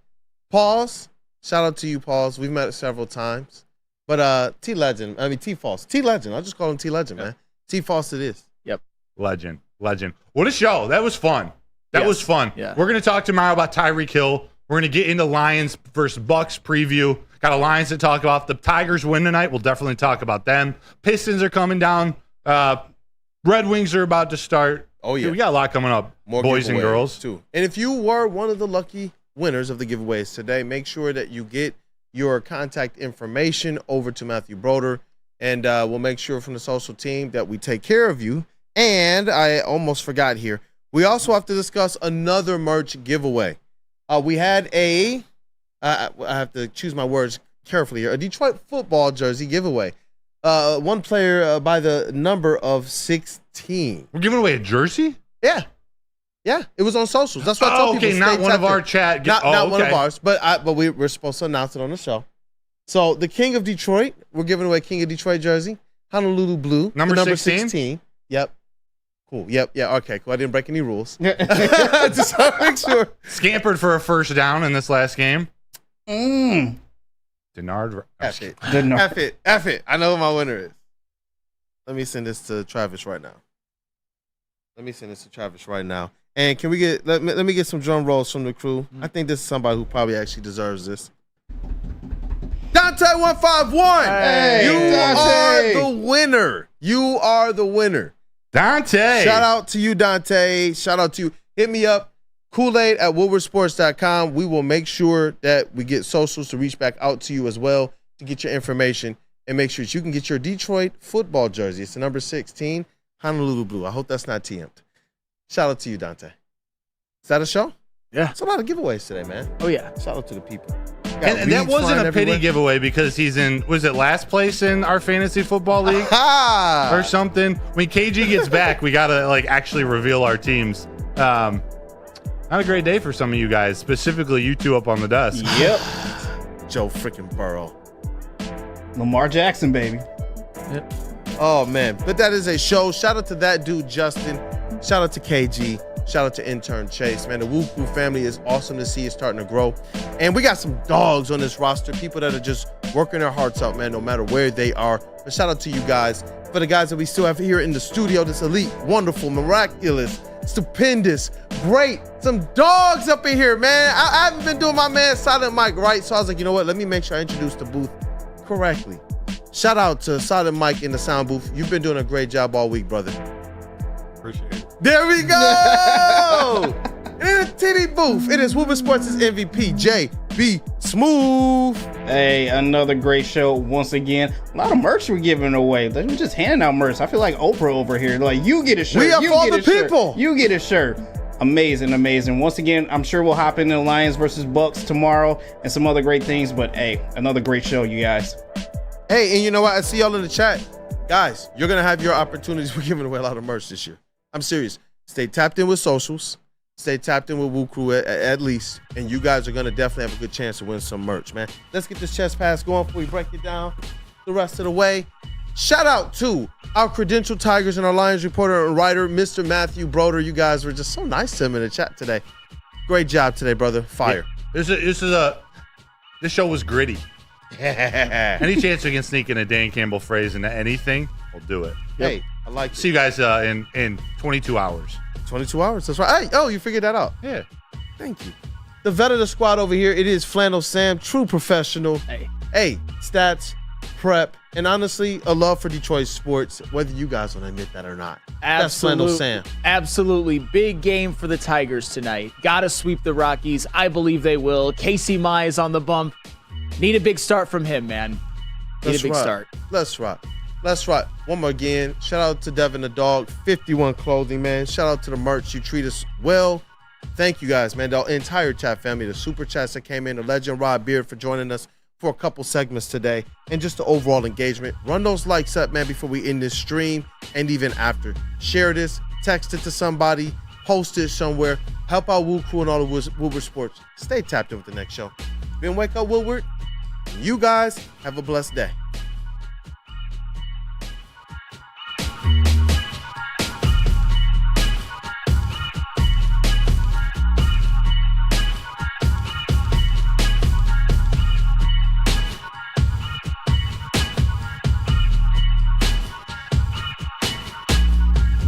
Pause. Shout out to you, Pause. We've met several times. But T-Legend. I mean, T-Foster. T-Legend. I'll just call him T-Legend, man. T-Foster it is. Yep. Legend. What a show. That was fun. That was fun. Yeah. We're going to talk tomorrow about Tyreek Hill. We're going to get into Lions versus Bucks preview. Got a Lions to talk about. The Tigers win tonight. We'll definitely talk about them. Pistons are coming down. Red Wings are about to start. Oh, yeah. We got a lot coming up, More boys and giveaways, girls. too. And if you were one of the lucky winners of the giveaways today, make sure that you get your contact information over to Matthew Broder, and we'll make sure from the social team that we take care of you. And I almost forgot here. We also have to discuss another merch giveaway. We had I have to choose my words carefully here, a Detroit football jersey giveaway. One player by the number of 16. We're giving away a jersey? Yeah. Yeah, it was on socials. That's what I told people. Okay, not one of our chat. Not one of ours, but we're supposed to announce it on the show. So the King of Detroit, we're giving away King of Detroit jersey. Honolulu Blue. Number 16. Yep. Cool. Yep. Yeah. Okay. Cool. I didn't break any rules. Just to make sure. Scampered for a first down in this last game. Denard. F it. I know who my winner is. Let me send this to Travis right now. And can we get let me get some drum rolls from the crew? I think this is somebody who probably actually deserves this. Dante 151. Hey, you Dante. are the winner. You are the winner. Dante. Shout out to you, Dante. Shout out to you. Hit me up. Kool-Aid at WoodwardSports.com. We will make sure that we get socials to reach back out to you as well to get your information and make sure that you can get your Detroit football jersey. It's the number 16, Honolulu Blue. I hope that's not TM'd. Shout out to you, Dante. Is that a show? Yeah. It's a lot of giveaways today, man. Oh, yeah. Shout out to the people. And that wasn't a pity giveaway because he's in, was it last place in our fantasy football league? Or something? When KG gets back, we got to actually reveal our teams. Not a great day for some of you guys, specifically you two up on the desk. Yep. Joe freaking Burrow. Lamar Jackson, baby. Yep. Oh, man. But that is a show. Shout out to that dude, Justin. Shout out to KG. Shout out to intern Chase. Man, the WUW Crew family is awesome to see. It's starting to grow. And we got some dogs on this roster, people that are just working their hearts out, man, no matter where they are. But shout out to you guys. For the guys that we still have here in the studio, this elite, wonderful, miraculous, stupendous, great, some dogs up in here, man. I haven't been doing my man Silent Mike right, so I was like, you know what? Let me make sure I introduce the booth correctly. Shout out to Silent Mike in the sound booth. You've been doing a great job all week, brother. Appreciate it. There we go. In the TD booth, it is Woodward Sports' MVP, JB Smooth. Hey, another great show once again. A lot of merch we're giving away. They're just handing out merch. I feel like Oprah over here. Like, you get a shirt. We are you for get the a people. Shirt. You get a shirt. Amazing. Once again, I'm sure we'll hop into the Lions versus Bucks tomorrow and some other great things. But hey, another great show, you guys. Hey, and you know what? I see y'all in the chat. Guys, you're going to have your opportunities. We're giving away a lot of merch this year. I'm serious. Stay tapped in with socials. Stay tapped in with WUW Crew at least. And you guys are going to definitely have a good chance to win some merch, man. Let's get this chest pass going before we break it down the rest of the way. Shout out to our credentialed Tigers and our Lions reporter and writer, Mr. Matthew Broder. You guys were just so nice to him in the chat today. Great job today, brother. Fire. Yeah. This show was gritty. Any chance we can sneak in a Dan Campbell phrase into anything, we'll do it. Hey, I like it. See you guys in 22 hours. 22 hours, that's right. Hey, oh, you figured that out. Yeah. Thank you. The vet of the squad over here, it is Flannel Sam, true professional. Hey, stats, prep, and honestly, a love for Detroit sports, whether you guys want to admit that or not. That's Flannel Sam. Absolutely. Big game for the Tigers tonight. Got to sweep the Rockies. I believe they will. Casey Mai is on the bump. Need a big start from him, man. Need a big start. Let's rock. One more again. Shout out to Devin the Dog, 51 Clothing, man. Shout out to the merch. You treat us well. Thank you guys, man. The entire chat family, the super chats that came in, the legend Rob Beard for joining us. for a couple segments today and just the overall engagement. Run those likes up, man, before we end this stream and even after. Share this, text it to somebody, post it somewhere. Help out WUW Crew and all the Woodward Sports. Stay tapped in with the next show. Been Wake Up Woodward. You guys have a blessed day.